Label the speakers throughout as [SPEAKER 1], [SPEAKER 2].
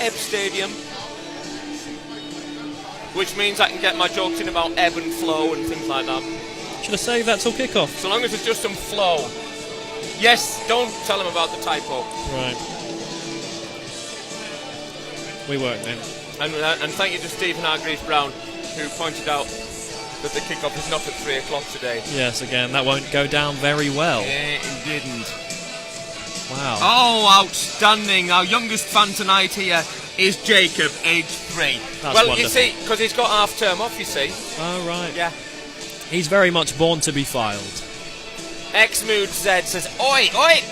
[SPEAKER 1] ebb stadium, which means I can get my jokes in about ebb and flow and things like that.
[SPEAKER 2] Should I save that till kick-off?
[SPEAKER 1] So long as it's just some flow. Yes, don't tell him about the typo.
[SPEAKER 2] Right. We won't then.
[SPEAKER 1] And thank you to Stephen Hargreaves-Brown, who pointed out that the kick-off is not at 3 o'clock today.
[SPEAKER 2] Yes, again, that won't go down very well.
[SPEAKER 1] Yeah, it didn't.
[SPEAKER 2] Wow.
[SPEAKER 1] Oh, outstanding. Our youngest fan tonight here is Jacob, aged 3.
[SPEAKER 2] That's
[SPEAKER 1] well,
[SPEAKER 2] wonderful.
[SPEAKER 1] You see, because he's got half-term off, you see.
[SPEAKER 2] Oh, right.
[SPEAKER 1] Yeah.
[SPEAKER 2] He's very much born to be filed.
[SPEAKER 1] Xmood Z says, oi, oi,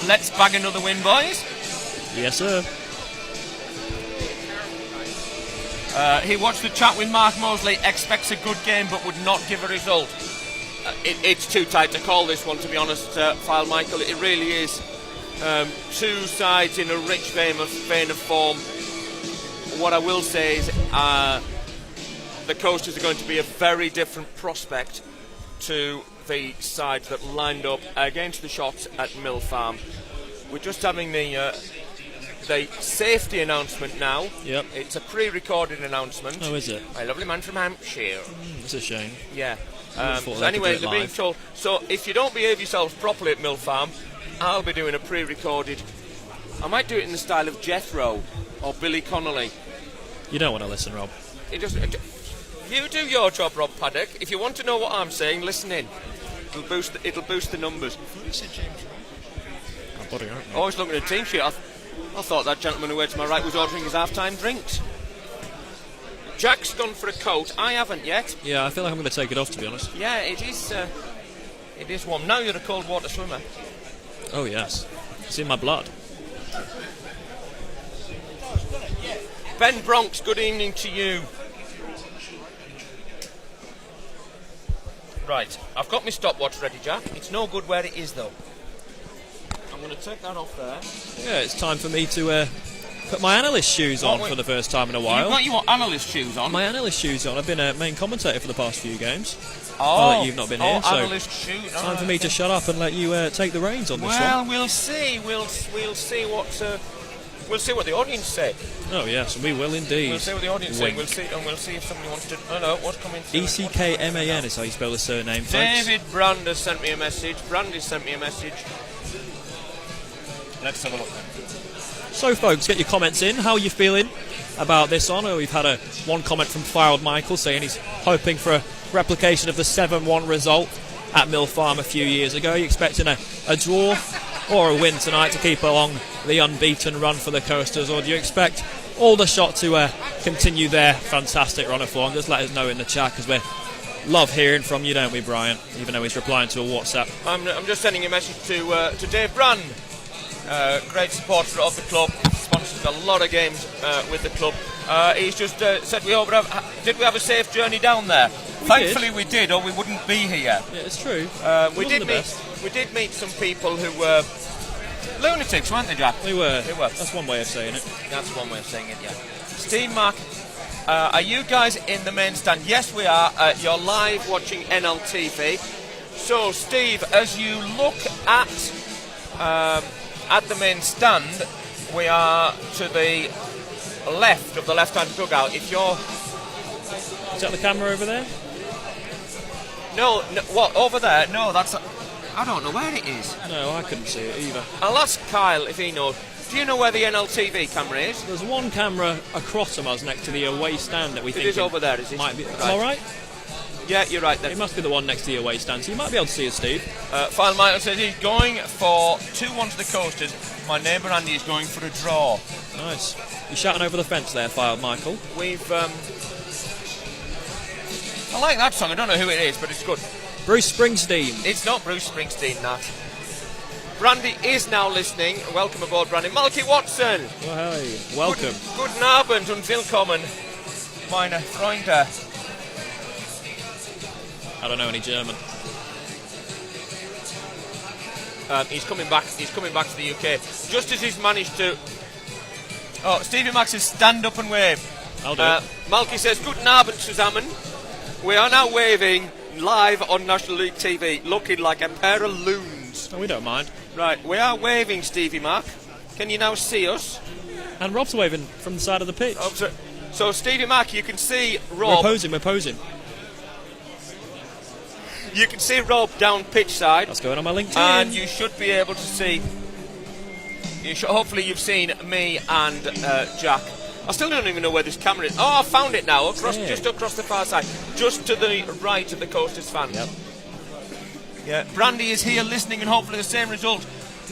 [SPEAKER 1] let's bag another win, boys.
[SPEAKER 2] Yes, sir.
[SPEAKER 1] He watched the chat with Mark Mosley, expects a good game but would not give a result. It's too tight to call this one, to be honest, Fylde Michael. It really is. Two sides in a rich vein of form. What I will say is the Coasters are going to be a very different prospect to the sides that lined up against the Shots at Mill Farm. We're just having the safety announcement now.
[SPEAKER 2] Yep.
[SPEAKER 1] It's a pre-recorded announcement.
[SPEAKER 2] Oh, is it?
[SPEAKER 1] A lovely man from Hampshire.
[SPEAKER 2] It's a shame.
[SPEAKER 1] Yeah.
[SPEAKER 2] So
[SPEAKER 1] anyway, they're being told, so if you don't behave yourselves properly at Mill Farm, I'll be doing a pre-recorded. I might do it in the style of Jethro or Billy Connolly.
[SPEAKER 2] You don't want to listen, Rob.
[SPEAKER 1] You do your job, Rob Paddock. If you want to know what I'm saying, listen in. It'll boost the numbers. Always looking at a team sheet. I thought that gentleman who went to my right was ordering his half-time drinks. Jack's gone for a coat. I haven't yet.
[SPEAKER 2] Yeah, I feel like I'm going to take it off, to be honest.
[SPEAKER 1] Yeah, it is. It is warm. Now you're a cold water swimmer.
[SPEAKER 2] Oh yes, it's in my blood.
[SPEAKER 1] Ben Bronx, good evening to you. Right, I've got my stopwatch ready, Jack. It's no good where it is, though. I'm going to take that off there.
[SPEAKER 2] Yeah, it's time for me to put my analyst shoes on for the first time in a while.
[SPEAKER 1] You've got your analyst shoes on?
[SPEAKER 2] My analyst shoes on. I've been a main commentator for the past few games.
[SPEAKER 1] Oh,
[SPEAKER 2] you've not been here, so
[SPEAKER 1] analyst shoes.
[SPEAKER 2] time for me to shut up and let you take the reins on this one.
[SPEAKER 1] Well, we'll see. We'll see what the audience say.
[SPEAKER 2] Oh yes, we will indeed.
[SPEAKER 1] We'll see what the audience say. We'll see if somebody wants to. Oh no, what's coming through?
[SPEAKER 2] ECKMAN is how you spell the surname, folks.
[SPEAKER 1] David Brand has sent me a message. Brandy sent me a message. Let's have a look.
[SPEAKER 2] So, folks, get your comments in. How are you feeling about this honour? We've had one comment from Fylde Michael saying he's hoping for a replication of the 7-1 result at Mill Farm a few years ago. Are you expecting a draw or a win tonight to keep along the unbeaten run for the Coasters, or do you expect Aldershot to continue their fantastic run of form? Just let us know in the chat, because we love hearing from you, don't we, Brian? Even though he's replying to a WhatsApp.
[SPEAKER 1] I'm just sending a message to Dave Brand. Great supporter of the club, sponsors a lot of games with the club. He's just said did we have a safe journey down there? Thankfully we did, or we wouldn't be here.
[SPEAKER 2] Yeah, it's true.
[SPEAKER 1] We did meet some people who were lunatics, weren't they, Jack?
[SPEAKER 2] They were. That's one way of saying it.
[SPEAKER 1] That's one way of saying it, yeah. Steve Mark, are you guys in the main stand? Yes, we are. You're live watching NLTV. So, Steve, as you look at the main stand, we are to the left of the left-hand dugout. If you're...
[SPEAKER 2] Is that the camera over there?
[SPEAKER 1] No, what, over there? No, that's... I don't know where it is.
[SPEAKER 2] No, I couldn't see it either.
[SPEAKER 1] I'll ask Kyle if he knows. Do you know where the NLTV camera is?
[SPEAKER 2] There's one camera across from us next to the away stand that we think...
[SPEAKER 1] It is over there, is it?
[SPEAKER 2] Might be.
[SPEAKER 1] Right.
[SPEAKER 2] All right?
[SPEAKER 1] Yeah, you're right then.
[SPEAKER 2] It must be the one next to the away stand, so you might be able to see us, Steve.
[SPEAKER 1] Fylde Michael says he's going for 2-1 to the Coasters. My neighbour Andy is going for a draw.
[SPEAKER 2] Nice. You're shouting over the fence there, Fylde Michael.
[SPEAKER 1] We've... I like that song. I don't know who it is, but it's good.
[SPEAKER 2] Bruce Springsteen.
[SPEAKER 1] It's not Bruce Springsteen, Nat. Brandy is now listening. Welcome aboard, Brandy. Malky Watson.
[SPEAKER 2] Well, hey, welcome.
[SPEAKER 1] Guten Abend und willkommen, meine Freunde.
[SPEAKER 2] I don't know any German.
[SPEAKER 1] He's coming back to the UK. Just as he's managed to... Oh, Stevie Max says stand up and wave.
[SPEAKER 2] I'll do it.
[SPEAKER 1] Malky says Guten Abend zusammen. We are now waving live on National League TV, looking like a pair of loons.
[SPEAKER 2] Oh, we don't mind.
[SPEAKER 1] Right, we are waving, Stevie Mark. Can you now see us?
[SPEAKER 2] And Rob's waving from the side of the pitch.
[SPEAKER 1] So Stevie Mack, you can see Rob.
[SPEAKER 2] We're posing.
[SPEAKER 1] You can see Rob down pitch side.
[SPEAKER 2] That's going on my LinkedIn.
[SPEAKER 1] And you should be able to see. Hopefully you've seen me and Jack. I still don't even know where this camera is. Oh, I found it now. Just across the far side, just to the right of the Coasters fans.
[SPEAKER 2] Yep.
[SPEAKER 1] Yeah, Brandy is here listening, and hopefully the same result.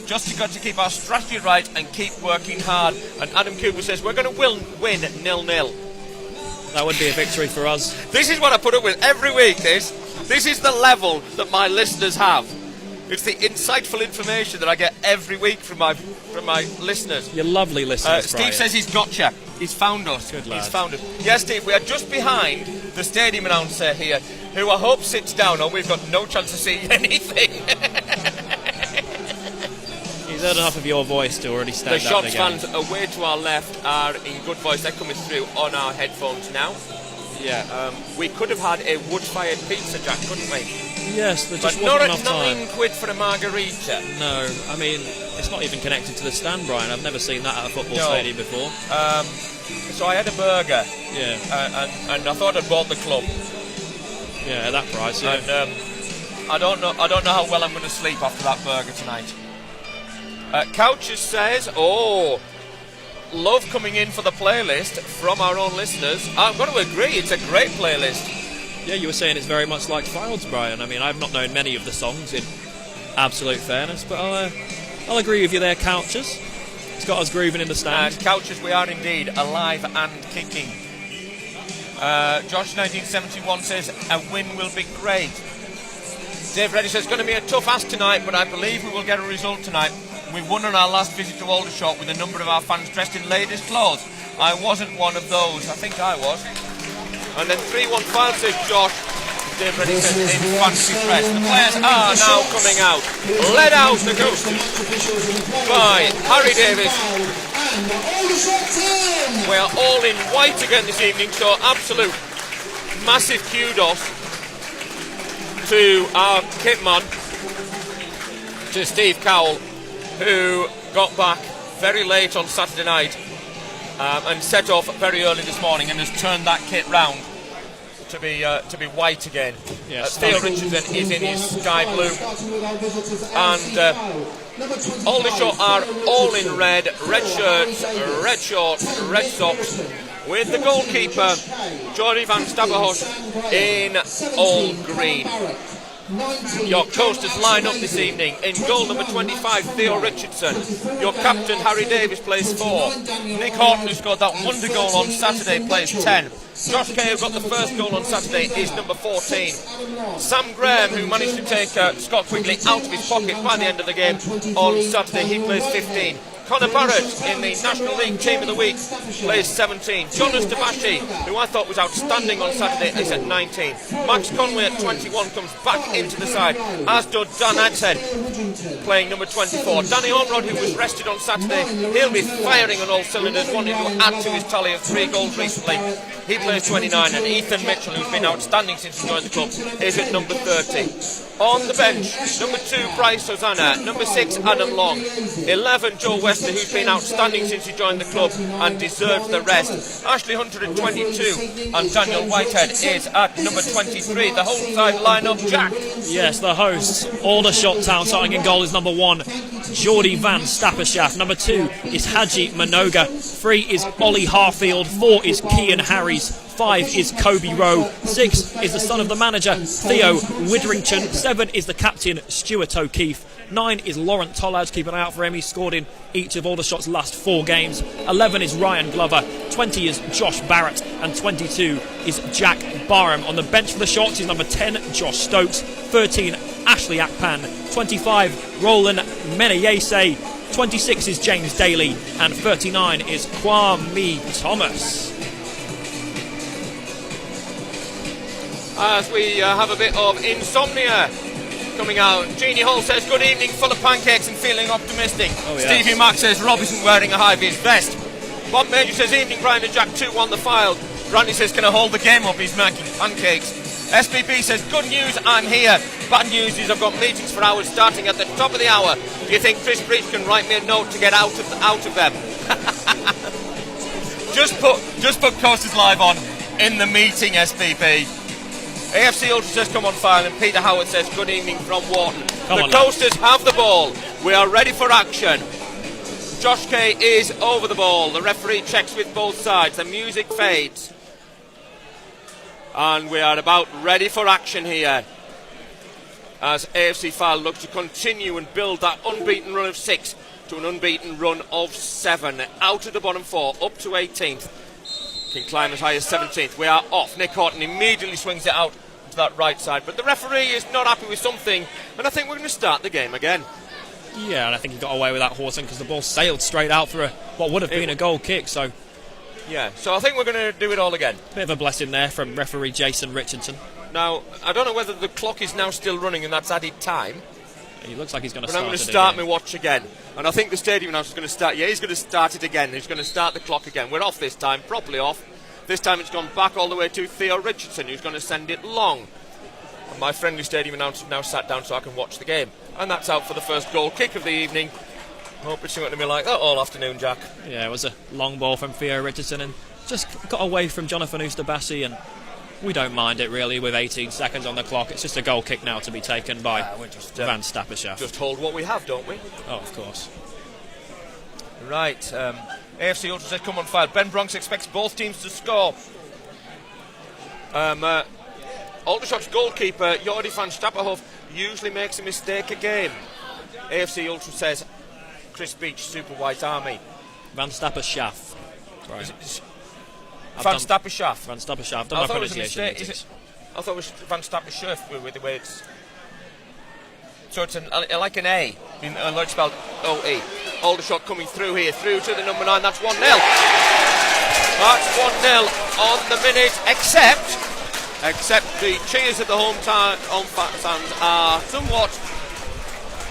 [SPEAKER 1] Just got to keep our strategy right and keep working hard. And Adam Cooper says we're going to win 0-0.
[SPEAKER 2] That would be a victory for us.
[SPEAKER 1] This is what I put up with every week. This is the level that my listeners have. It's the insightful information that I get every week from my listeners.
[SPEAKER 2] Your lovely listeners.
[SPEAKER 1] Steve says he's gotcha. He's found us.
[SPEAKER 2] Good lad.
[SPEAKER 1] He's found us. Yes, Steve, we are just behind the stadium announcer here, who I hope sits down, or we've got no chance of seeing anything.
[SPEAKER 2] He's heard enough of your voice to already stand
[SPEAKER 1] The
[SPEAKER 2] up
[SPEAKER 1] Shots
[SPEAKER 2] again.
[SPEAKER 1] fans away to our left are in good voice. They're coming through on our headphones now.
[SPEAKER 2] Yeah.
[SPEAKER 1] We could have had a wood-fired pizza, Jack, couldn't we?
[SPEAKER 2] Yes, there just
[SPEAKER 1] but
[SPEAKER 2] wasn't
[SPEAKER 1] not
[SPEAKER 2] enough time.
[SPEAKER 1] at £9 for a margarita.
[SPEAKER 2] No, I mean, it's not even connected to the stand, Brian. I've never seen that at a football stadium before.
[SPEAKER 1] So I had a burger.
[SPEAKER 2] Yeah.
[SPEAKER 1] And I thought I'd bought the club.
[SPEAKER 2] Yeah, at that price, yeah.
[SPEAKER 1] And I don't know how well I'm going to sleep after that burger tonight. Couches says, love coming in for the playlist from our own listeners. I'm going to agree, it's a great playlist.
[SPEAKER 2] Yeah, you were saying it's very much like Fylde's, Brian. I mean, I've not known many of the songs, in absolute fairness, but I'll agree with you there, Couches. It's got us grooving in the stand.
[SPEAKER 1] Couches, we are indeed alive and kicking. Josh 1971 says a win will be great. Dave Reddy says it's going to be a tough ask tonight, but I believe we will get a result tonight. We won on our last visit to Aldershot with a number of our fans dressed in ladies' clothes. I wasn't one of those. I think I was. And then 315 says Josh. Dave Reddy says in fancy dress. The players are now coming out. Led out the Coasters by Harry Davis. We are all in white again this evening, so absolute massive kudos to our kitman, to Steve Cowell, who got back very late on Saturday night and set off very early this morning and has turned that kit round to be white again.
[SPEAKER 2] Yes.
[SPEAKER 1] Theo Richardson is in his sky blue, and Aldershot are all in red shirts, red shorts, red socks, with the goalkeeper Jordi van Staberhosh in all green. Your Coasters line up this evening. In goal number 25, Theo Richardson. Your captain, Harry Davis, plays 4. Nick Horton, who scored that wonder goal on Saturday, plays 10. Josh Kay, who got the first goal on Saturday, is number 14. Sam Graham, who managed to take Scott Quigley out of his pocket by the end of the game on Saturday, he plays 15. Connor Barrett in the National League Team of the Week plays 17. Jonas Devashi, who I thought was outstanding on Saturday, is at 19. Max Conway at 21 comes back into the side, as does Dan Adshead, playing number 24. Danny Ormrod, who was rested on Saturday, he'll be firing on all cylinders, wanting to add to his tally of 3 goals recently. He plays 29, and Ethan Mitchell, who's been outstanding since he joined the club, is at number 30. On the bench, number 2, Bryce Hosanna. Number 6, Adam Long. 11, Joe Wester, who's been outstanding since he joined the club and deserves the rest. Ashley Hunter at 22, and Daniel Whitehead is at number 23. The whole side line-up, Jack.
[SPEAKER 2] Yes, the hosts. Aldershot Town starting in goal is number 1, Jordi van Staperschaft. Number 2 is Haji Manoga. 3 is Ollie Harfield. 4 is Kean Harries. 5 is Kobe Rowe. 6 is the son of the manager, Theo Witherington. 7 is the captain, Stuart O'Keefe. 9 is Laurent Tollage, keep an eye out for him, he's scored in each of Aldershot's last 4 games. 11 is Ryan Glover. 20 is Josh Barrett. And 22 is Jack Barham. On the bench for the Shots is number 10, Josh Stokes. 13, Ashley Akpan. 25, Roland Menayese. 26 is James Daly. And 39 is Kwame Thomas.
[SPEAKER 1] As we have a bit of insomnia coming out. Jeannie Hall says, good evening, full of pancakes and feeling optimistic.
[SPEAKER 2] Oh, yes.
[SPEAKER 1] Stevie Mack says, Rob isn't wearing a high-vis vest. Bob Major says, evening, Brian and Jack, 2-1 the Fylde. Brandy says, can I hold the game up? He's making pancakes. SPB says, good news, I'm here. Bad news is I've got meetings for hours starting at the top of the hour. Do you think Chris Breach can write me a note to get out of them? Just put Coasters Live on in the meeting, SBB. AFC Ultra says come on Fylde, and Peter Howard says good evening from Wharton. The Coasters have the ball. We are ready for action. Josh Kay is over the ball. The referee checks with both sides. The music fades. And we are about ready for action here, as AFC Fylde looks to continue and build that unbeaten run of 6 to an unbeaten run of 7. Out of the bottom 4, up to 18th. Can climb as high as 17th. We are off. Nick Horton immediately swings it out to that right side, but the referee is not happy with something, and I think we're going to start the game again.
[SPEAKER 2] Yeah, and I think he got away with that, Horton, because the ball sailed straight out for what would have been a goal kick, so...
[SPEAKER 1] Yeah, so I think we're going to do it all again.
[SPEAKER 2] Bit of a blessing there from referee Jason Richardson.
[SPEAKER 1] Now, I don't know whether the clock is now still running and that's added time.
[SPEAKER 2] He looks like he's going to
[SPEAKER 1] start it. But I'm going to start my watch again. And I think the stadium announcer is going to start... Yeah, he's going to start it again. He's going to start the clock again. We're off this time, properly off. This time it's gone back all the way to Theo Richardson, who's going to send it long. And my friendly stadium announcer now sat down so I can watch the game. And that's out for the first goal kick of the evening. Hope it's going to be like that all afternoon, Jack.
[SPEAKER 2] Yeah, it was a long ball from Theo Richardson and just got away from Jonathan Oosterbassi, and we don't mind it really with 18 seconds on the clock. It's just a goal kick now to be taken by Van Stapperschaft.
[SPEAKER 1] Just hold what we have, don't we?
[SPEAKER 2] Oh, of course.
[SPEAKER 1] Right, AFC Ultra says come on Fylde. Ben Bronx expects both teams to score. Aldershot's goalkeeper Jordi van Stapperhof usually makes a mistake a game. AFC Ultra says Chris Beach, Super White Army.
[SPEAKER 2] Van Stapperschaft. Right.
[SPEAKER 1] Van Stapperschaft.
[SPEAKER 2] Van Stapperschaft. Done my pronunciation.
[SPEAKER 1] I thought it was Van Stapperschaft with the way it's... So it's like an A, like spelled O-E. Aldershot coming through here, through to the number 9. That's 1-0. That's 1-0 on the minute, except the cheers of the home fans are somewhat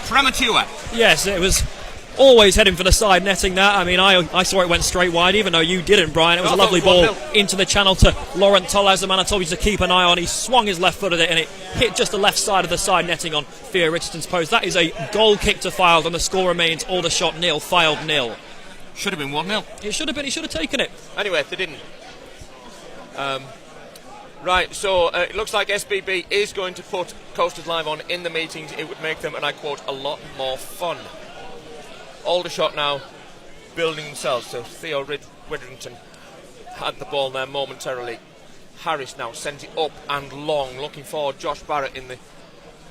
[SPEAKER 1] premature.
[SPEAKER 2] Yes, it was always heading for the side netting that. I mean, I saw it went straight wide, even though you didn't, Brian. It was a lovely ball into the channel to Laurent Tolles, the man I told you to keep an eye on. He swung his left foot at it and it hit just the left side of the side netting on Theo Richardson's post. That is a goal kick to Fylde, and the score remains Aldershot 0, Fylde 0.
[SPEAKER 1] Should have been 1-0.
[SPEAKER 2] It should have been. He should have taken it.
[SPEAKER 1] Anyway, they didn't. Right, so it looks like SBB is going to put Coasters Live on in the meetings. It would make them, and I quote, a lot more fun. Aldershot now building themselves. So Theo Widrington had the ball there momentarily. Harris now sends it up and long, looking for Josh Barrett in the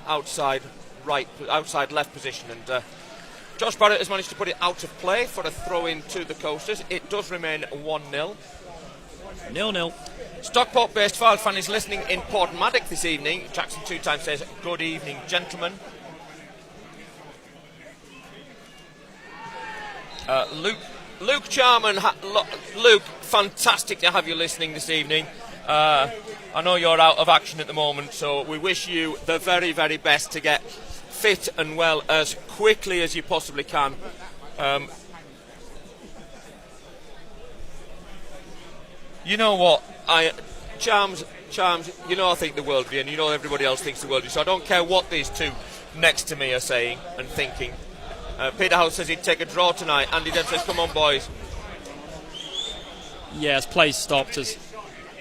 [SPEAKER 1] outside left position, and Josh Barrett has managed to put it out of play for a throw-in to the Coasters. It does remain 1-0.
[SPEAKER 2] 0-0.
[SPEAKER 1] Stockport-based Fylde fan is listening in Portmadoc this evening. Jackson 2 times says, good evening, gentlemen. Luke Charman, Luke, fantastic to have you listening this evening. I know you're out of action at the moment, so we wish you the very, very best to get fit and well as quickly as you possibly can. You know what, Charms, you know I think the world of you, and you know everybody else thinks the world of you, so I don't care what these two next to me are saying and thinking. Peter House says he'd take a draw tonight. Andy Deb says, come on, boys.
[SPEAKER 2] Yeah, as play stopped, as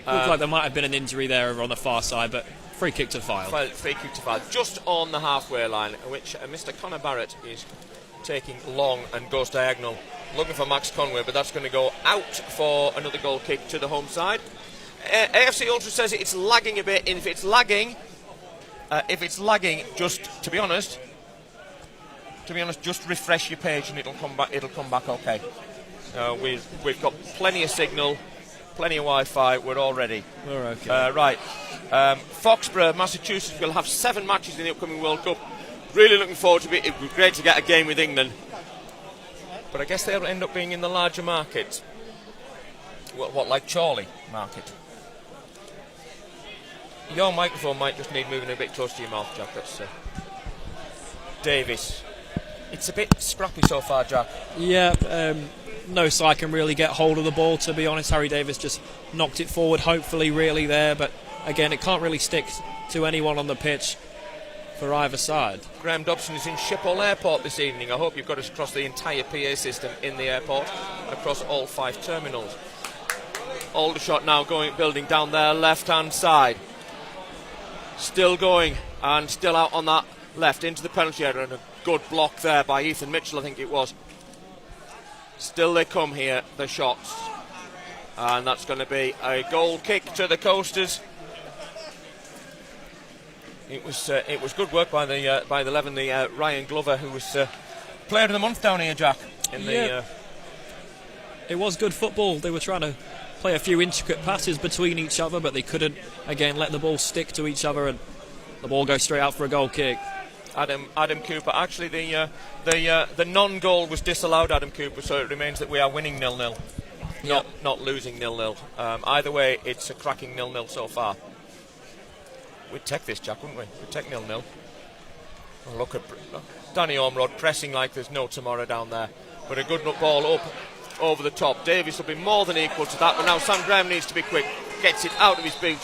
[SPEAKER 2] looked like there might have been an injury there over on the far side, but free kick to Fylde.
[SPEAKER 1] Free kick to Fylde, just on the halfway line, which Mr. Conor Barrett is taking long and goes diagonal, looking for Max Conway, but that's going to go out for another goal kick to the home side. AFC Ultra says it's lagging a bit. If it's lagging, just to be honest, just refresh your page and it'll come back okay. We've got plenty of signal, plenty of Wi-Fi. We're all ready.
[SPEAKER 2] We're okay.
[SPEAKER 1] Right. Foxborough, Massachusetts will have 7 matches in the upcoming World Cup. Really looking forward to it. It would be great to get a game with England, but I guess they'll end up being in the larger markets. What like Chorley market? Your microphone might just need moving a bit closer to your mouth, Jack. That's Davis. It's a bit scrappy so far, Jack.
[SPEAKER 2] Yeah, no side can really get hold of the ball, to be honest. Harry Davis just knocked it forward, hopefully really there, but again, it can't really stick to anyone on the pitch. for either side.
[SPEAKER 1] Graham Dobson is in Schiphol Airport this evening. I hope you've got us across the entire PA system in the airport, across all 5 terminals. Aldershot now building down their left-hand side. Still going, and still out on that left into the penalty area, and a good block there by Ethan Mitchell, I think it was. Still they come here, the shots. And that's going to be a goal kick to the Coasters. It was good work by the 11, Ryan Glover, who was player of the month down here, Jack.
[SPEAKER 2] It was good football. They were trying to play a few intricate passes between each other, but they couldn't, again, let the ball stick to each other, and the ball goes straight out for a goal kick.
[SPEAKER 1] Adam Cooper. Actually, the non-goal was disallowed, Adam Cooper, so it remains that we are winning 0-0, not losing 0-0. Either way, it's a cracking 0-0 so far. We'd take this, Jack, wouldn't we? We'd take 0-0. Oh, look at Danny Ormerod pressing like there's no tomorrow down there. But a good ball up over the top. Davies will be more than equal to that, but now Sam Graham needs to be quick. Gets it out of his boot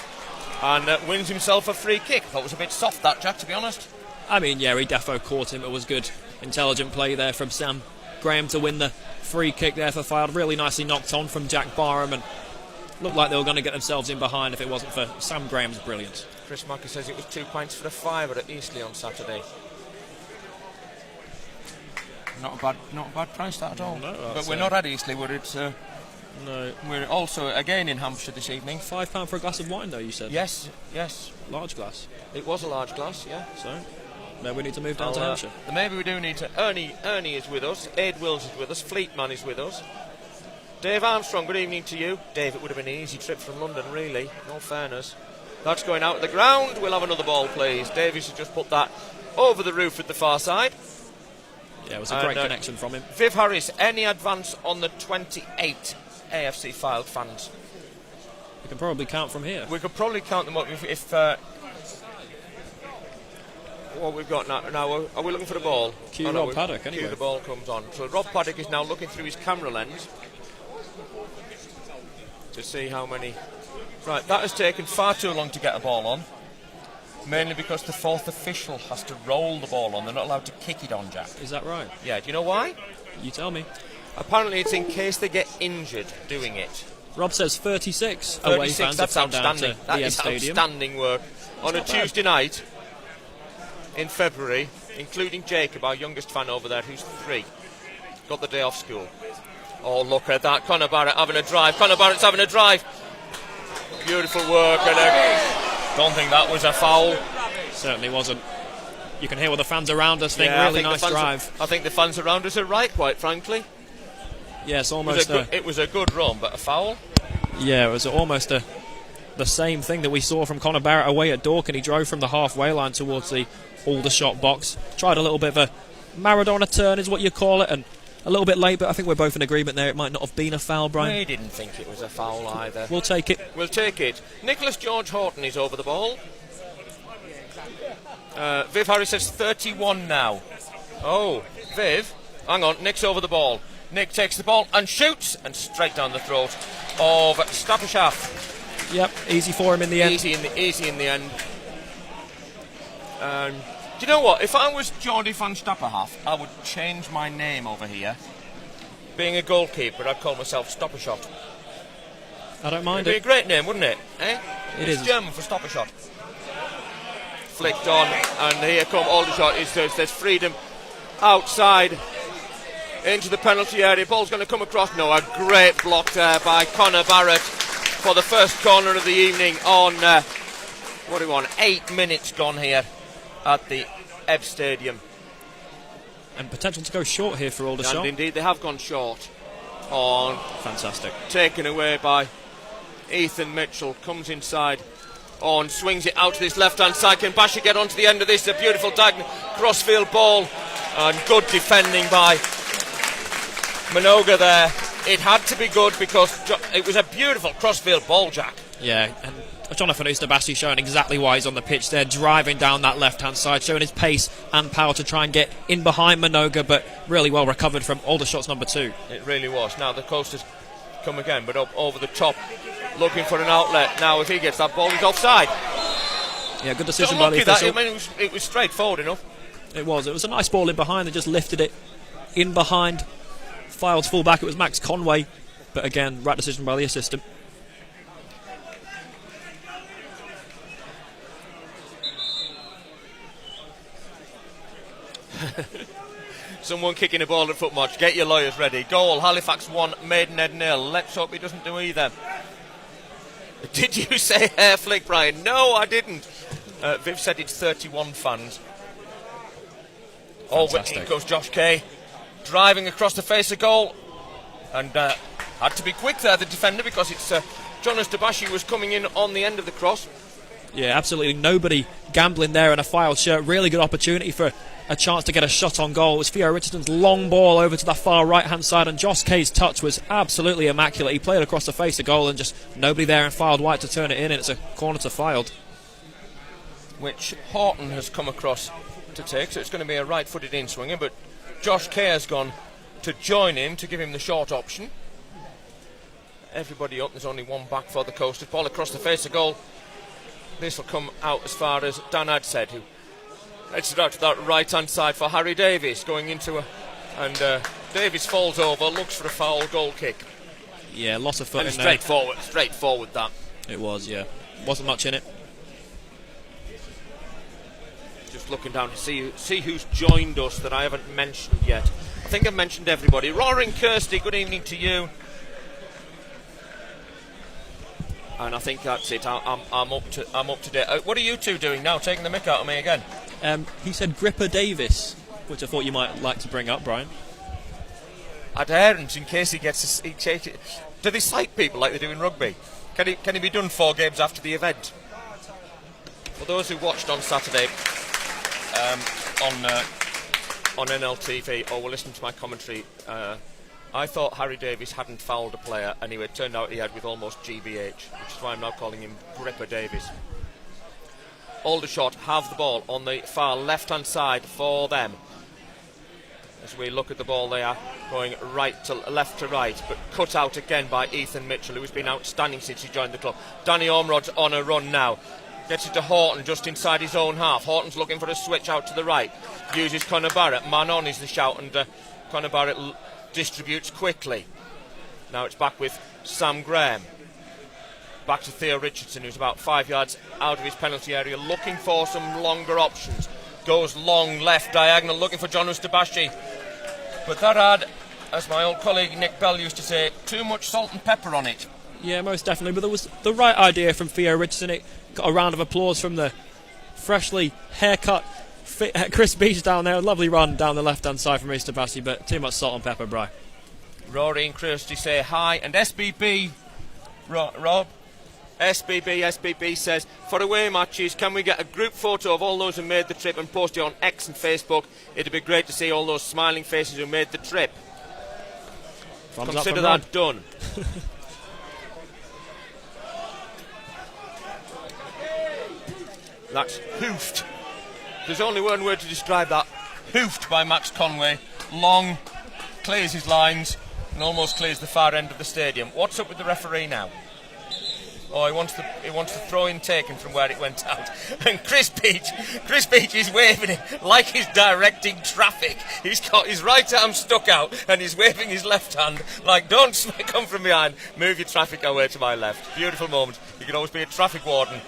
[SPEAKER 1] and wins himself a free kick. Thought it was a bit soft, that, Jack, to be honest.
[SPEAKER 2] I mean, yeah, he defo caught him. It was good, intelligent play there from Sam Graham to win the free kick there for Fylde. Really nicely knocked on from Jack Barham, and looked like they were going to get themselves in behind if it wasn't for Sam Graham's brilliance.
[SPEAKER 1] Chris Macker says it was 2 pints for a fiver at Eastleigh on Saturday. Not a bad price, that at all.
[SPEAKER 2] No,
[SPEAKER 1] but we're not at Eastleigh,
[SPEAKER 2] no.
[SPEAKER 1] We're also again in Hampshire this evening.
[SPEAKER 2] £5 for a glass of wine, though, you said?
[SPEAKER 1] Yes.
[SPEAKER 2] Large glass.
[SPEAKER 1] It was a large glass, yeah.
[SPEAKER 2] So, maybe we need to move down to Hampshire.
[SPEAKER 1] Maybe we do need to. Ernie is with us. Ed Wills is with us. Fleetman is with us. Dave Armstrong, good evening to you. Dave, it would have been an easy trip from London, really. No fairness. That's going out at the ground. We'll have another ball, please. Davies has just put that over the roof at the far side.
[SPEAKER 2] Yeah, it was a great connection from him.
[SPEAKER 1] Viv Harris, any advance on the 28 AFC Fylde fans?
[SPEAKER 2] We can probably count from here.
[SPEAKER 1] We could probably count them up if what we've got now. Are we looking for the ball?
[SPEAKER 2] Rob Paddock, anyway.
[SPEAKER 1] The ball comes on. So Rob Paddock is now looking through his camera lens to see how many. Right, that has taken far too long to get a ball on. Mainly because the 4th official has to roll the ball on. They're not allowed to kick it on, Jack.
[SPEAKER 2] Is that right?
[SPEAKER 1] Yeah, do you know why?
[SPEAKER 2] You tell me.
[SPEAKER 1] Apparently it's in case they get injured doing it.
[SPEAKER 2] Rob says 36 away fans
[SPEAKER 1] that's
[SPEAKER 2] have come
[SPEAKER 1] outstanding.
[SPEAKER 2] down to
[SPEAKER 1] That
[SPEAKER 2] the
[SPEAKER 1] is
[SPEAKER 2] stadium.
[SPEAKER 1] Outstanding work. On a Tuesday night in February, including Jacob, our youngest fan over there, who's 3. Got the day off school. Oh, look at that. Conor Barrett having a drive. Conor Barrett's having a drive. Beautiful work. And don't think that was a foul.
[SPEAKER 2] Certainly wasn't. You can hear what the fans around us think. Really nice drive.
[SPEAKER 1] I think the fans around us are right, quite frankly.
[SPEAKER 2] Yes, almost.
[SPEAKER 1] It was a good run, but a foul.
[SPEAKER 2] Yeah, it was almost the same thing that we saw from Conor Barrett away at Dorking. He drove from the halfway line towards the Aldershot box. Tried a little bit of a Maradona turn, is what you call it, and a little bit late, but I think we're both in agreement there. It might not have been a foul, Brian.
[SPEAKER 1] We didn't think it was a foul either.
[SPEAKER 2] We'll take it.
[SPEAKER 1] We'll take it. Nicholas George Horton is over the ball. Viv Harris says 31 now. Oh, Viv, hang on, Nick's over the ball. Nick takes the ball and shoots, and straight down the throat of Stapashaf.
[SPEAKER 2] Yep, easy for him in the end.
[SPEAKER 1] Easy in the end. Do you know what? If I was Jordi van Stapperhaf, I would change my name over here. Being a goalkeeper, I'd call myself Stoppershot.
[SPEAKER 2] I don't mind
[SPEAKER 1] It'd be a great name, wouldn't it? It's German for Stoppershot. Flicked on, and here come Aldershot. There's freedom outside into the penalty area. Ball's going to come across. No, a great block there by Conor Barrett for the first corner of the evening on, 8 minutes gone here at the Ebbs Stadium.
[SPEAKER 2] And potential to go short here for Aldershot.
[SPEAKER 1] And indeed, they have gone short.
[SPEAKER 2] Fantastic.
[SPEAKER 1] Taken away by Ethan Mitchell. Comes inside. Swings it out to this left-hand side. Can Basher get onto the end of this? A beautiful diagonal crossfield ball. And good defending by Minoga there. It had to be good because it was a beautiful crossfield ball, Jack.
[SPEAKER 2] Yeah, and Jonathan Oosterbashi showing exactly why he's on the pitch there, driving down that left-hand side, showing his pace and power to try and get in behind Minoga, but really well recovered from Aldershot's number 2.
[SPEAKER 1] It really was. Now the Coasters come again, but up over the top, looking for an outlet. Now if he gets that ball, he's offside.
[SPEAKER 2] Yeah, good decision
[SPEAKER 1] Got
[SPEAKER 2] by the
[SPEAKER 1] lucky
[SPEAKER 2] official.
[SPEAKER 1] that. I mean, it was straightforward enough.
[SPEAKER 2] It was a nice ball in behind. They just lifted it in behind Fylde's full-back. It was Max Conway, but again, right decision by the assistant.
[SPEAKER 1] Someone kicking a ball at foot match. Get your lawyers ready. Goal, Halifax 1, Maidenhead 0. Let's hope he doesn't do either. Did you say hair flick, Brian? No, I didn't. Viv said it's 31 fans. Oh, but here goes Josh Kay, driving across the face of goal. And had to be quick there, the defender, because it's Jonas Dabashi was coming in on the end of the cross.
[SPEAKER 2] Yeah, absolutely nobody gambling there in a Fylde shirt. Really good opportunity for a chance to get a shot on goal. It was Theo Richardson's long ball over to the far right-hand side, and Josh Kay's touch was absolutely immaculate. He played across the face of goal and just nobody there in Fylde White to turn it in, and it's a corner to Fylde.
[SPEAKER 1] Which Horton has come across to take, so it's going to be a right-footed in-swinger, but Josh Kay has gone to join him to give him the short option. Everybody up, there's only one back for the Coasters. Ball across the face of goal. This will come out as far as Dan Adsed, who heads it out to that right-hand side for Harry Davies, going into a... And Davies falls over, looks for a foul goal kick.
[SPEAKER 2] Yeah, lots of foot
[SPEAKER 1] and
[SPEAKER 2] in there.
[SPEAKER 1] Straightforward that.
[SPEAKER 2] It was, yeah. Wasn't much in it.
[SPEAKER 1] Just looking down to see who's joined us that I haven't mentioned yet. I think I've mentioned everybody. Roaring Kirsty, good evening to you. And I think that's it. I'm up to date. What are you two doing now? Taking the mick out of me again?
[SPEAKER 2] He said Gripper Davis, which I thought you might like to bring up, Brian.
[SPEAKER 1] I daren't, in case he gets. Do they cite people like they do in rugby? Can he be done 4 games after the event? For those who watched on Saturday on NLTV or were listening to my commentary, I thought Harry Davies hadn't fouled a player. Anyway, it turned out he had with almost GBH, which is why I'm now calling him Gripper Davies. Aldershot have the ball on the far left-hand side for them. As we look at the ball, they are going left to right, but cut out again by Ethan Mitchell, who has been outstanding since he joined the club. Danny Ormrod's on a run now. Gets it to Horton just inside his own half. Horton's looking for a switch out to the right. Uses Conor Barrett. Man on is the shout, and Conor Barrett distributes quickly. Now it's back with Sam Graham. Back to Theo Richardson, who's about 5 yards out of his penalty area, looking for some longer options. Goes long left diagonal, looking for Jonas Dabashi. But that had, as my old colleague Nick Bell used to say, too much salt and pepper on it.
[SPEAKER 2] Yeah, most definitely. But there was the right idea from Theo Richardson. It got a round of applause from the freshly haircut Chris Beach down there. A lovely run down the left-hand side from Mr. Dabashi, but too much salt and pepper, Bri.
[SPEAKER 1] Rory and Kirsty say hi. And SBB, Rob, SBB says, for away matches, can we get a group photo of all those who made the trip and post it on X and Facebook? It'd be great to see all those smiling faces who made the trip. Consider that done. That's hoofed. There's only one word to describe that. Hoofed by Max Conway. Long, clears his lines, and almost clears the far end of the stadium. What's up with the referee now? Oh, he wants the throw-in taken from where it went out. And Chris Beach is waving it like he's directing traffic. He's got his right arm stuck out and he's waving his left hand like, don't come from behind, move your traffic away to my left. Beautiful moment. You can always be a traffic warden.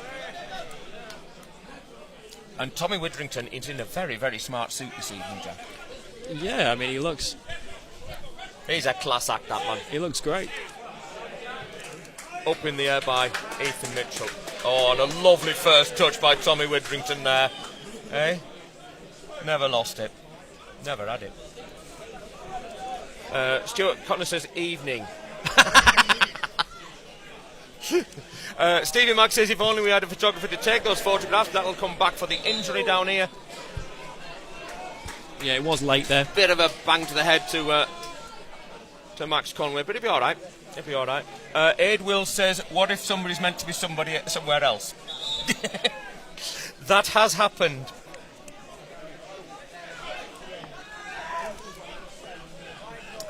[SPEAKER 1] And Tommy Widdrington is in a very, very smart suit this evening, Jack.
[SPEAKER 2] Yeah, I mean, he looks...
[SPEAKER 1] He's a class act, that man.
[SPEAKER 2] He looks great.
[SPEAKER 1] Up in the air by Ethan Mitchell. Oh, and a lovely first touch by Tommy Widdrington there. Eh? Never lost it. Never had it. Stuart Connor says evening. Stevie Mack says if only we had a photographer to take those photographs, that'll come back for the injury down here.
[SPEAKER 2] Yeah, it was late there.
[SPEAKER 1] Bit of a bang to the head to Max Conway, but he'll be alright. He'll be alright. Aid Will says, what if somebody's meant to be somebody somewhere else? That has happened.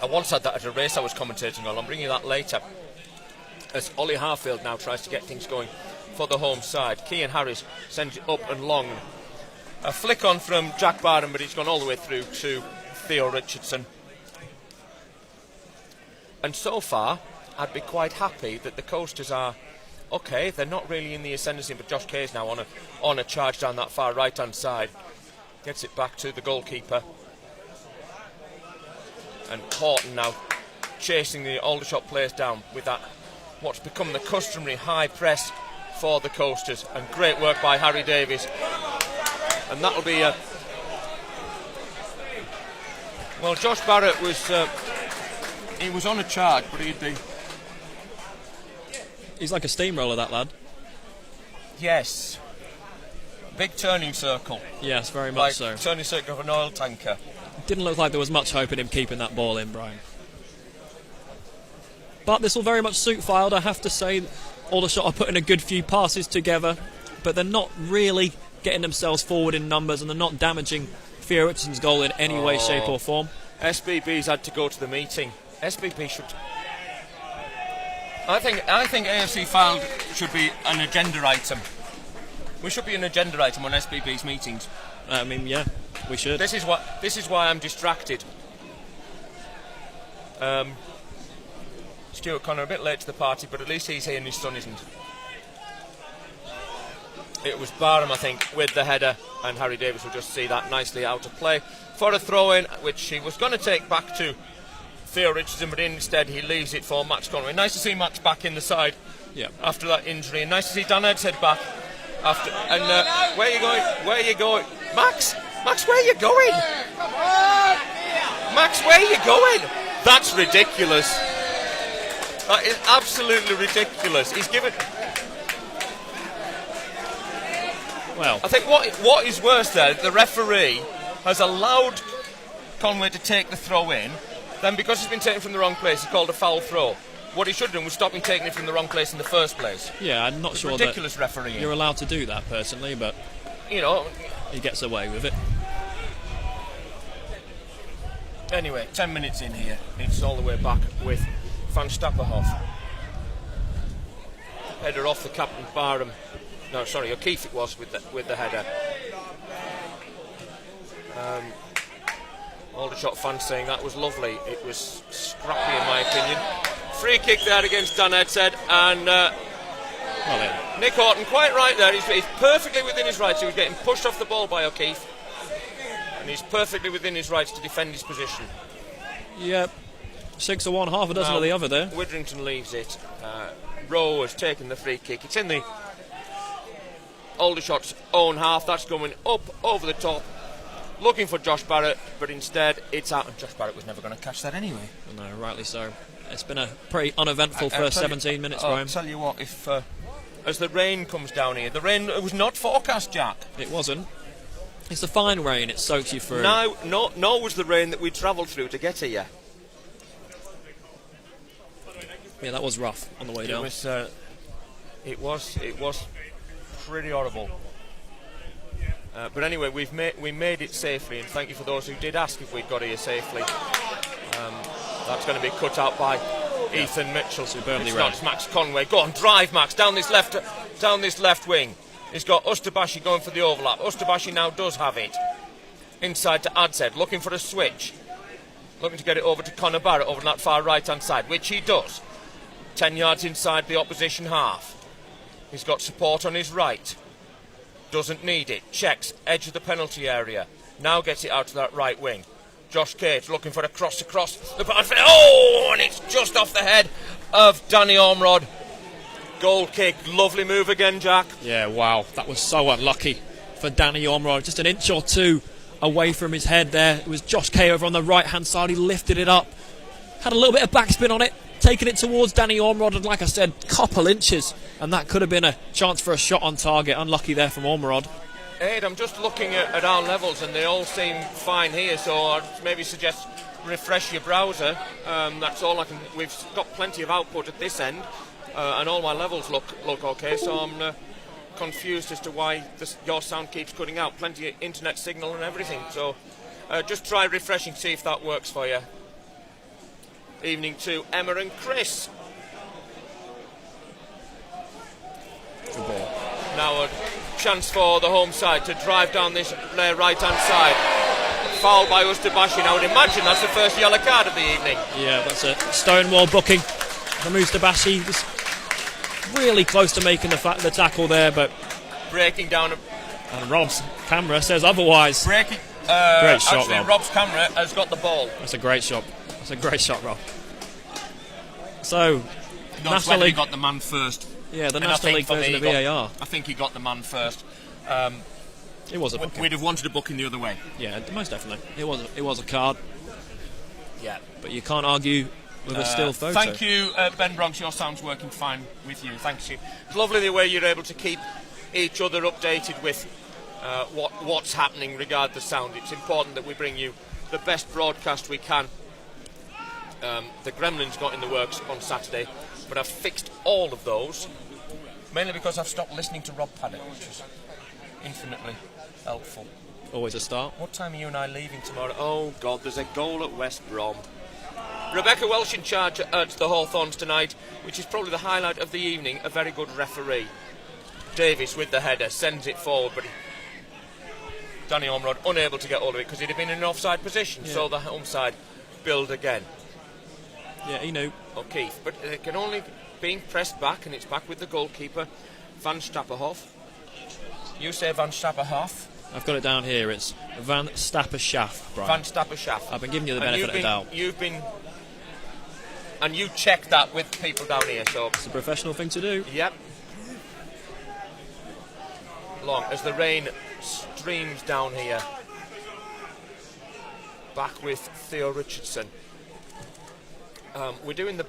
[SPEAKER 1] I once had that at a race I was commentating on. I'm bringing you that later. As Ollie Harfield now tries to get things going for the home side. Cian Harris sends it up and long. A flick on from Jack Barham, but it's gone all the way through to Theo Richardson. And so far, I'd be quite happy that the Coasters are okay. They're not really in the ascendancy, but Josh Kay is now on a charge down that far right-hand side. Gets it back to the goalkeeper. And Horton now chasing the Aldershot players down with that, what's become the customary high press for the Coasters. And great work by Harry Davies. And that'll be a... Well, Josh Barrett was... he was on a charge, but
[SPEAKER 2] he's like a steamroller, that lad.
[SPEAKER 1] Yes. Big turning circle.
[SPEAKER 2] Yes, very much
[SPEAKER 1] like
[SPEAKER 2] so.
[SPEAKER 1] Turning circle of an oil tanker.
[SPEAKER 2] Didn't look like there was much hope in him keeping that ball in, Brian. But this will very much suit Fylde, I have to say. Aldershot are putting a good few passes together, but they're not really getting themselves forward in numbers, and they're not damaging Theo Richardson's goal in any way, shape or form.
[SPEAKER 1] SBB's had to go to the meeting. SBB should... I think AFC Fylde should be an agenda item. We should be an agenda item on SBB's meetings.
[SPEAKER 2] I mean, yeah, we should.
[SPEAKER 1] This is why I'm distracted. Stuart Connor a bit late to the party, but at least he's here and his son isn't. It was Barham, I think, with the header, and Harry Davies will just see that nicely out of play for a throw-in, which he was going to take back to Theo Richardson, but instead he leaves it for Max Conway. Nice to see Max back in the side after that injury, and nice to see Dan Edshead back after. And where are you going? Where are you going, Max? Max, where are you going? Max, where are you going? That's ridiculous. That is absolutely ridiculous. He's given.
[SPEAKER 2] Well,
[SPEAKER 1] I think what is worse there, the referee has allowed Conway to take the throw in, then because it's been taken from the wrong place, he called a foul throw. What he should have done was stop him taking it from the wrong place in the first place.
[SPEAKER 2] Yeah, I'm not sure
[SPEAKER 1] ridiculous
[SPEAKER 2] that
[SPEAKER 1] refereeing.
[SPEAKER 2] You're allowed to do that personally, but
[SPEAKER 1] you know,
[SPEAKER 2] he gets away with it.
[SPEAKER 1] Anyway, 10 minutes in here, it's all the way back with Van Stapperhoff. Header off the captain Barham. No, sorry, O'Keefe it was with the header. Aldershot fans saying that was lovely. It was scrappy in my opinion. Free kick there against Dan Edshead, and Nick Horton quite right there. He's perfectly within his rights. He was getting pushed off the ball by O'Keefe, and he's perfectly within his rights to defend his position.
[SPEAKER 2] Yep. 6 of one, half a dozen of the other there.
[SPEAKER 1] Witherington leaves it. Rowe has taken the free kick. It's in the Aldershot's own half. That's going up over the top, looking for Josh Barrett, but instead it's out, and Josh Barrett was never going to catch that anyway.
[SPEAKER 2] No, rightly so. It's been a pretty uneventful first 17 minutes, Brian.
[SPEAKER 1] I'll tell you what, if as the rain comes down here, the rain was not forecast, Jack.
[SPEAKER 2] It wasn't. It's the fine rain, it soaks you through.
[SPEAKER 1] Nor was the rain that we travelled through to get here.
[SPEAKER 2] Yeah, that was rough on the way down.
[SPEAKER 1] It was pretty horrible. But anyway, we made it safely, and thank you for those who did ask if we'd got here safely. That's going to be cut out by Ethan Mitchell.
[SPEAKER 2] Superbly
[SPEAKER 1] it's
[SPEAKER 2] read.
[SPEAKER 1] not, it's Max Conway. Go on, drive Max down this left wing. He's got Ustabashi going for the overlap. Ustabashi now does have it inside to Edshead, looking for a switch, looking to get it over to Conor Barrett over on that far right hand side, which he does. 10 yards inside the opposition half. He's got support on his right. Doesn't need it. Checks edge of the penalty area. Now gets it out to that right wing. Josh Cage looking for a cross across the path. Oh, and it's just off the head of Danny Ormrod. Goal kick. Lovely move again, Jack.
[SPEAKER 2] Yeah, wow. That was so unlucky for Danny Ormrod. Just an inch or two away from his head there. It was Josh Kay over on the right-hand side. He lifted it up. Had a little bit of backspin on it. Taking it towards Danny Ormrod, and like I said, couple inches, and that could have been a chance for a shot on target. Unlucky there from Ormrod.
[SPEAKER 1] Ed, I'm just looking at our levels, and they all seem fine here, so I'd maybe suggest refresh your browser. That's all I can. We've got plenty of output at this end, and all my levels look okay, so I'm confused as to why your sound keeps cutting out. Plenty of internet signal and everything, so just try refreshing, see if that works for you. Evening to Emma and Chris.
[SPEAKER 2] Good ball.
[SPEAKER 1] now a chance for the home side to drive down this right hand side. Foul by Ustabashi. I would imagine that's the first yellow card of the evening.
[SPEAKER 2] Yeah, that's a stonewall booking from Ustabashi. Was really close to making the tackle there, but
[SPEAKER 1] breaking down.
[SPEAKER 2] And Rob's camera says otherwise.
[SPEAKER 1] Breaking.
[SPEAKER 2] Great shot,
[SPEAKER 1] actually,
[SPEAKER 2] Rob.
[SPEAKER 1] Rob's camera has got the ball.
[SPEAKER 2] That's a great shot. That's a great shot, Rob. So, National League
[SPEAKER 1] got the man first.
[SPEAKER 2] Yeah, the National League version of VAR.
[SPEAKER 1] I think he got the man first.
[SPEAKER 2] It was a booking.
[SPEAKER 1] We'd have wanted a booking the other way.
[SPEAKER 2] Yeah, most definitely. It was a card.
[SPEAKER 1] Yeah,
[SPEAKER 2] but you can't argue with a still photo.
[SPEAKER 1] Thank you, Ben Bronx. Your sound's working fine with you. Thanks you. It's lovely the way you're able to keep each other updated with what's happening regarding the sound. It's important that we bring you the best broadcast we can. The Gremlins got in the works on Saturday, but I've fixed all of those, mainly because I've stopped listening to Rob Paddock, which is infinitely helpful.
[SPEAKER 2] Always a start.
[SPEAKER 1] What time are you and I leaving tomorrow? Oh God, there's a goal at West Brom. Rebecca Welsh in charge at the Hawthorns tonight, which is probably the highlight of the evening. A very good referee. Davis with the header sends it forward, but Danny Ormerod unable to get hold of it because he'd have been in an offside position. So the home side build again.
[SPEAKER 2] Yeah, he knew.
[SPEAKER 1] O'Keefe, but it can only being pressed back, and it's back with the goalkeeper, Van Stapperhoff. You say Van Stapperhoff?
[SPEAKER 2] I've got it down here. It's Van Stapperschaft, Brian.
[SPEAKER 1] Van Stapperschaft.
[SPEAKER 2] I've been giving you the benefit of the doubt.
[SPEAKER 1] And you checked that with people down here, so
[SPEAKER 2] it's a professional thing to do.
[SPEAKER 1] Yep. Long as the rain streams down here. Back with Theo Richardson. We're doing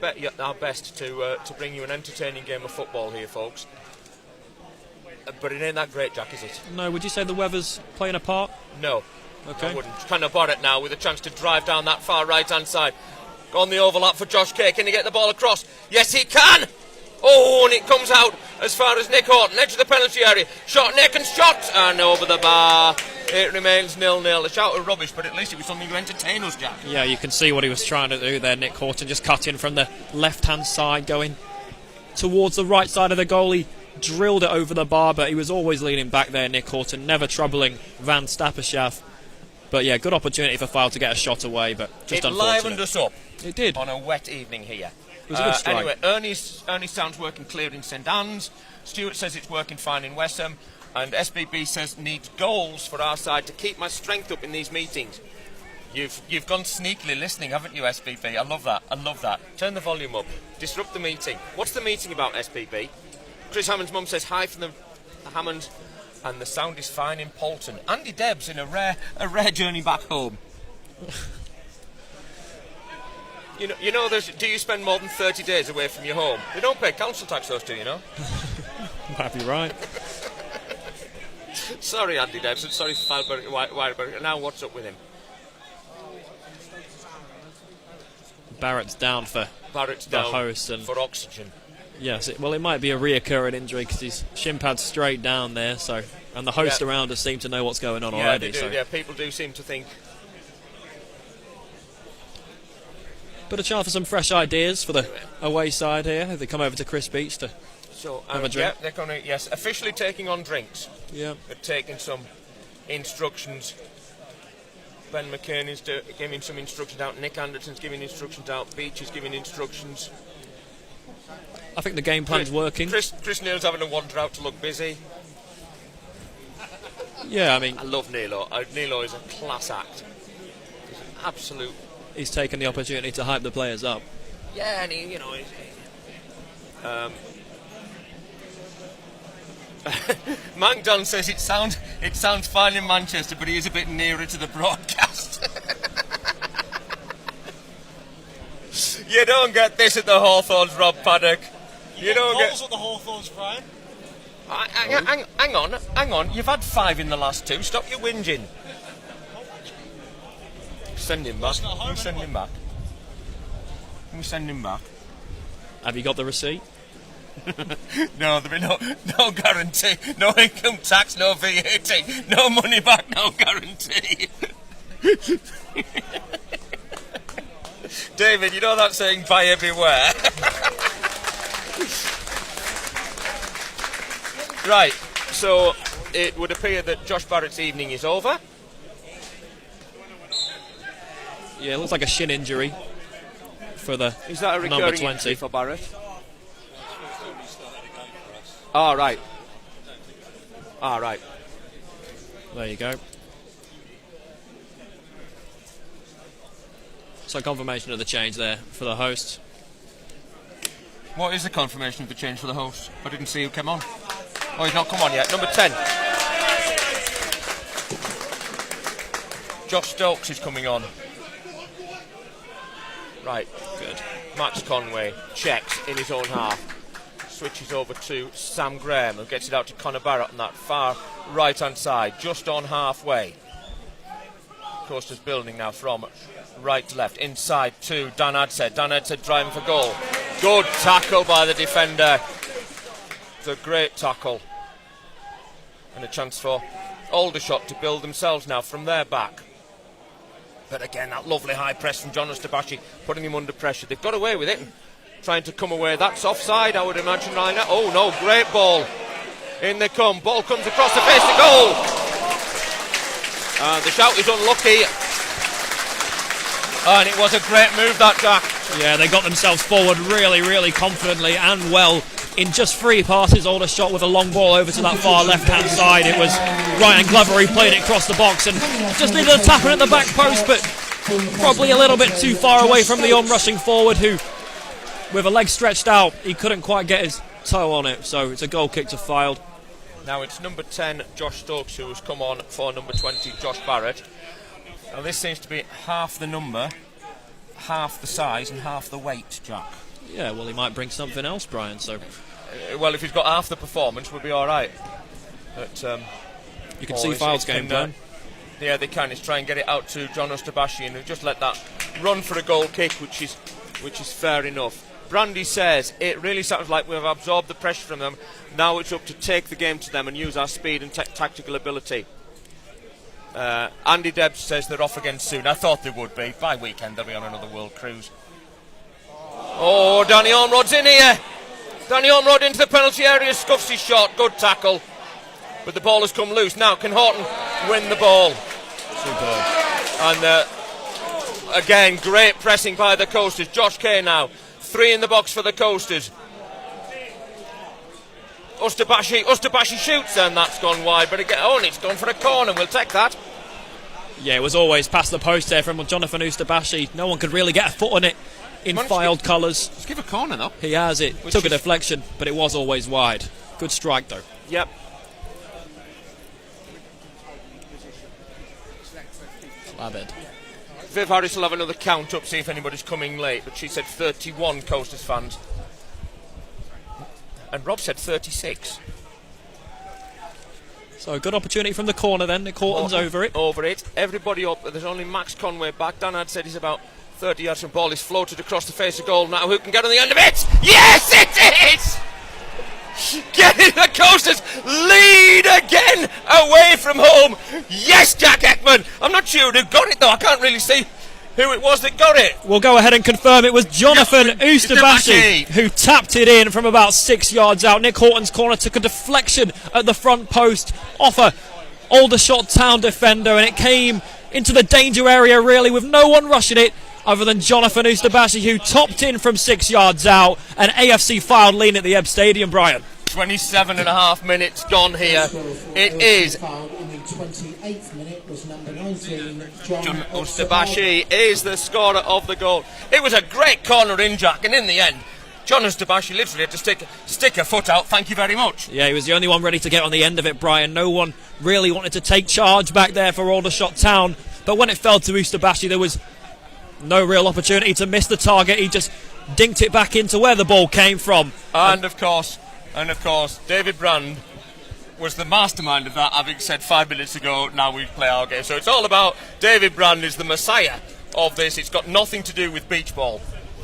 [SPEAKER 1] our best to bring you an entertaining game of football here, folks. But it ain't that great, Jack, is it?
[SPEAKER 2] No, would you say the weather's playing a part?
[SPEAKER 1] No.
[SPEAKER 2] Okay.
[SPEAKER 1] I wouldn't. Kind of bought it now with a chance to drive down that far right-hand side. Go on the overlap for Josh Kay. Can he get the ball across? Yes, he can! Oh, and it comes out as far as Nick Horton, edge of the penalty area. Shot, Nick, and shot! And over the bar. It remains 0-0. A shout of rubbish, but at least it was something to entertain us, Jack.
[SPEAKER 2] Yeah, you can see what he was trying to do there, Nick Horton, just cutting from the left-hand side, going towards the right side of the goal. He drilled it over the bar, but he was always leaning back there, Nick Horton, never troubling Van Stapperschaft. But yeah, good opportunity for Fylde to get a shot away, but just unfortunate.
[SPEAKER 1] It livened us up.
[SPEAKER 2] It did.
[SPEAKER 1] On a wet evening here.
[SPEAKER 2] It was a good strike.
[SPEAKER 1] Anyway, Ernie's sound's working clear in St Anne's. Stuart says it's working fine in Westham. And SBB says needs goals for our side to keep my strength up in these meetings. You've gone sneakily listening, haven't you, SBB? I love that. Turn the volume up. Disrupt the meeting. What's the meeting about, SBB? Chris Hammond's mum says hi from the Hammond, and the sound is fine in Polton. Andy Debs in a rare journey back home. You know. Do you spend more than 30 days away from your home? They don't pay council tax, those two, you know.
[SPEAKER 2] Might be right.
[SPEAKER 1] Sorry, Andy Debs. Sorry, Fylde. Now, what's up with him?
[SPEAKER 2] Barrett's down for the host and
[SPEAKER 1] for oxygen.
[SPEAKER 2] Yes, it might be a reoccurring injury because his shin pad's straight down there. So, and the host around us seem to know what's going on already.
[SPEAKER 1] They do,
[SPEAKER 2] so.
[SPEAKER 1] People do seem to think.
[SPEAKER 2] But a chance for some fresh ideas for the away side here. They come over to Chris Beach to have a drink.
[SPEAKER 1] Yeah, they're going to officially taking on drinks.
[SPEAKER 2] Yeah,
[SPEAKER 1] they're taking some instructions. Ben McCain is giving some instructions out. Nick Anderson's giving instructions out. Beach is giving instructions.
[SPEAKER 2] I think the game plan's working.
[SPEAKER 1] Chris Neil's having a wander out to look busy.
[SPEAKER 2] Yeah, I mean,
[SPEAKER 1] I love Nilo. Nilo is a class act. He's an absolute.
[SPEAKER 2] He's taken the opportunity to hype the players up.
[SPEAKER 1] Yeah, and Mank Dunn says it sounds fine in Manchester, but he is a bit nearer to the broadcast. You don't get this at the Hawthorns, Rob Paddock. You don't get
[SPEAKER 3] goals at the Hawthorns, Brian.
[SPEAKER 1] Hang on. You've had 5 in the last 2. Stop your whinging. Send him back. Can we send him back?
[SPEAKER 2] Have you got the receipt?
[SPEAKER 1] No, there'll be no guarantee. No income tax, no VAT, no money back, no guarantee. David, you know that saying, buyer beware? Right, So it would appear that Josh Barrett's evening is over.
[SPEAKER 2] Yeah, it looks like a shin injury for the
[SPEAKER 1] Is that a
[SPEAKER 2] number
[SPEAKER 1] recurring
[SPEAKER 2] 20
[SPEAKER 1] injury for Barrett? All right. All right.
[SPEAKER 2] There you go. So confirmation of the change there for the host.
[SPEAKER 1] What is the confirmation of the change for the host? I didn't see who came on. Oh, he's not come on yet. Number 10. Josh Stokes is coming on. Right, good. Max Conway checks in his own half. Switches over to Sam Graham, who gets it out to Conor Barrett on that far right-hand side, just on halfway. Coaster's building now from right to left. Inside to Dan Adsett. Dan Adsett driving for goal. Good tackle by the defender. It's a great tackle. And a chance for Aldershot to build themselves now from their back. But again, that lovely high press from John Ostabashi, putting him under pressure. They've got away with it, trying to come away. That's offside, I would imagine, right now. Oh no, great ball. In they come. Ball comes across the face to goal. The shout is unlucky. And it was a great move, that, Jack.
[SPEAKER 2] Yeah, they got themselves forward really, really confidently and well. In just 3 passes, Aldershot with a long ball over to that far left-hand side. It was Ryan Glover who played it across the box and just needed a tap in at the back post, but probably a little bit too far away from the on-rushing forward who, with a leg stretched out, he couldn't quite get his toe on it. So it's a goal kick to Fylde.
[SPEAKER 1] Now it's number 10, Josh Stokes, who has come on for number 20, Josh Barrett. Now this seems to be half the number, half the size and half the weight, Jack.
[SPEAKER 2] Yeah, well, he might bring something else, Brian, so...
[SPEAKER 1] well, if he's got half the performance, we'll be all right. But,
[SPEAKER 2] you can see Fylde's game plan.
[SPEAKER 1] Yeah, they can. Is try and get it out to John Ostabashi and just let that run for a goal kick, which is fair enough. Brandy says, it really sounds like we've absorbed the pressure from them. Now it's up to take the game to them and use our speed and tactical ability. Andy Debs says they're off again soon. I thought they would be. By weekend, they'll be on another world cruise. Oh, Danny Ormrod's in here. Danny Ormrod into the penalty area, scuffs his shot. Good tackle. But the ball has come loose. Now, can Horton win the ball?
[SPEAKER 2] Superb.
[SPEAKER 1] And again, great pressing by the Coasters. Josh Kay now. 3 in the box for the Coasters. Ostabashi shoots, and that's gone wide. But again, and it's gone for a corner. We'll take that.
[SPEAKER 2] Yeah, it was always past the post there from Jonathan Ostabashi. No one could really get a foot on it in Fylde colours.
[SPEAKER 1] Let's give a corner, though.
[SPEAKER 2] He has it. Took a deflection, but it was always wide. Good strike, though.
[SPEAKER 1] Yep.
[SPEAKER 2] Labed.
[SPEAKER 1] Viv Harris will have another count up, see if anybody's coming late, but she said 31 Coasters fans. And Rob said 36.
[SPEAKER 2] So a good opportunity from the corner then. Nick Horton's over it.
[SPEAKER 1] Everybody up. There's only Max Conway back. Dan had said he's about 30 yards from ball. He's floated across the face of goal. Now who can get on the end of it? Yes, it is! Getting the Coasters lead again away from home. Yes, Jack Ekman. I'm not sure who got it though. I can't really see who it was that got it.
[SPEAKER 2] We'll go ahead and confirm it was Jonathan Ostabashi who tapped it in from about 6 yards out. Nick Horton's corner took a deflection at the front post off a Aldershot Town defender, and it came into the danger area really with no one rushing it other than Jonathan Ostabashi, who topped in from 6 yards out. And AFC Fylde lean at the Ebb Stadium, Brian.
[SPEAKER 1] 27.5 minutes gone here. It is.
[SPEAKER 3] In the 28th minute was number 19, John
[SPEAKER 1] Ostabashi is the scorer of the goal. It was a great corner in, Jack, and in the end, John Ostabashi literally had to stick a foot out. Thank you very much.
[SPEAKER 2] Yeah, he was the only one ready to get on the end of it, Brian. No one really wanted to take charge back there for Aldershot Town. But when it fell to Ostabashi, there was no real opportunity to miss the target. He just dinked it back into where the ball came from.
[SPEAKER 1] And of course, David Brand was the mastermind of that, having said 5 minutes ago, now we play our game. So it's all about David Brand is the messiah of this. It's got nothing to do with beach ball.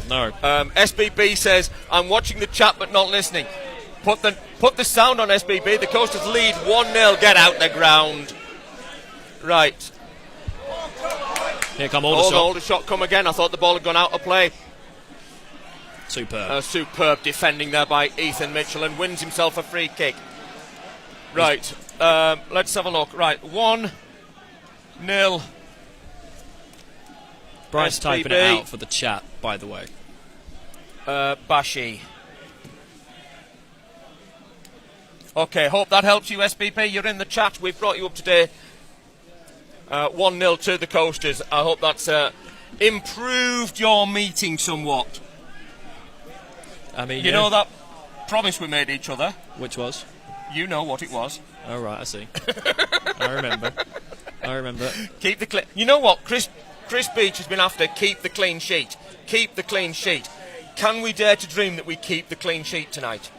[SPEAKER 2] No.
[SPEAKER 1] SBB says, I'm watching the chat but not listening. Put the sound on, SBB. The Coasters lead 1-0. Get out the ground. Right.
[SPEAKER 2] Here come Aldershot.
[SPEAKER 1] Aldershot come again. I thought the ball had gone out of play.
[SPEAKER 2] Superb.
[SPEAKER 1] Superb defending there by Ethan Mitchell, and wins himself a free kick. Right, let's have a look. Right, 1-0.
[SPEAKER 2] Brian's typing it out for the chat, by the way.
[SPEAKER 1] Bashi. Okay, hope that helps you, SBP. You're in the chat. We've brought you up to date. 1-0 to the Coasters. I hope that's improved your meeting somewhat.
[SPEAKER 2] I mean,
[SPEAKER 1] you know that promise we made each other?
[SPEAKER 2] Which was?
[SPEAKER 1] You know what it was.
[SPEAKER 2] Oh, right, I see. I remember.
[SPEAKER 1] Keep the clean. You know what? Chris Beach has been after keep the clean sheet. Keep the clean sheet. Can we dare to dream that we keep the clean sheet tonight?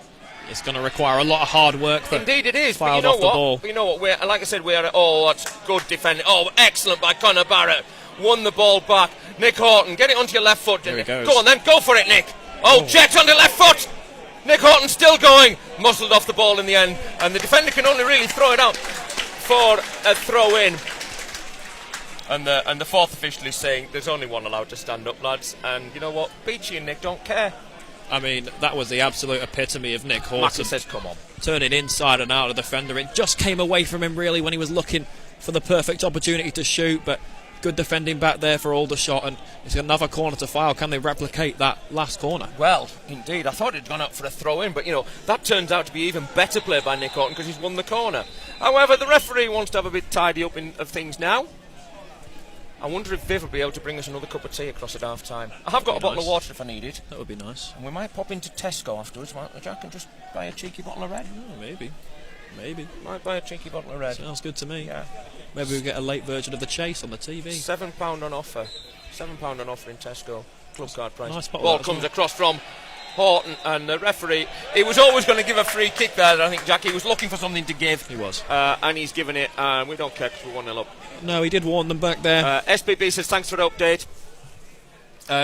[SPEAKER 2] It's going to require a lot of hard work.
[SPEAKER 1] Indeed it is.
[SPEAKER 2] But you know what?
[SPEAKER 1] You know what? Like I said, that's good defending. Oh, excellent by Conor Barrett. Won the ball back. Nick Horton, get it onto your left foot.
[SPEAKER 2] There he goes.
[SPEAKER 1] Go on then, go for it, Nick. Oh, jet on the left foot. Nick Horton still going. Muscled off the ball in the end. And the defender can only really throw it out for a throw in. And the fourth official is saying there's only one allowed to stand up, lads. And you know what? Beachy and Nick don't care.
[SPEAKER 2] I mean, that was the absolute epitome of Nick Horton.
[SPEAKER 1] Mackie says, come on.
[SPEAKER 2] Turning inside and out of the defender. It just came away from him, really, when he was looking for the perfect opportunity to shoot. But good defending back there for Aldershot. And it's another corner to Fylde. Can they replicate that last corner?
[SPEAKER 1] Well, indeed. I thought it had gone up for a throw-in. But, that turns out to be even better play by Nick Horton because he's won the corner. However, the referee wants to have a bit tidy up of things now. I wonder if Viv will be able to bring us another cup of tea across at half-time. I have got a bottle of water if I need it.
[SPEAKER 2] That would be nice.
[SPEAKER 1] And we might pop into Tesco afterwards, mightn't we, Jack, and just buy a cheeky bottle of red?
[SPEAKER 2] Oh, maybe.
[SPEAKER 1] Might buy a cheeky bottle of red.
[SPEAKER 2] Sounds good to me.
[SPEAKER 1] Yeah.
[SPEAKER 2] Maybe we'll get a late version of the Chase on the TV.
[SPEAKER 1] £7 on offer. £7 on offer in Tesco. Club card price.
[SPEAKER 2] Nice bottle.
[SPEAKER 1] Ball comes across from Horton, and the referee, he was always going to give a free kick there, I think, Jack. He was looking for something to give.
[SPEAKER 2] He was.
[SPEAKER 1] And he's given it, and we don't care because we're 1-0 up.
[SPEAKER 2] No, he did warn them back there.
[SPEAKER 1] SPB says, thanks for the update.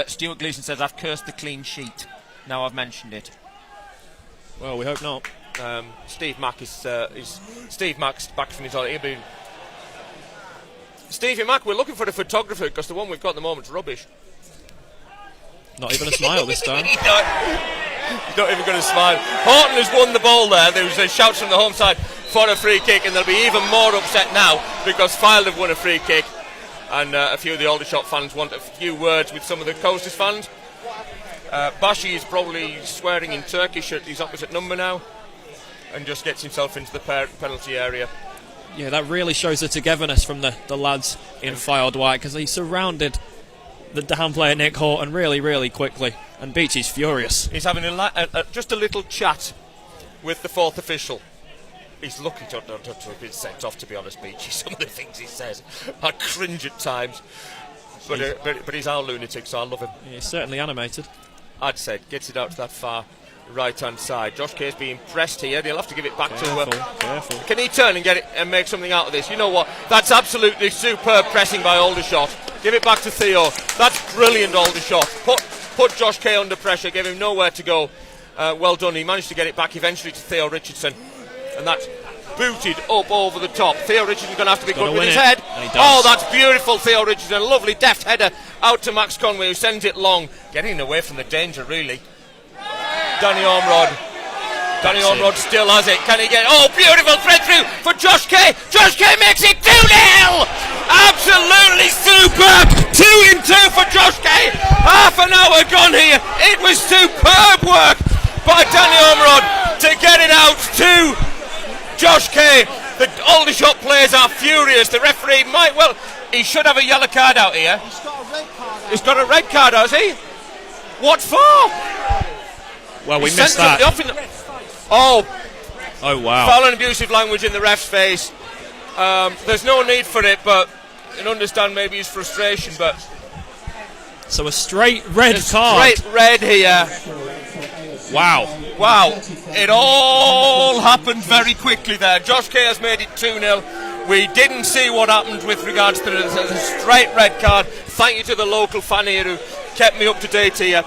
[SPEAKER 1] Stuart Gleeson says, I've cursed the clean sheet. Now I've mentioned it.
[SPEAKER 2] Well, we hope not.
[SPEAKER 1] Steve Mack Steve Mack's back from his holiday. Stevie Mack, we're looking for a photographer because the one we've got at the moment's rubbish.
[SPEAKER 2] Not even a smile this time.
[SPEAKER 1] He's not even going to smile. Horton has won the ball there. There was shouts from the home side for a free kick, and they'll be even more upset now because Fylde have won a free kick, and a few of the Aldershot fans want a few words with some of the Coasters fans. Bashi is probably swearing in Turkish at his opposite number now, and just gets himself into the penalty area.
[SPEAKER 2] Yeah, that really shows the togetherness from the lads in Fylde White, because he surrounded the down player Nick Horton really, really quickly, and Beachy's furious.
[SPEAKER 1] He's having just a little chat with the fourth official. He's lucky to have been sent off, to be honest, Beachy. Some of the things he says, I cringe at times. But he's our lunatic, so I love him.
[SPEAKER 2] Yeah, he's certainly animated.
[SPEAKER 1] I'd say gets it out to that far right-hand side. Josh Kay's being pressed here. He'll have to give it back
[SPEAKER 2] Careful.
[SPEAKER 1] Can he turn and get it and make something out of this? You know what? That's absolutely superb pressing by Aldershot. Give it back to Theo. That's brilliant, Aldershot. Put Josh Kay under pressure. Gave him nowhere to go. Well done. He managed to get it back eventually to Theo Richardson, and that's booted up over the top. Theo Richardson's going to have to be good with his head. Oh, that's beautiful, Theo Richardson. A lovely deft header out to Max Conway, who sends it long, getting away from the danger, really. Danny Ormrod still has it. Can he get it? Oh, beautiful thread through for Josh Kay. Josh Kay makes it 2-0. Absolutely superb. 2-2 for Josh Kay. Half an hour gone here. It was superb work by Danny Ormrod to get it out to Josh Kay. The Aldershot players are furious. The referee he should have a yellow card out here. He's got a red card, has he? What for?
[SPEAKER 2] Well, we missed that.
[SPEAKER 1] Oh,
[SPEAKER 2] wow.
[SPEAKER 1] Foul and abusive language in the ref's face. There's no need for it, but I can understand maybe his frustration. But
[SPEAKER 2] so a straight red card.
[SPEAKER 1] Straight red here.
[SPEAKER 2] Wow.
[SPEAKER 1] It all happened very quickly there. Josh Kay has made it 2-0. We didn't see what happened with regards to the straight red card. Thank you to the local fan here who kept me up to date here.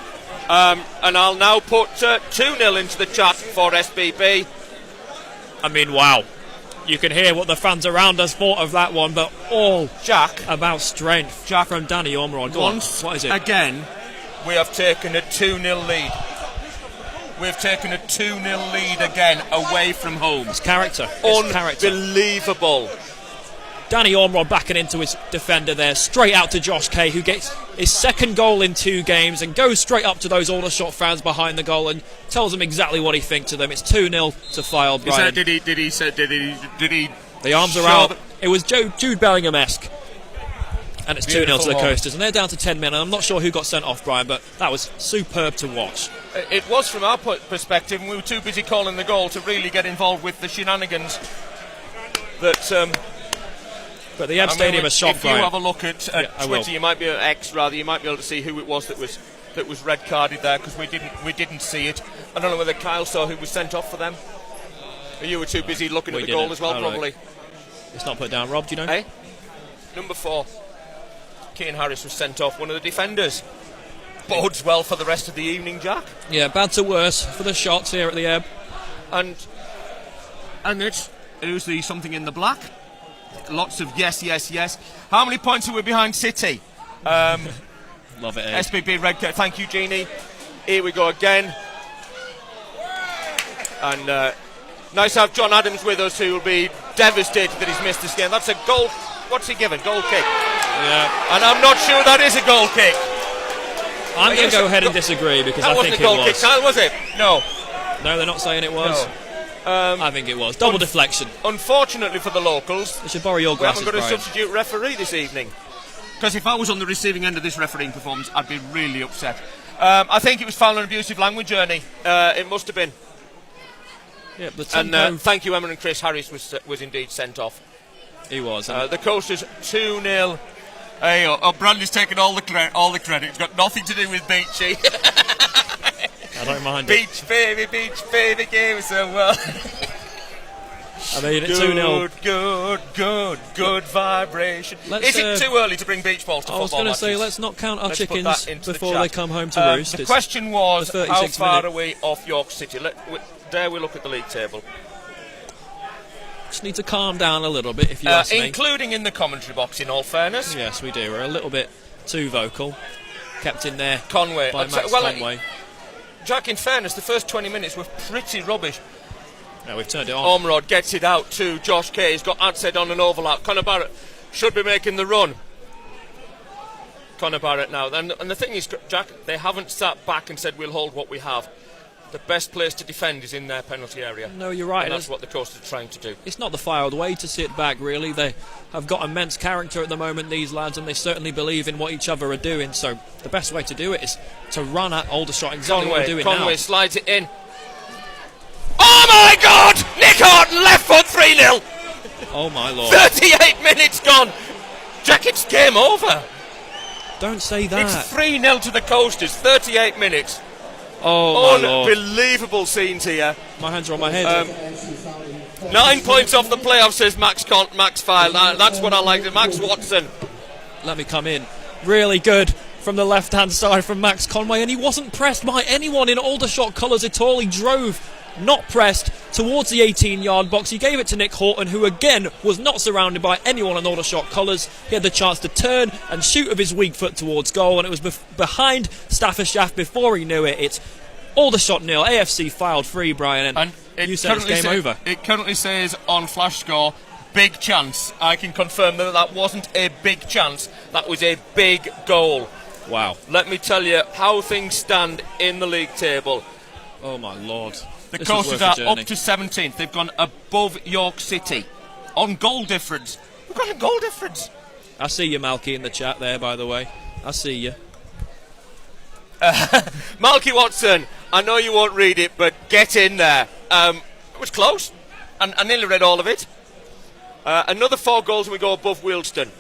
[SPEAKER 1] And I'll now put 2-0 into the chat for SBB.
[SPEAKER 2] I mean, wow. You can hear what the fans around us thought of that one, but all about strength from Danny Ormrod.
[SPEAKER 1] Once
[SPEAKER 2] what is it?
[SPEAKER 1] Again, we have taken a 2-0 lead. we've taken a 2-0 lead again away from home.
[SPEAKER 2] It's character. It's character.
[SPEAKER 1] Unbelievable.
[SPEAKER 2] Danny Ormrod backing into his defender there, straight out to Josh Kay, who gets his second goal in 2 games and goes straight up to those Aldershot fans behind the goal and tells them exactly what he thinks of them. It's 2-0 to Fylde, Brian.
[SPEAKER 1] Did he?
[SPEAKER 2] The arms are out. It was Jude Bellingham-esque. And it's 2-0 to the Coasters, and they're down to 10 men. And I'm not sure who got sent off, Brian, but that was superb to watch.
[SPEAKER 1] It was from our perspective, and we were too busy calling the goal to really get involved with the shenanigans that...
[SPEAKER 2] But the Ebb Stadium is shocked, Brian.
[SPEAKER 1] If you have a look at Twitter, you might be you might be able to see who it was that was red carded there, because we didn't see it. I don't know whether Kyle saw who was sent off for them. You were too busy looking at the goal as well, probably.
[SPEAKER 2] It's not put down, Rob. Do you know?
[SPEAKER 1] Hey, number 4, Keane Harris was sent off. One of the defenders. Bodes well for the rest of the evening, Jack.
[SPEAKER 2] Yeah, bad to worse for the shots here at the Ebb.
[SPEAKER 1] And who's the something in the black? Lots of yes. How many points are we behind City?
[SPEAKER 2] Love it, Ed.
[SPEAKER 1] SBB red card. Thank you, Jeannie. Here we go again. And nice to have John Adams with us, who will be devastated that he's missed this game. That's a goal. What's he given? Goal kick.
[SPEAKER 2] Yeah.
[SPEAKER 1] And I'm not sure that is a goal kick.
[SPEAKER 2] I'm going to go ahead and disagree, because I think it was.
[SPEAKER 1] That wasn't a goal kick, Kyle, was it? No.
[SPEAKER 2] No, they're not saying it was.
[SPEAKER 1] No.
[SPEAKER 2] I think it was. Double deflection.
[SPEAKER 1] Unfortunately for the locals,
[SPEAKER 2] they should borrow your glasses,
[SPEAKER 1] we haven't got
[SPEAKER 2] Brian.
[SPEAKER 1] a substitute referee this evening. Because if I was on the receiving end of this refereeing performance, I'd be really upset. I think it was foul and abusive language, Ernie. It must have been.
[SPEAKER 2] Yeah, but
[SPEAKER 1] and thank you, Emma and Chris. Harris was indeed sent off.
[SPEAKER 2] He was.
[SPEAKER 1] The Coasters 2-0. Hey, Bradley's taken all the credit. It's got nothing to do with Beachy.
[SPEAKER 2] I don't mind
[SPEAKER 1] Beach baby game so well.
[SPEAKER 2] I mean, it's 2-0.
[SPEAKER 1] Good vibration. Is it too early to bring beach balls to football?
[SPEAKER 2] I was going to say, let's not count our chickens before they come home to roost.
[SPEAKER 1] The question was, how far are we off York City? Dare we look at the league table?
[SPEAKER 2] Just need to calm down a little bit, if you ask me.
[SPEAKER 1] Including in the commentary box, in all fairness.
[SPEAKER 2] Yes, we do. We're a little bit too vocal. Kept in there
[SPEAKER 1] Conway.
[SPEAKER 2] by Max Conway.
[SPEAKER 1] Jack, in fairness, the first 20 minutes were pretty rubbish.
[SPEAKER 2] No, we've turned it on.
[SPEAKER 1] Ormrod gets it out to Josh Kay. He's got Adsed on an overlap. Conor Barrett should be making the run. Conor Barrett now. And the thing is, Jack, they haven't sat back and said, we'll hold what we have. The best place to defend is in their penalty area.
[SPEAKER 2] No, you're right.
[SPEAKER 1] And that's what the Coasters are trying to do.
[SPEAKER 2] It's not the Fylde way to sit back, really. They have got immense character at the moment, these lads, and they certainly believe in what each other are doing. So the best way to do it is to run at Aldershot exactly what we're doing now.
[SPEAKER 1] Conway slides it in. Oh my God! Nick Horton, left foot, 3-0.
[SPEAKER 2] Oh my Lord.
[SPEAKER 1] 38 minutes gone. Jack, it's game over.
[SPEAKER 2] Don't say that.
[SPEAKER 1] It's 3-0 to the Coasters, 38 minutes.
[SPEAKER 2] Oh, my Lord.
[SPEAKER 1] Unbelievable scenes here.
[SPEAKER 2] My hands are on my head.
[SPEAKER 1] 9 points off the playoff, says Max Fylde. That's what I like. Max Watson.
[SPEAKER 2] Let me come in. Really good from the left-hand side from Max Conway, and he wasn't pressed by anyone in Aldershot colours at all. He drove, not pressed, towards the 18-yard box. He gave it to Nick Horton, who again was not surrounded by anyone in Aldershot colours. He had the chance to turn and shoot with his weak foot towards goal, and it was behind Stafford Shaft before he knew it. It's Aldershot 0, AFC Fylde 3, Brian, and you said it's game over.
[SPEAKER 1] It currently says on Flash Score, big chance. I can confirm that wasn't a big chance. That was a big goal.
[SPEAKER 2] Wow.
[SPEAKER 1] Let me tell you how things stand in the league table.
[SPEAKER 2] Oh my Lord.
[SPEAKER 1] The Coasters are up to 17th. They've gone above York City on goal difference. We've got a goal difference.
[SPEAKER 2] I see you, Malky, in the chat there, by the way. I see you.
[SPEAKER 1] Malky Watson, I know you won't read it, but get in there. It was close. I nearly read all of it. Another 4 goals and we go above Wealdstone.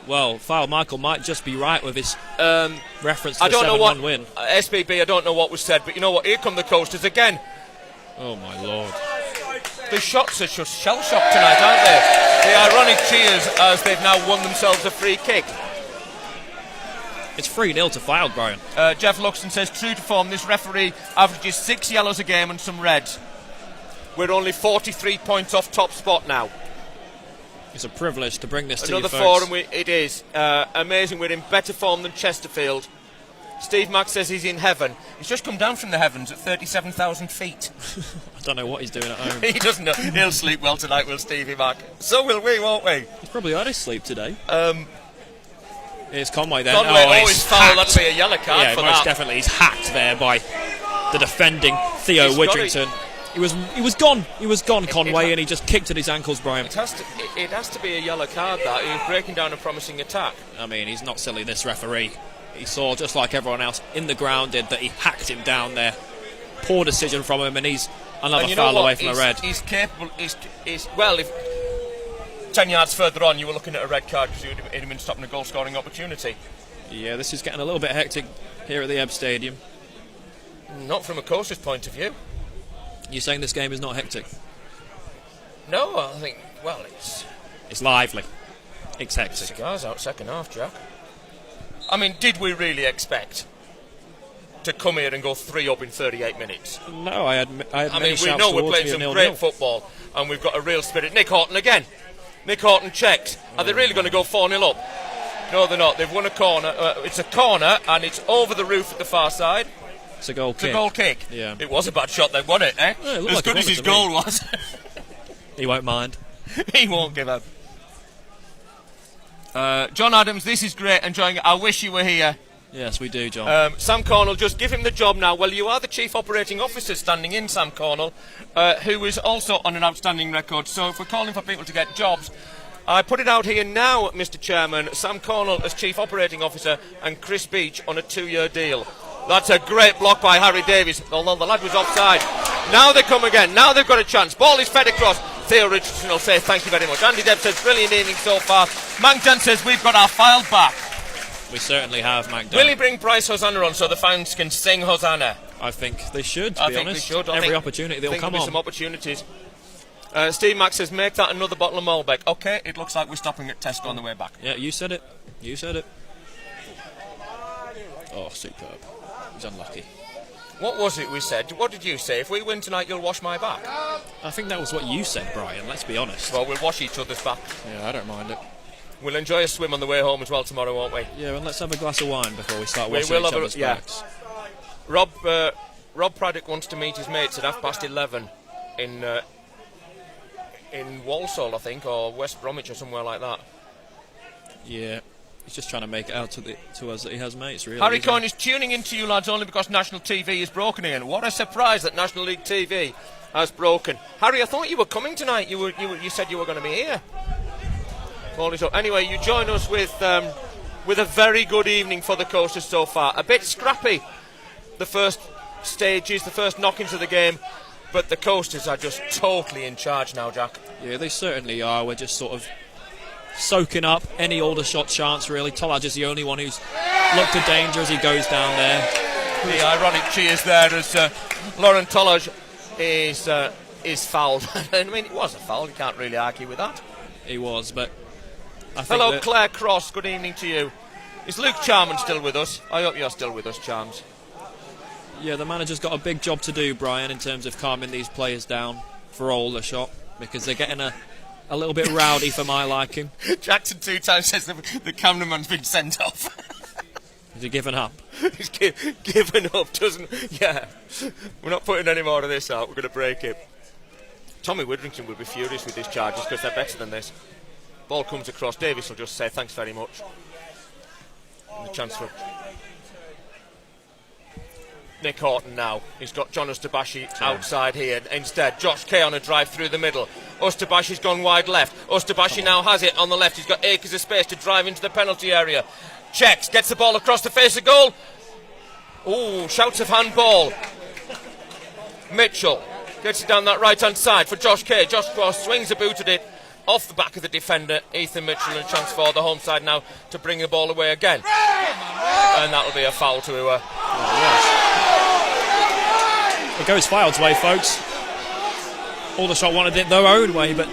[SPEAKER 2] Well, Fylde Michael might just be right with his reference to the 7-1 win.
[SPEAKER 1] SBB, I don't know what was said, but you know what? Here come the Coasters again.
[SPEAKER 2] Oh, my Lord.
[SPEAKER 1] The shots are just shell-shocked tonight, aren't they? The ironic cheers as they've now won themselves a free kick.
[SPEAKER 2] It's 3-0 to Fylde, Brian.
[SPEAKER 1] Jeff Luxon says, true to form, this referee averages 6 yellows a game and some reds. We're only 43 points off top spot now.
[SPEAKER 2] It's a privilege to bring this
[SPEAKER 1] Another
[SPEAKER 2] to you, folks.
[SPEAKER 1] Another 4, and it is. Amazing, we're in better form than Chesterfield. Steve Mack says he's in heaven. He's just come down from the heavens at 37,000 feet.
[SPEAKER 2] I don't know what he's doing at home.
[SPEAKER 1] He doesn't know. He'll sleep well tonight, will Stevie Mack? So will we, won't we?
[SPEAKER 2] He's probably had his sleep today. Here's Conway then.
[SPEAKER 1] Conway
[SPEAKER 2] he's
[SPEAKER 1] always foul.
[SPEAKER 2] hacked.
[SPEAKER 1] That'll be a yellow card
[SPEAKER 2] Yeah,
[SPEAKER 1] for
[SPEAKER 2] most
[SPEAKER 1] that.
[SPEAKER 2] definitely. He's hacked there by the defending Theo
[SPEAKER 1] He's got
[SPEAKER 2] Widrington. He was gone. He was gone, Conway, and he just kicked at his ankles, Brian.
[SPEAKER 1] It has to be a yellow card, that. He was breaking down a promising attack.
[SPEAKER 2] I mean, he's not silly, this referee. He saw, just like everyone else in the ground did, that he hacked him down there. Poor decision from him, and he's another foul away from a red.
[SPEAKER 1] He's capable. Well, if 10 yards further on you were looking at a red card because he'd have been stopping a goal-scoring opportunity.
[SPEAKER 2] Yeah, this is getting a little bit hectic here at the Ebb Stadium.
[SPEAKER 1] Not from a coach's point of view.
[SPEAKER 2] You saying this game is not hectic?
[SPEAKER 1] No, I think, well,
[SPEAKER 2] It's lively. It's hectic.
[SPEAKER 1] Cigars out second half, Jack. I mean, did we really expect to come here and go 3-up in 38 minutes?
[SPEAKER 2] No, I had
[SPEAKER 1] I
[SPEAKER 2] many
[SPEAKER 1] mean, we
[SPEAKER 2] shouts
[SPEAKER 1] know we're
[SPEAKER 2] towards
[SPEAKER 1] playing
[SPEAKER 2] me
[SPEAKER 1] some
[SPEAKER 2] at 0-0.
[SPEAKER 1] great football, and we've got a real spirit. Nick Horton again. Nick Horton checks. Are they really going to go 4-0 up? No, they're not. They've won a corner. It's a corner, and it's over the roof at the far side.
[SPEAKER 2] It's a goal kick.
[SPEAKER 1] It's a goal kick.
[SPEAKER 2] Yeah.
[SPEAKER 1] It was a bad shot, they won it, eh?
[SPEAKER 2] Yeah, it looked
[SPEAKER 1] as
[SPEAKER 2] like
[SPEAKER 1] good
[SPEAKER 2] it
[SPEAKER 1] as his
[SPEAKER 2] to me.
[SPEAKER 1] goal was.
[SPEAKER 2] He won't mind.
[SPEAKER 1] He won't give up. John Adams, this is great. Enjoying it. I wish you were here.
[SPEAKER 2] Yes, we do, John.
[SPEAKER 1] Sam Cornell, just give him the job now. Well, you are the Chief Operating Officer standing in, Sam Cornell, who is also on an outstanding record. So if we're calling for people to get jobs, I put it out here now, Mr. Chairman. Sam Cornell as Chief Operating Officer and Chris Beach on a 2-year deal. That's a great block by Harry Davies, although the lad was offside. Now they come again. Now they've got a chance. Ball is fed across. Theo Richardson will say thank you very much. Andy Deb says brilliant evening so far. Mangdan says we've got our file back.
[SPEAKER 2] We certainly have, Mac.
[SPEAKER 1] Will he bring Bryce Hosanna on so the fans can sing Hosanna?
[SPEAKER 2] I think they should, to
[SPEAKER 1] I
[SPEAKER 2] be
[SPEAKER 1] think
[SPEAKER 2] honest.
[SPEAKER 1] they should.
[SPEAKER 2] Every opportunity they'll come
[SPEAKER 1] there'll be
[SPEAKER 2] on.
[SPEAKER 1] some opportunities. Steve Mack says make that another bottle of Malbec. OK, it looks like we're stopping at Tesco on the way back.
[SPEAKER 2] Yeah, you said it. You said it. Oh, superb. He's unlucky.
[SPEAKER 1] What was it we said? What did you say? If we win tonight, you'll wash my back.
[SPEAKER 2] I think that was what you said, Brian, let's be honest.
[SPEAKER 1] Well, we'll wash each other's back.
[SPEAKER 2] Yeah, I don't mind it.
[SPEAKER 1] We'll enjoy a swim on the way home as well tomorrow, won't we?
[SPEAKER 2] Yeah, and let's have a glass of wine before we start
[SPEAKER 1] We
[SPEAKER 2] washing
[SPEAKER 1] will
[SPEAKER 2] each
[SPEAKER 1] have
[SPEAKER 2] other's
[SPEAKER 1] yeah.
[SPEAKER 2] backs.
[SPEAKER 1] Rob Praddock wants to meet his mates at 11:30 in Walsall, I think, or West Bromwich or somewhere like that.
[SPEAKER 2] Yeah, he's just trying to make it out to us that he has mates, really.
[SPEAKER 1] Harry
[SPEAKER 2] isn't
[SPEAKER 1] Coyne
[SPEAKER 2] he?
[SPEAKER 1] is tuning into you lads only because National TV is broken again. What a surprise that National League TV has broken. Harry, I thought you were coming tonight. You said you were going to be here. Anyway, you join us with a very good evening for the Coasters so far. A bit scrappy, the first stages, the first knock-ins of the game, but the Coasters are just totally in charge now, Jack.
[SPEAKER 2] Yeah, they certainly are. We're just sort of soaking up any Aldershot chance, really. Tolaj is the only one who's looked to danger as he goes down there.
[SPEAKER 1] The ironic cheers there as Lauren Tolaj is fouled. I mean, it was a foul. You can't really argue with that.
[SPEAKER 2] He was, but I think
[SPEAKER 1] Hello,
[SPEAKER 2] that
[SPEAKER 1] Claire Cross. Good evening to you. Is Luke Charman still with us? I hope you're still with us, Charms.
[SPEAKER 2] yeah, the manager's got a big job to do, Brian, in terms of calming these players down for Aldershot, because they're getting a little bit rowdy for my liking.
[SPEAKER 1] Jackson 2 times says the cameraman's been sent off.
[SPEAKER 2] Has he given up?
[SPEAKER 1] He's given up, doesn't? Yeah. We're not putting any more of this out. We're going to break it. Tommy Widrington will be furious with these charges because they're better than this. Ball comes across. Davis will just say thanks very much. And the chance for Nick Horton now. He's got John Ostabashi outside here. Instead, Josh Kay on a drive through the middle. Ostabashi's gone wide left. Ostabashi now has it on the left. He's got acres of space to drive into the penalty area. Checks, gets the ball across the face of goal. Ooh, shouts of handball. Mitchell gets it down that right-hand side for Josh Kay. Josh Cross swings a boot at it off the back of the defender, Ethan Mitchell, and a chance for the home side now to bring the ball away again. And that'll be a foul to
[SPEAKER 2] It goes Fylde's way, folks. Aldershot wanted it their own way, but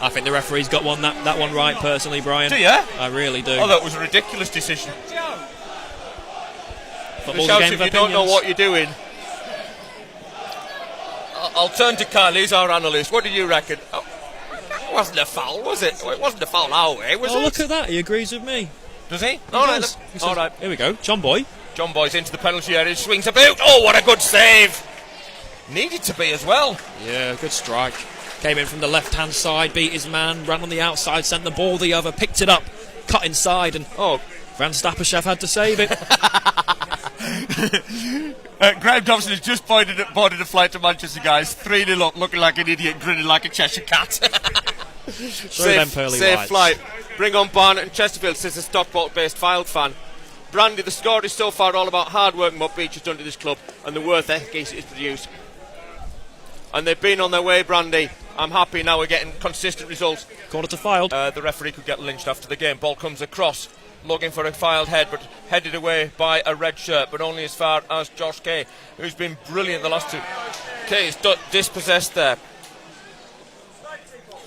[SPEAKER 2] I think the referee's got that one right, personally, Brian.
[SPEAKER 1] Do you?
[SPEAKER 2] I really do.
[SPEAKER 1] Oh, that was a ridiculous decision.
[SPEAKER 2] Football's
[SPEAKER 1] The
[SPEAKER 2] a
[SPEAKER 1] shouts
[SPEAKER 2] game
[SPEAKER 1] if
[SPEAKER 2] of
[SPEAKER 1] you don't know
[SPEAKER 2] opinions.
[SPEAKER 1] what you're doing. I'll turn to Kyle, he's our analyst. What do you reckon? Oh, it wasn't a foul, was it? Well, it wasn't a foul our way, was it?
[SPEAKER 2] Oh, look at that, he agrees with me.
[SPEAKER 1] Does he?
[SPEAKER 2] He
[SPEAKER 1] All right,
[SPEAKER 2] does.
[SPEAKER 1] then.
[SPEAKER 2] He says,
[SPEAKER 1] All right.
[SPEAKER 2] Here we go, John Boy.
[SPEAKER 1] John Boy's into the penalty area, swings a boot. Oh, what a good save! Needed to be as well.
[SPEAKER 2] Yeah, good strike. Came in from the left-hand side, beat his man, ran on the outside, sent the ball the other, picked it up, cut inside, and Van Stapperschaft had to save it.
[SPEAKER 1] Graham Dobson has just boarded a flight to Manchester, guys. 3-0 up, looking like an idiot, grinning like a Cheshire cat. Safe flight. Bring on Barnett and Chesterfield, says the Stockport-based Fylde fan. Brandy, the score is so far all about hard work and what Beach has done to this club and the worth ethic it's produced. And they've been on their way, Brandy. I'm happy now we're getting consistent results.
[SPEAKER 2] Quarter to Fylde.
[SPEAKER 1] The referee could get lynched after the game. Ball comes across, looking for a Fylde head, but headed away by a red shirt, but only as far as Josh Kay, who's been brilliant the last two. Kay is dispossessed there.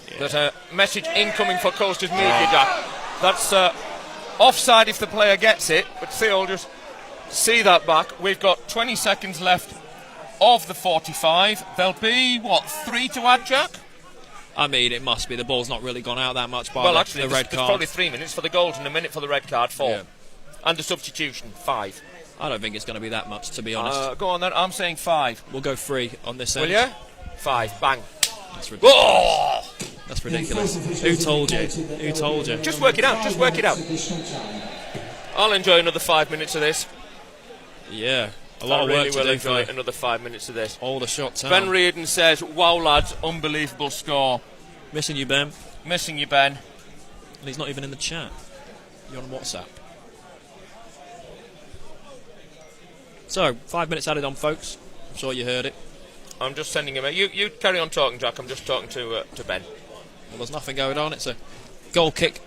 [SPEAKER 1] Yeah. There's a message incoming for Coasters Media, Jack. That's offside if the player gets it, but Theo will just see that back. We've got 20 seconds left of the 45. There'll be, 3 to add, Jack?
[SPEAKER 2] I mean, it must be. The ball's not really gone out that much by
[SPEAKER 1] actually,
[SPEAKER 2] the red card.
[SPEAKER 1] There's probably 3 minutes for the goals and a minute for the red card, 4.
[SPEAKER 2] Yeah.
[SPEAKER 1] And a substitution, 5.
[SPEAKER 2] I don't think it's going to be that much, to be honest.
[SPEAKER 1] Go on then, I'm saying 5.
[SPEAKER 2] We'll go 3 on this end.
[SPEAKER 1] Will you? 5, bang.
[SPEAKER 2] That's ridiculous.
[SPEAKER 1] Oh!
[SPEAKER 2] That's ridiculous. Who told you? Who told you?
[SPEAKER 1] Just work it out, just work it out. I'll enjoy another 5 minutes of this.
[SPEAKER 2] Yeah. A lot of work to do.
[SPEAKER 1] Enjoy another 5 minutes of this.
[SPEAKER 2] Aldershot town.
[SPEAKER 1] Ben Reardon says, wow lads, unbelievable score.
[SPEAKER 2] Missing you, Ben.
[SPEAKER 1] Missing you, Ben.
[SPEAKER 2] And he's not even in the chat. You're on WhatsApp. So, 5 minutes added on, folks. I'm sure you heard it.
[SPEAKER 1] I'm just sending him a... You carry on talking, Jack. I'm just talking to Ben.
[SPEAKER 2] Well, there's nothing going on. It's a goal kick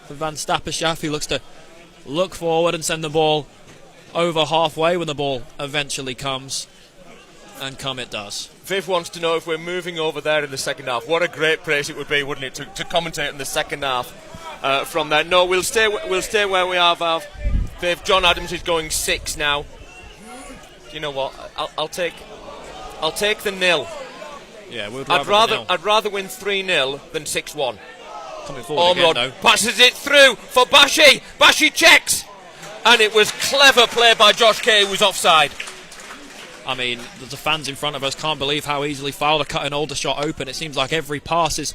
[SPEAKER 2] for Van Stapperschaft, who looks to look forward and send the ball over halfway when the ball eventually comes. And come it does.
[SPEAKER 1] Viv wants to know if we're moving over there in the second half. What a great place it would be, wouldn't it, to commentate in the second half from there. No, we'll stay where we are, Valve. Viv, John Adams is going 6 now. Do you know what? I'll take the nil.
[SPEAKER 2] Yeah,
[SPEAKER 1] I'd rather win 3-0 than 6-1.
[SPEAKER 2] Coming forward again, though.
[SPEAKER 1] Passes it through for Bashi. Bashi checks. And it was clever play by Josh Kay, who was offside.
[SPEAKER 2] I mean, the fans in front of us can't believe how easily Fylde are cutting Aldershot open. It seems like every pass is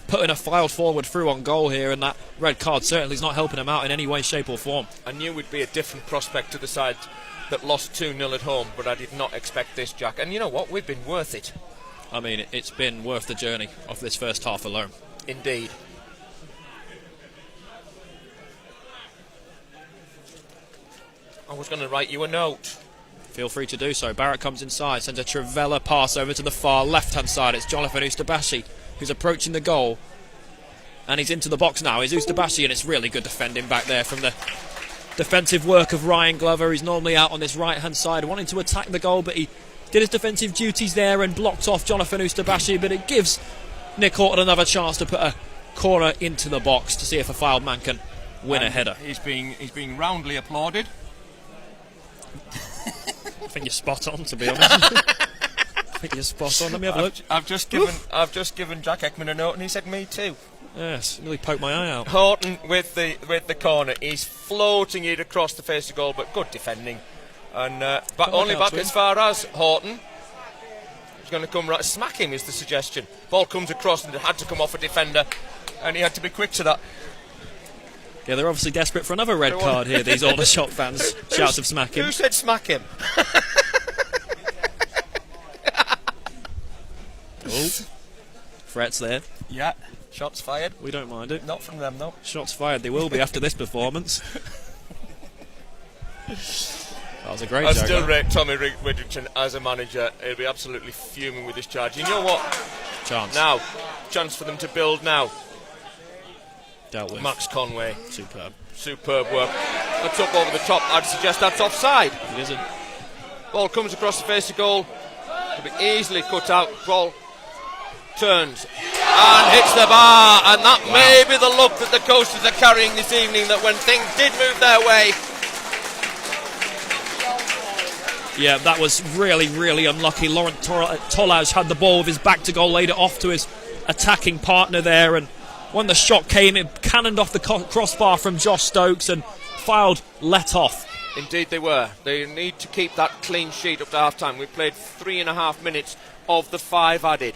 [SPEAKER 2] putting a Fylde forward through on goal here, and that red card certainly is not helping them out in any way, shape or form.
[SPEAKER 1] I knew we'd be a different prospect to the side that lost 2-0 at home, but I did not expect this, Jack. And you know what? We've been worth it.
[SPEAKER 2] I mean, it's been worth the journey of this first half alone.
[SPEAKER 1] Indeed. I was going to write you a note.
[SPEAKER 2] Feel free to do so. Barrett comes inside, sends a Trivella pass over to the far left-hand side. It's Jonathan Ustabashi who's approaching the goal. And he's into the box now. It's Ustabashi, and it's really good defending back there from the defensive work of Ryan Glover. He's normally out on this right-hand side, wanting to attack the goal, but he did his defensive duties there and blocked off Jonathan Ustabashi. But it gives Nick Horton another chance to put a corner into the box to see if a Fylde man can win a header.
[SPEAKER 1] He's being roundly applauded.
[SPEAKER 2] I think you're spot on, to be honest. I think you're spot on. Let me have a look.
[SPEAKER 1] I've just given Jack Ekman a note, and he said me too.
[SPEAKER 2] Yes, nearly poked my eye out.
[SPEAKER 1] Horton with the corner. He's floating it across the face of goal, but good defending. And only back as far as Horton. He's going to come right. Smack him is the suggestion. Ball comes across and it had to come off a defender, and he had to be quick to that.
[SPEAKER 2] Yeah, they're obviously desperate for another red card here, these Aldershot fans. Shouts of smack him.
[SPEAKER 1] Who said smack him?
[SPEAKER 2] Oh, threats there.
[SPEAKER 1] Yeah, shots fired.
[SPEAKER 2] We don't mind it.
[SPEAKER 1] Not from them, though.
[SPEAKER 2] Shots fired, they will be after this performance. That was a great joke.
[SPEAKER 1] I still rate Tommy Richardson as a manager. He'll be absolutely fuming with this charge. You know what? Chance for them to build now.
[SPEAKER 2] Dealt with.
[SPEAKER 1] Max Conway.
[SPEAKER 2] Superb
[SPEAKER 1] work. That's up over the top. I'd suggest that's offside.
[SPEAKER 2] It isn't.
[SPEAKER 1] Ball comes across the face of goal. It'll be easily cut out. Ball turns and hits the bar. And that may be the luck that the Coasters are carrying this evening, that when things did move their way.
[SPEAKER 2] Yeah, that was really, really unlucky. Laurent Tolaj had the ball with his back to goal, laid it off to his attacking partner there, and when the shot came, it cannoned off the crossbar from Josh Stokes, and Fylde let off
[SPEAKER 1] Indeed they were. They need to keep that clean sheet up to half-time. We played 3.5 minutes of the 5 added.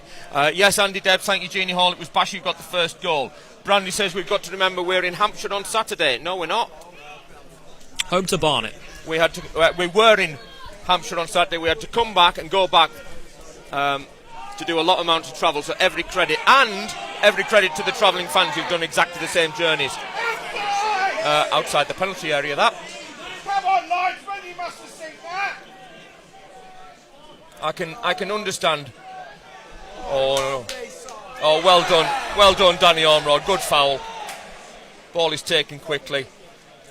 [SPEAKER 1] Yes, Andy Deb, thank you, Jeannie Hall. It was Bash who got the first goal. Brandy says we've got to remember we're in Hampshire on Saturday. No, we're not.
[SPEAKER 2] Home to Barnet.
[SPEAKER 1] We were in Hampshire on Saturday. We had to come back and go back to do a lot amount of travel. So every credit to the travelling fans who've done exactly the same journeys outside the penalty area. That.
[SPEAKER 4] Come on, lads, when you must have seen that.
[SPEAKER 1] I can understand. Oh, well done, Danny Ormrod. Good foul. Ball is taken quickly.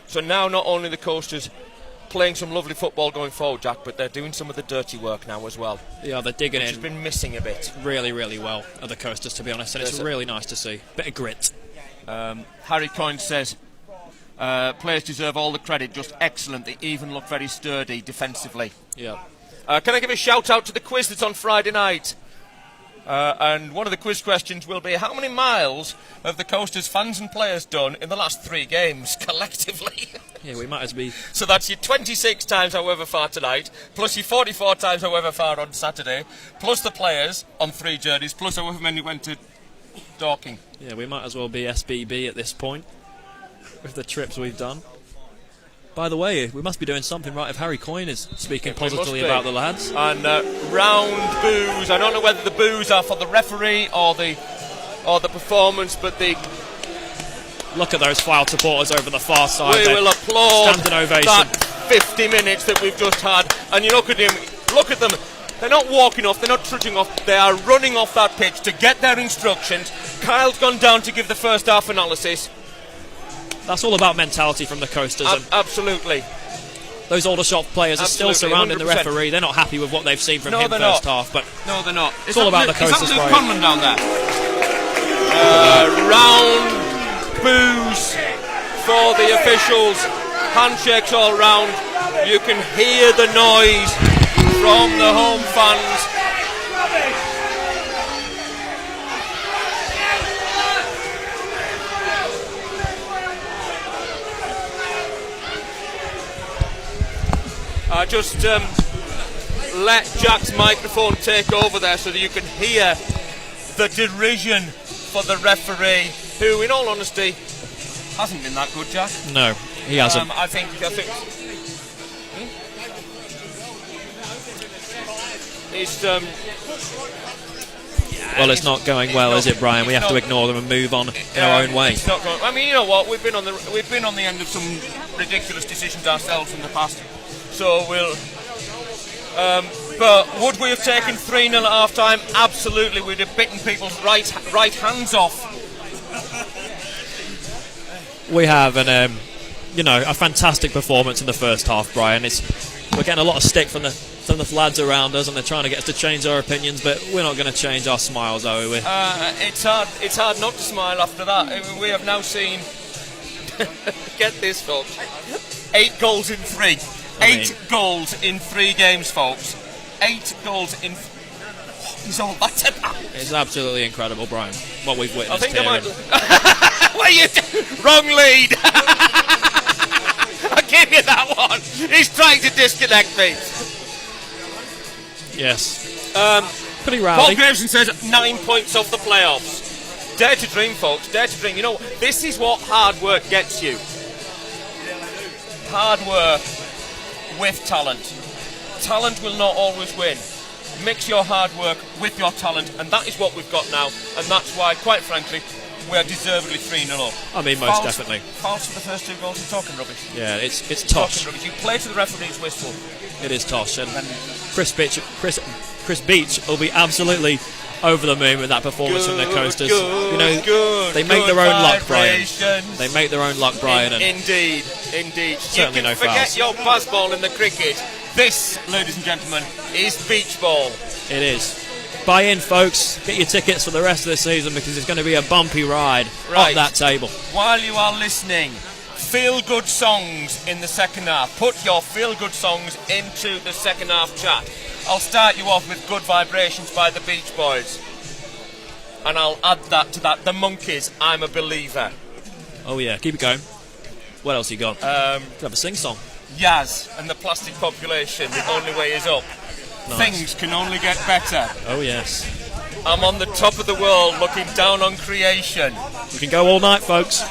[SPEAKER 1] So now not only the Coasters playing some lovely football going forward, Jack, but they're doing some of the dirty work now as well.
[SPEAKER 2] Yeah, they're digging in.
[SPEAKER 1] Which has been missing a bit.
[SPEAKER 2] Really, really well at the Coasters, to be honest, and it's really nice to see. Bit of grit.
[SPEAKER 1] Harry Coyne says players deserve all the credit, just excellent. They even look very sturdy defensively.
[SPEAKER 2] Yeah.
[SPEAKER 1] Can I give a shout out to the quiz that's on Friday night? And one of the quiz questions will be, how many miles have the Coasters fans and players done in the last 3 games collectively?
[SPEAKER 2] Yeah, we might as be.
[SPEAKER 1] So that's your 26 times however far tonight, plus your 44 times however far on Saturday, plus the players on 3 journeys, plus however many went to Dorking.
[SPEAKER 2] Yeah, we might as well be SBB at this point with the trips we've done. By the way, we must be doing something right if Harry Coyne is speaking positively about the lads.
[SPEAKER 1] And round boos. I don't know whether the boos are for the referee or the performance, but the...
[SPEAKER 2] Look at those Fylde supporters over the far side.
[SPEAKER 1] We will applaud
[SPEAKER 2] standing ovation.
[SPEAKER 1] That 50 minutes that we've just had. And you look at them. They're not walking off, they're not trudging off. They are running off that pitch to get their instructions. Kyle's gone down to give the first half analysis.
[SPEAKER 2] That's all about mentality from the Coasters.
[SPEAKER 1] Absolutely.
[SPEAKER 2] Those Aldershot players are still surrounding
[SPEAKER 1] 100%.
[SPEAKER 2] The referee. They're not happy with what they've seen from him first half. But
[SPEAKER 1] no, they're not.
[SPEAKER 2] It's all about the Coasters.
[SPEAKER 1] Is that Luke Conlon down there? Round boos for the officials. Handshakes all round. You can hear the noise from the home fans. Just let Jack's microphone take over there so that you can hear the derision for the referee, who, in all honesty, hasn't been that good, Jack.
[SPEAKER 2] No, he hasn't.
[SPEAKER 1] I think.
[SPEAKER 2] Well, it's not going well, is it, Brian? We have to ignore them and move on in our own way.
[SPEAKER 1] It's not going. I mean, you know what? We've been on the end of some ridiculous decisions ourselves in the past. So we'll. But would we have taken 3-0 at half time? Absolutely. We'd have bitten people's right hands off.
[SPEAKER 2] We have a fantastic performance in the first half, Brian. We're getting a lot of stick from the lads around us, and they're trying to get us to change our opinions, but we're not going to change our smiles, are we?
[SPEAKER 1] It's hard not to smile after that. We have now seen. Get this, folks. 8 goals in 3. 8 goals in 3 games, folks. 8 goals in. What is all that about?
[SPEAKER 2] It's absolutely incredible, Brian, what we've witnessed.
[SPEAKER 1] I think
[SPEAKER 2] here.
[SPEAKER 1] I might. What are you doing? Wrong lead. I'll give you that one. He's trying to disconnect me.
[SPEAKER 2] Yes. Pretty
[SPEAKER 1] Paul
[SPEAKER 2] rowdy.
[SPEAKER 1] Graveson says 9 points off the playoffs. Dare to dream, folks. Dare to dream. You know, this is what hard work gets you. Hard work with talent. Talent will not always win. Mix your hard work with your talent, and that is what we've got now, and that's why, quite frankly, we're deservedly 3-0 up.
[SPEAKER 2] I mean, most definitely.
[SPEAKER 1] Fouls for the first 2 goals. You're talking rubbish.
[SPEAKER 2] Yeah, it's tosh.
[SPEAKER 1] You play to the referee's whistle.
[SPEAKER 2] It is tosh, and Chris Beach will be absolutely over the moon with that performance from the Coasters. They make their own luck, Brian. They make their own luck, Brian. And
[SPEAKER 1] indeed.
[SPEAKER 2] Certainly
[SPEAKER 1] you can
[SPEAKER 2] no
[SPEAKER 1] forget
[SPEAKER 2] fouls.
[SPEAKER 1] your buzzball in the cricket. This, ladies and gentlemen, is beach ball.
[SPEAKER 2] It is. Buy in, folks. Get your tickets for the rest of the season, because it's going to be a bumpy ride up that table.
[SPEAKER 1] While you are listening, feel-good songs in the second half. Put your feel-good songs into the second half chat. I'll start you off with Good Vibrations by the Beach Boys. And I'll add that to that. The Monkees, I'm a Believer.
[SPEAKER 2] Oh, yeah. Keep it going. What else you got?
[SPEAKER 1] Have
[SPEAKER 2] a sing-song.
[SPEAKER 1] Yaz and the plastic population, the only way is up.
[SPEAKER 2] Nice.
[SPEAKER 1] Things can only get better.
[SPEAKER 2] Oh, yes.
[SPEAKER 1] I'm on the top of the world looking down on creation.
[SPEAKER 2] We can go all night, folks.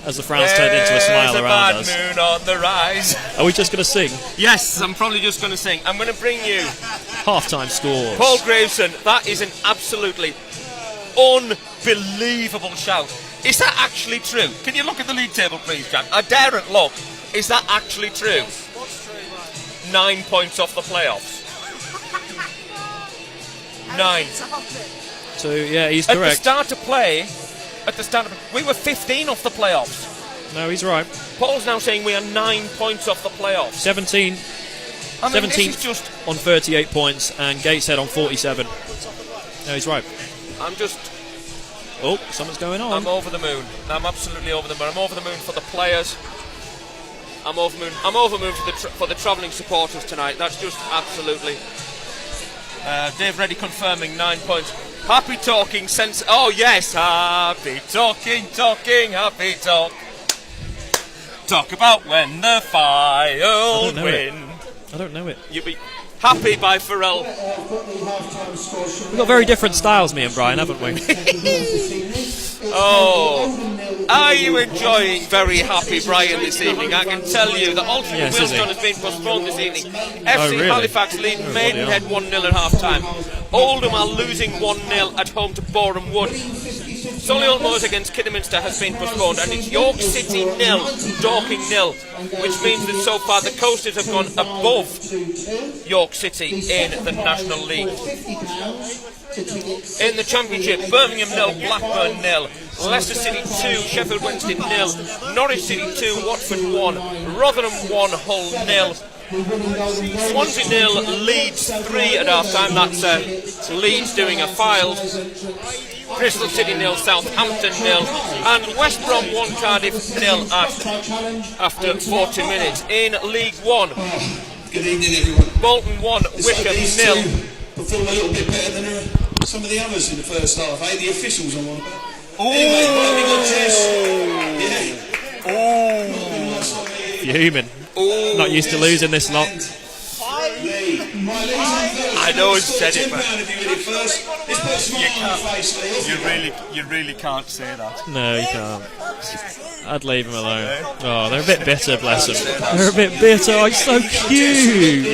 [SPEAKER 2] As the frowns turned into a smile around us.
[SPEAKER 1] There's a bad moon on the rise.
[SPEAKER 2] Are we just going to sing?
[SPEAKER 1] Yes, I'm probably just going to sing. I'm going to bring you
[SPEAKER 2] Half-time scores.
[SPEAKER 1] Paul Graveson. That is an absolutely unbelievable shout. Is that actually true? Can you look at the league table, please, Jack? I daren't look. Is that actually true? 9 points off the playoffs. 9.
[SPEAKER 2] So, yeah, he's correct.
[SPEAKER 1] At the start of we were 15 off the playoffs.
[SPEAKER 2] No, he's right.
[SPEAKER 1] Paul's now saying we are 9 points off the playoffs.
[SPEAKER 2] 17
[SPEAKER 1] I mean,
[SPEAKER 2] 17
[SPEAKER 1] this is just...
[SPEAKER 2] on 38 points and Gateshead on 47. No, he's right.
[SPEAKER 1] I'm just...
[SPEAKER 2] Oh, something's going on.
[SPEAKER 1] I'm over the moon. I'm absolutely over the moon. I'm over the moon for the players. I'm over the moon for the travelling supporters tonight. That's just absolutely... Dave Reddy confirming 9 points. Happy talking sense. Oh yes, happy talking, happy talk. Talk about when the Fylde win.
[SPEAKER 2] I don't know it.
[SPEAKER 1] You be happy by Pharrell.
[SPEAKER 2] We've got very different styles, me and Brian, haven't we?
[SPEAKER 1] Oh, are you enjoying very happy Brian this evening? I can tell you that Aldershot
[SPEAKER 2] Yes,
[SPEAKER 1] Wilston has been postponed this evening. FC
[SPEAKER 2] really?
[SPEAKER 1] Halifax lead Maidenhead 1-0 at half-time. Oldham are losing 1-0 at home to Boreham Wood. Solihull Moors against Kidderminster has been postponed, and it's York City 0, Dorking 0, which means that so far the Coasters have gone above York City in the National League. In the Championship, Birmingham 0, Blackburn 0, Leicester City 2, Sheffield Wednesday 0, Norwich City 2, Watford 1, Rotherham 1, Hull 0, Swansea 0, Leeds 3 at half time. That's Leeds doing a Fylde. Bristol City 0, Southampton 0, and West Brom 1, Cardiff 0 after 40 minutes. In League 1,
[SPEAKER 5] good evening, everyone.
[SPEAKER 1] Bolton 1, Wickham 0.
[SPEAKER 5] Perform a little bit better than some of the others in the first half. The officials on one.
[SPEAKER 2] Fuming. Not used to losing this lot.
[SPEAKER 1] I know he said it, but you really can't say that.
[SPEAKER 2] No, you can't. I'd leave him alone. Oh, they're a bit bitter, bless them. They're a bit bitter. Oh, he's so cute.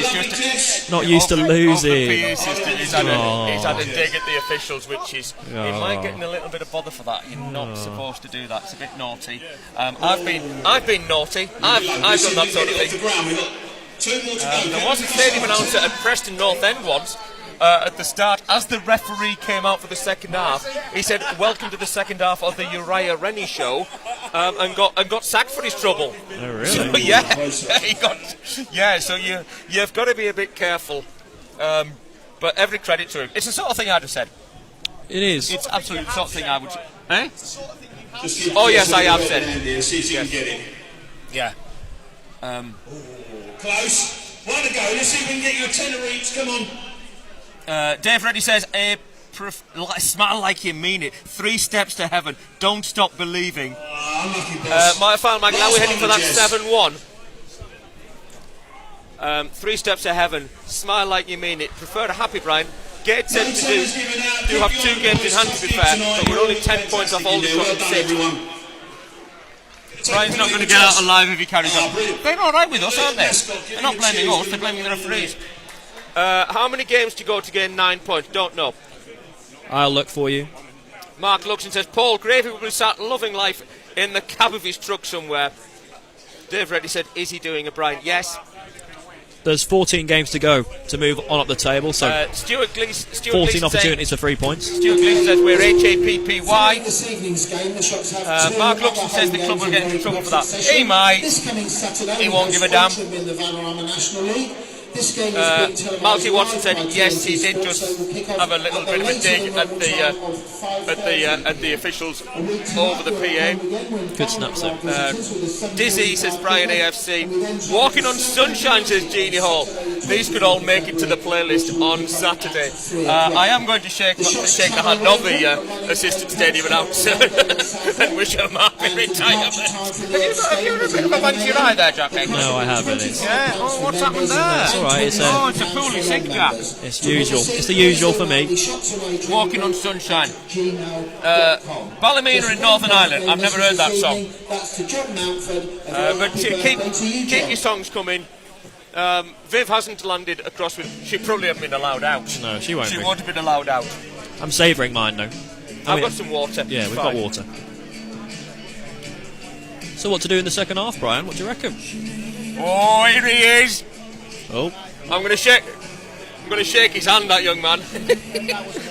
[SPEAKER 2] Not used to losing.
[SPEAKER 1] He's had a dig at the officials, which is he might get in a little bit of bother for that. You're not supposed to do that. It's a bit naughty. I've been naughty. I've done that sort of thing. There was a stadium announcer at Preston North End once. At the start, as the referee came out for the second half, he said, "Welcome to the second half of the Uriah Rennie show," and got sacked for his trouble.
[SPEAKER 2] Oh, really?
[SPEAKER 1] So, So you've got to be a bit careful. But every credit to him. It's the sort of thing I'd have said.
[SPEAKER 2] It is.
[SPEAKER 1] It's absolutely the sort of thing I would. Eh? Oh yes, I have said it.
[SPEAKER 5] See if you can get it.
[SPEAKER 1] Yeah.
[SPEAKER 5] Close. One to go. Let's see if we can get you a tenner each. Come on.
[SPEAKER 1] Dave Reddy says, smile like you mean it. 3 steps to heaven. Don't stop believing. My final Mike, now we're heading for that 7-1. 3 steps to heaven. Smile like you mean it. Prefer a happy Brian. Gateshead do have 2 games in hand, to be fair, but we're only 10 points off Aldershot and 6. Brian's not going to get out alive if he carries on. They're alright with us, aren't they? They're not blaming us, they're blaming the referees. How many games to go to gain 9 points? Don't know.
[SPEAKER 2] I'll look for you.
[SPEAKER 1] Mark looks and says, Paul Gravy will start loving life in the cab of his truck somewhere. Dave Reddy said, is he doing a Brian? Yes.
[SPEAKER 2] There's 14 games to go to move on up the table, so
[SPEAKER 1] Stuart
[SPEAKER 2] 14 opportunities for 3 points.
[SPEAKER 1] Stuart Gleeson says we're HAPPY. Mark looks and says the club will get into trouble for that. He might. He won't give a damn.
[SPEAKER 3] This game is being televised
[SPEAKER 1] Malky Watson
[SPEAKER 3] live
[SPEAKER 1] said
[SPEAKER 3] by
[SPEAKER 1] yes, he
[SPEAKER 3] TNT
[SPEAKER 1] did
[SPEAKER 3] Sports,
[SPEAKER 1] just
[SPEAKER 3] so we'll kick off
[SPEAKER 1] have a little bit of a
[SPEAKER 3] later
[SPEAKER 1] dig
[SPEAKER 3] on
[SPEAKER 1] at the officials over the PA.
[SPEAKER 2] Good snaps though.
[SPEAKER 1] Dizzy, says Brian AFC. Walking on sunshine, says Jeannie Hall. These could all make it to the playlist on Saturday. I am going to shake the hand of the assistant stadium announcer and wish him happy retirement. Have you had a bit of a bunch of your eye there, Jackie?
[SPEAKER 2] No, I haven't.
[SPEAKER 1] Yeah. Oh, what's happened there?
[SPEAKER 2] It's alright.
[SPEAKER 1] It's a poorly sick Jack.
[SPEAKER 2] It's usual. It's the usual for me.
[SPEAKER 1] Walking on sunshine. Ballymena in Northern Ireland. I've never heard that song. But keep your songs coming. Viv hasn't landed across with. She probably hasn't been allowed out.
[SPEAKER 2] No, she won't.
[SPEAKER 1] She
[SPEAKER 2] be.
[SPEAKER 1] won't have been allowed out.
[SPEAKER 2] I'm savouring mine though.
[SPEAKER 1] I've got some water.
[SPEAKER 2] Yeah, we've got water. So what to do in the second half, Brian? What do you reckon?
[SPEAKER 1] Oh, here he is.
[SPEAKER 2] Oh,
[SPEAKER 1] I'm going to shake his hand, that young man.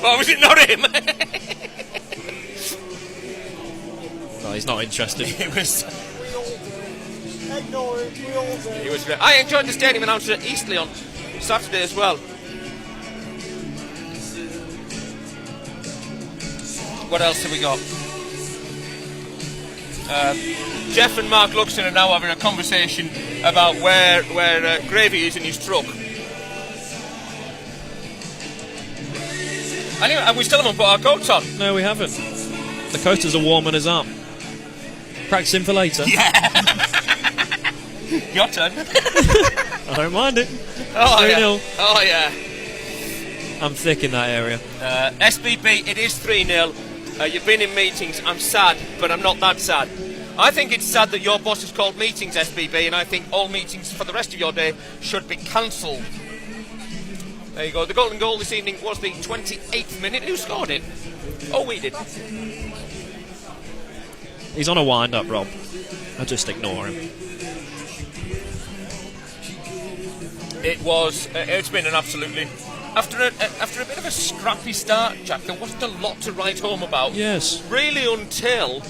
[SPEAKER 1] Well, was it not him?
[SPEAKER 2] no, he's not interested.
[SPEAKER 1] It was great. I enjoyed the stadium announcer at Eastleigh on Saturday as well. What else have we got? Jeff and Mark Luxon are now having a conversation about where Gravy is in his truck. Anyway, and we still haven't put our coats on.
[SPEAKER 2] No, we haven't. The coasters are warming us up. Practicing for later.
[SPEAKER 1] Yeah. Your turn.
[SPEAKER 2] I don't mind it.
[SPEAKER 1] Oh,
[SPEAKER 2] 3-0.
[SPEAKER 1] yeah. Oh, yeah.
[SPEAKER 2] I'm thick in that area.
[SPEAKER 1] SBB, it is 3-0. You've been in meetings. I'm sad, but I'm not that sad. I think it's sad that your boss has called meetings, SBB, and I think all meetings for the rest of your day should be cancelled. There you go. The golden goal this evening was the 28th minute. Who scored it? Oh, we did.
[SPEAKER 2] He's on a wind-up, Rob. I just ignore him.
[SPEAKER 1] It's been an absolutely... After a bit of a scrappy start, Jack, there wasn't a lot to write home about.
[SPEAKER 2] Yes.
[SPEAKER 1] Really until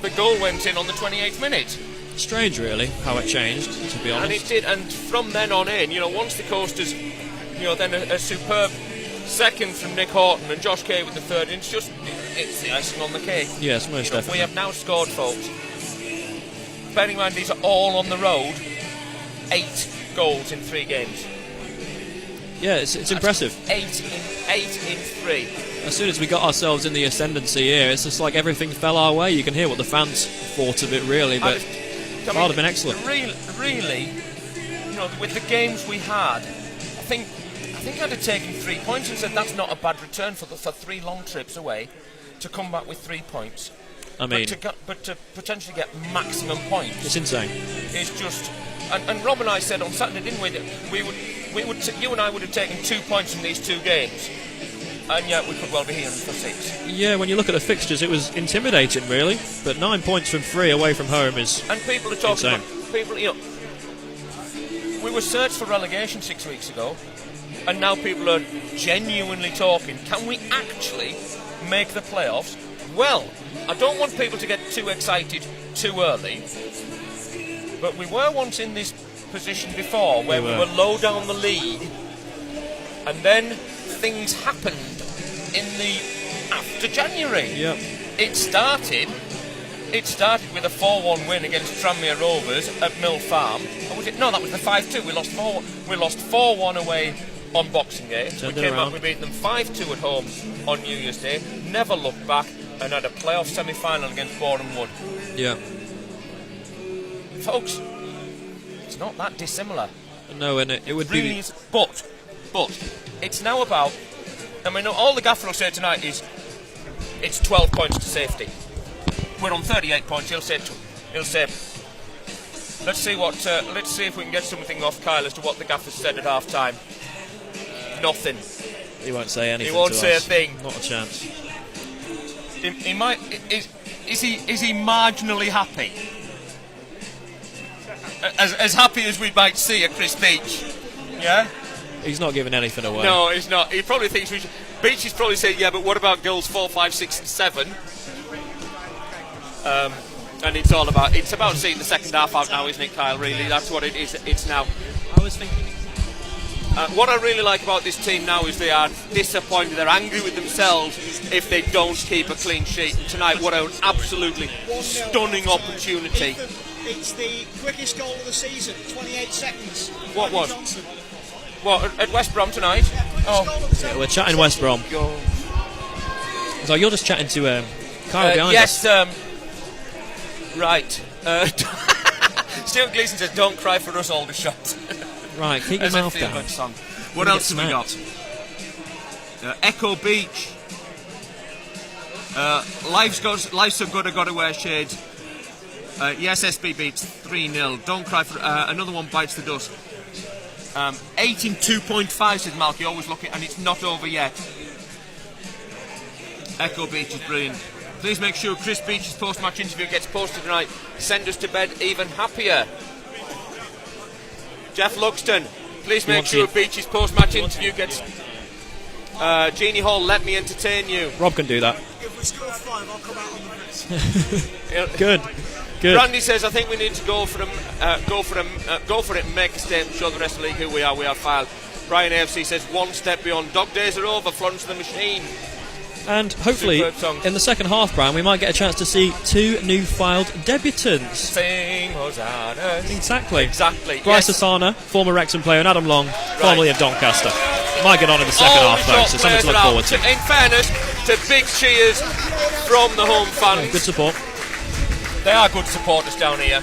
[SPEAKER 1] the goal went in on the 28th minute.
[SPEAKER 2] Strange, really, how it changed, to be honest.
[SPEAKER 1] And it did, and from then on in, once the coasters, then a superb second from Nick Horton and Josh Kay with the third, it's the icing on the cake.
[SPEAKER 2] Yes, most definitely.
[SPEAKER 1] We have now scored, folks. Bearing in mind these are all on the road, 8 goals in 3 games.
[SPEAKER 2] Yeah, it's impressive.
[SPEAKER 1] 8 in 3.
[SPEAKER 2] As soon as we got ourselves in the ascendancy here, it's just like everything fell our way. You can hear what the fans thought of it, really, but it would have been excellent.
[SPEAKER 1] Really, with the games we had, I think I'd have taken 3 points and said that's not a bad return for 3 long trips away to come back with 3 points.
[SPEAKER 2] I mean,
[SPEAKER 1] but to potentially get maximum points,
[SPEAKER 2] it's insane.
[SPEAKER 1] It's just, and Rob and I said on Saturday, didn't we, that you and I would have taken 2 points from these 2 games, and yet we could well be here for 6.
[SPEAKER 2] Yeah, when you look at the fixtures, it was intimidating, really. But 9 points from 3 away from home is
[SPEAKER 1] and people are talking
[SPEAKER 2] insane.
[SPEAKER 1] about people. We were searched for relegation 6 weeks ago, and now people are genuinely talking. Can we actually make the playoffs? Well, I don't want people to get too excited too early, but we were once in this position before where we were low down the league, and then things happened after January.
[SPEAKER 2] Yep.
[SPEAKER 1] It started with a 4-1 win against Tranmere Rovers at Mill Farm. Or was it? No, that was the 5-2. We lost 4-1 away on Boxing Day. We came back, we beat them 5-2 at home on New Year's Day. Never looked back, and had a playoff semi-final against Boreham Wood.
[SPEAKER 2] Yeah.
[SPEAKER 1] Folks, it's not that dissimilar.
[SPEAKER 2] No, and it would
[SPEAKER 1] really
[SPEAKER 2] be...
[SPEAKER 1] is, but it's now about... I mean, all the gaffer will say tonight is it's 12 points to safety. We're on 38 points. He'll say let's see if we can get something off Kyle as to what the gaffer said at half time. Nothing.
[SPEAKER 2] He won't say anything.
[SPEAKER 1] He won't
[SPEAKER 2] to
[SPEAKER 1] say
[SPEAKER 2] us.
[SPEAKER 1] a thing.
[SPEAKER 2] Not a chance.
[SPEAKER 1] He might. Is he marginally happy? As happy as we might see at Chris Beach. Yeah.
[SPEAKER 2] He's not giving anything away.
[SPEAKER 1] No, he's not. He probably thinks we should. Beach is probably saying, yeah, but what about goals 4, 5, 6, and 7? And it's about seeing the second half out now, isn't it, Kyle? Really, that's what it is. It's now.
[SPEAKER 2] I was thinking
[SPEAKER 1] What I really like about this team now is they are disappointed. They're angry with themselves if they don't keep a clean sheet. And tonight, what an absolutely stunning opportunity.
[SPEAKER 6] It's the quickest goal of the season, 28 seconds.
[SPEAKER 1] What was?
[SPEAKER 6] Johnson.
[SPEAKER 1] What, at West Brom tonight?
[SPEAKER 2] Yeah, we're chatting West Brom. So you're just chatting to Kyle behind us.
[SPEAKER 1] Yes, right. Stuart Gleason says, don't cry for us, Aldershot.
[SPEAKER 2] Right, keep your mouth down.
[SPEAKER 1] What else have we got? Echo Beach. Life's so good, I gotta wear shades. Yes, SB beats 3-0. Don't cry for another one bites the dust. 18.2.5 says Malky, always looking, and it's not over yet. Echo Beach is brilliant. Please make sure Chris Beach's post-match interview gets posted tonight. Send us to bed even happier. Jeff Luxton, please make sure Beach's post-match interview gets... Jeannie Hall, let me entertain you.
[SPEAKER 2] Rob can do that.
[SPEAKER 6] If we score 5, I'll come out on the pitch.
[SPEAKER 2] Good.
[SPEAKER 1] Randy says, I think we need to go for it and make a statement, show the rest of the league who we are Fylde. Brian AFC says, one step beyond. Dog days are over, Florence the Machine.
[SPEAKER 2] And hopefully, in the second half, Brian, we might get a chance to see 2 new Fylde debutants.
[SPEAKER 1] Sing Hosanna.
[SPEAKER 2] Exactly.
[SPEAKER 1] Yes.
[SPEAKER 2] Bryce Asana, former Wrexham player, and Adam Long, formerly of Doncaster. Might get on in the second half, though, so something to look forward to.
[SPEAKER 1] In fairness, to big cheers from the home fans.
[SPEAKER 2] Good support.
[SPEAKER 1] They are good supporters down here.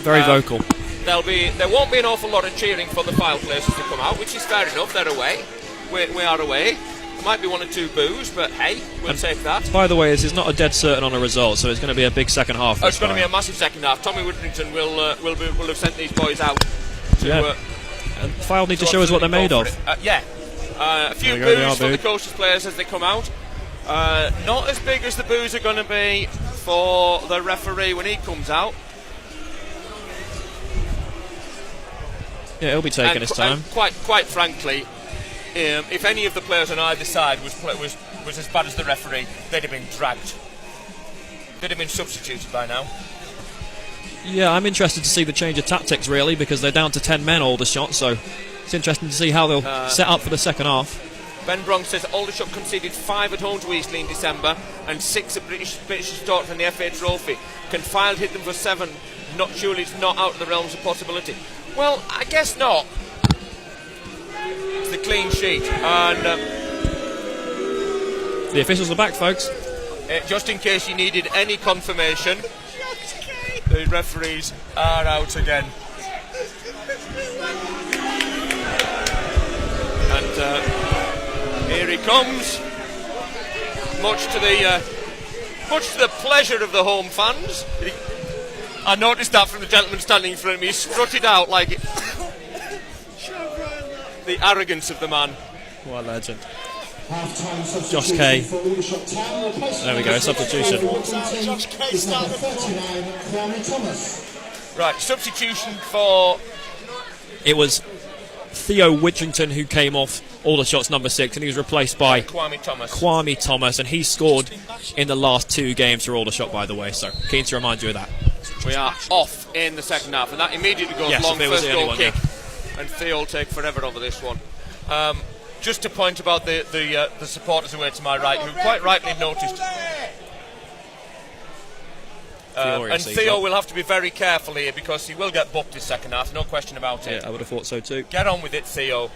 [SPEAKER 2] Very vocal.
[SPEAKER 1] There won't be an awful lot of cheering for the Fylde players as they come out, which is fair enough. They're away. We are away. There might be 1 or 2 boos, but hey, we'll take that.
[SPEAKER 2] By the way, this is not a dead certain on a result, so it's going to be a big second half.
[SPEAKER 1] It's going to be a massive second half. Tommy Woodrington will have sent these boys out to.
[SPEAKER 2] And Fylde need to show us what they're made of.
[SPEAKER 1] A few boos for the Coasters players as they come out. Not as big as the boos are going to be for the referee when he comes out.
[SPEAKER 2] Yeah, he'll be taking his time.
[SPEAKER 1] And quite frankly, if any of the players on either side was as bad as the referee, they'd have been dragged. They'd have been substituted by now.
[SPEAKER 2] Yeah, I'm interested to see the change of tactics, really, because they're down to 10 men, Aldershot, so it's interesting to see how they'll set up for the second half.
[SPEAKER 1] Ben Bronx says Aldershot conceded 5 at home to Eastleigh in December and 6 at British Start in the FA Trophy. Can Fylde hit them for 7? Surely it's not out of the realms of possibility. Well, I guess not. It's the clean sheet. And
[SPEAKER 2] the officials are back, folks.
[SPEAKER 1] Just in case you needed any confirmation, the referees are out again. And here he comes, much to the pleasure of the home fans. I noticed that from the gentleman standing in front of me. He strutted out like it. The arrogance of the man.
[SPEAKER 2] What a legend. Josh Kay. There we go, substitution.
[SPEAKER 6] Josh Kay started.
[SPEAKER 1] Right, substitution for...
[SPEAKER 2] It was Theo Widgington who came off Aldershot's number 6, and he was replaced by Kwame Thomas, and he scored in the last 2 games for Aldershot, by the way, so keen to remind you of that.
[SPEAKER 1] We are off in the second half, and that immediately goes long. First goal kick, and Theo will take forever over this one. Just a point about the supporters away to my right, who quite rightly noticed. And Theo will have to be very careful here because he will get booked this second half, no question about it.
[SPEAKER 2] Yeah, I would have thought so too.
[SPEAKER 1] Get on with it, Theo.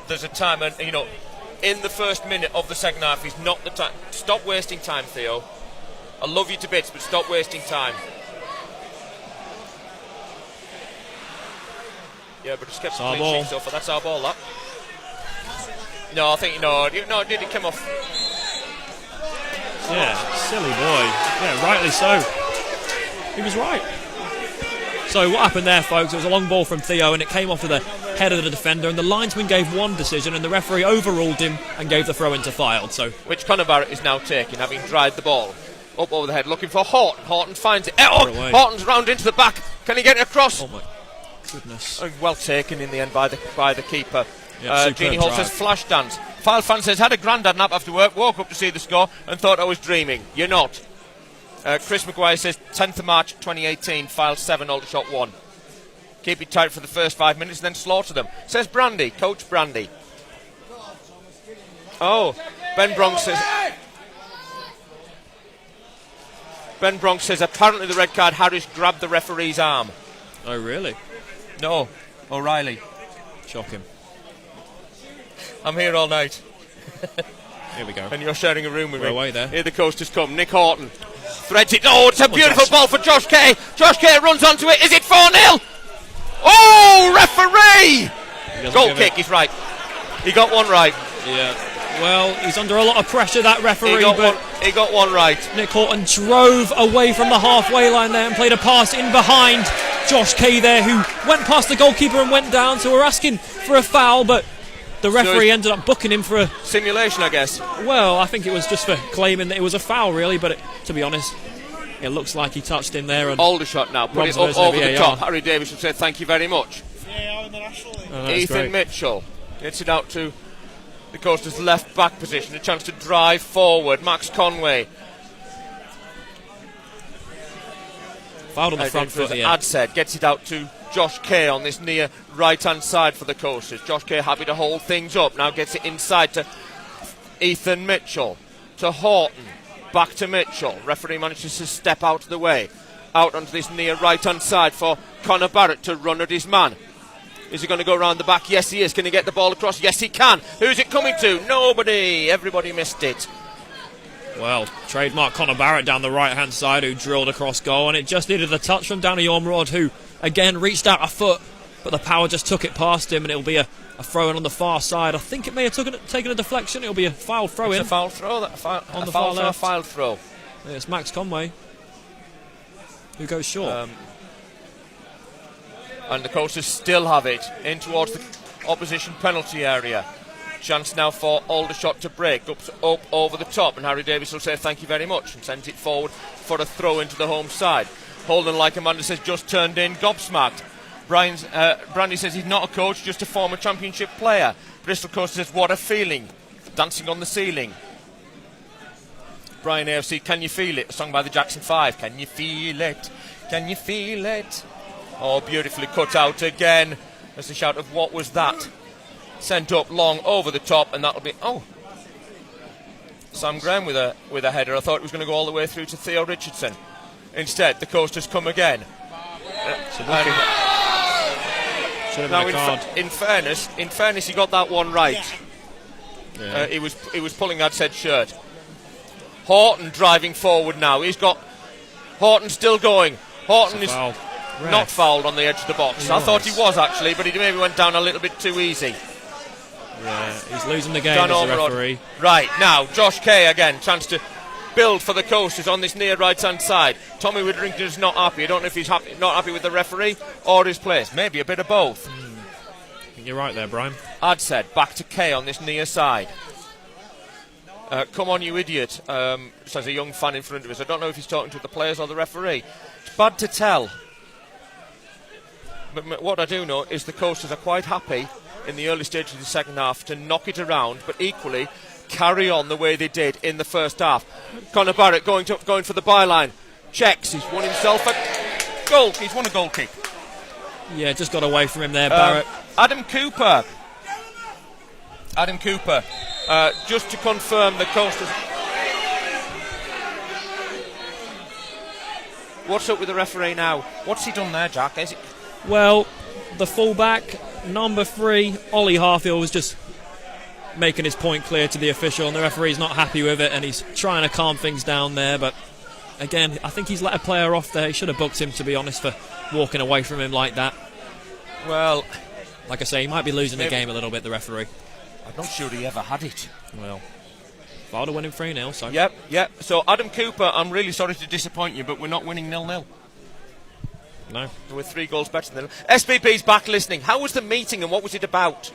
[SPEAKER 1] There's a time, and in the first minute of the second half is not the time. Stop wasting time, Theo. I love you to bits, but stop wasting time. Yeah, but just kept the clean sheet so far. That's our ball, that. No, I think did it come off?
[SPEAKER 2] Yeah, silly boy. Yeah, rightly so. He was right. So what happened there, folks? It was a long ball from Theo, and it came off to the head of the defender, and the linesman gave one decision, and the referee overruled him and gave the throw into Fylde. So,
[SPEAKER 1] which Conor Barrett is now taking, having dried the ball up over the head, looking for Horton. Horton finds it. Horton's round into the back. Can he get it across?
[SPEAKER 2] Oh my goodness!
[SPEAKER 1] Well taken in the end by the keeper.
[SPEAKER 2] Yeah,
[SPEAKER 1] Jeannie Hall says flash dance. Fylde fan says had a grandad nap after work, woke up to see the score and thought I was dreaming. You're not. Chris McGuire says 10th of March 2018, Fylde 7, Aldershot 1. keep it tight for the first 5 minutes and then slaughter them, says Brandy, Coach Brandy. Oh, Ben Bronx says apparently the red card, Harris grabbed the referee's arm.
[SPEAKER 2] Oh, really?
[SPEAKER 1] No, O'Reilly.
[SPEAKER 2] Shocking.
[SPEAKER 1] I'm here all night.
[SPEAKER 2] Here we go.
[SPEAKER 1] And you're sharing a room with
[SPEAKER 2] We're
[SPEAKER 1] me.
[SPEAKER 2] away there.
[SPEAKER 1] Here the coasters come. Nick Horton threads it. Oh, it's a beautiful ball for Josh Kay. Josh Kay runs onto it. Is it 4-0? Oh, referee! Goal kick, he's right. He got one right.
[SPEAKER 2] Yeah. Well, he's under a lot of pressure, that referee.
[SPEAKER 1] He got one right.
[SPEAKER 2] Nick Horton drove away from the halfway line there and played a pass in behind Josh Kay there, who went past the goalkeeper and went down. So we're asking for a foul, but the referee ended up booking him for a
[SPEAKER 1] simulation, I guess.
[SPEAKER 2] Well, I think it was just for claiming that it was a foul, really. But to be honest, it looks like he touched him there. And
[SPEAKER 1] Aldershot now put it up over the top. Harry Davis would say thank you very much.
[SPEAKER 6] Yeah, in the National League.
[SPEAKER 1] Ethan Mitchell gets it out to the Coasters' left back position, a chance to drive forward. Max Conway.
[SPEAKER 2] Fouled on the front foot here.
[SPEAKER 1] Adsaid gets it out to Josh Kay on this near right-hand side for the Coasters. Josh Kay happy to hold things up. Now gets it inside to Ethan Mitchell. To Horton. Back to Mitchell. Referee manages to step out of the way. Out onto this near right-hand side for Conor Barrett to run at his man. Is he going to go around the back? Yes, he is. Can he get the ball across? Yes, he can. Who's it coming to? Nobody. Everybody missed it.
[SPEAKER 2] Well, trademark Conor Barrett down the right-hand side, who drilled across goal, and it just needed a touch from Danny Ormerod, who, again, reached out a foot, but the power just took it past him, and it'll be a throw-in on the far side. I think it may have taken a deflection. It'll be a foul throw-in.
[SPEAKER 1] It's a foul throw.
[SPEAKER 2] On the far left.
[SPEAKER 1] A foul throw.
[SPEAKER 2] Yeah, it's Max Conway who goes short.
[SPEAKER 1] And the Coasters still have it in towards the opposition penalty area. Chance now for Aldershot to break up over the top, and Harry Davis will say thank you very much and sends it forward for a throw into the home side. Holden, like Amanda says, just turned in, gobsmacked. Brandy says he's not a coach, just a former championship player. Bristol Coasters says what a feeling, dancing on the ceiling. Brian AFC, can you feel it? A song by the Jackson 5. Can you feel it? Can you feel it? Oh, beautifully cut out again. There's a shout of what was that? Sent up long over the top, and that'll be Sam Graham with a header. I thought it was going to go all the way through to Theo Richardson. Instead, the Coasters come again. Now, in fairness, he got that one right. Yeah. He was pulling Adsaid's shirt. Horton driving forward now. Horton still going. Horton is not fouled on the edge of the box. I thought he was actually, but he maybe went down a little bit too easy.
[SPEAKER 2] Yeah, he's losing the game as a referee.
[SPEAKER 1] Right, now, Josh Kay again, chance to build for the Coasters on this near right-hand side. Tommy Witherington is not happy. I don't know if he's not happy with the referee or his place. Maybe a bit of both.
[SPEAKER 2] I think you're right there, Brian.
[SPEAKER 1] Adsaid, back to Kay on this near side. Come on, you idiot, says a young fan in front of us. I don't know if he's talking to the players or the referee. It's bad to tell. But what I do know is the Coasters are quite happy in the early stages of the second half to knock it around, but equally carry on the way they did in the first half. Conor Barrett going for the byline. Checks. He's won himself a goal. He's won a goal kick.
[SPEAKER 2] Yeah, just got away from him there, Barrett.
[SPEAKER 1] Adam Cooper. Just to confirm the Coasters. What's up with the referee now? What's he done there, Jack?
[SPEAKER 2] Well, the fullback, number 3, Ollie Harfield, was just making his point clear to the official, and the referee's not happy with it, and he's trying to calm things down there. But again, I think he's let a player off there. He should have booked him, to be honest, for walking away from him like that.
[SPEAKER 1] Well,
[SPEAKER 2] like I say, he might be losing the game a little bit, the referee.
[SPEAKER 1] I'm not sure he ever had it.
[SPEAKER 2] Well, Fylde winning 3-0, so...
[SPEAKER 1] Yep. So, Adam Cooper, I'm really sorry to disappoint you, but we're not winning 0-0.
[SPEAKER 2] No.
[SPEAKER 1] We're 3 goals better than them. SPP's back listening. How was the meeting and what was it about?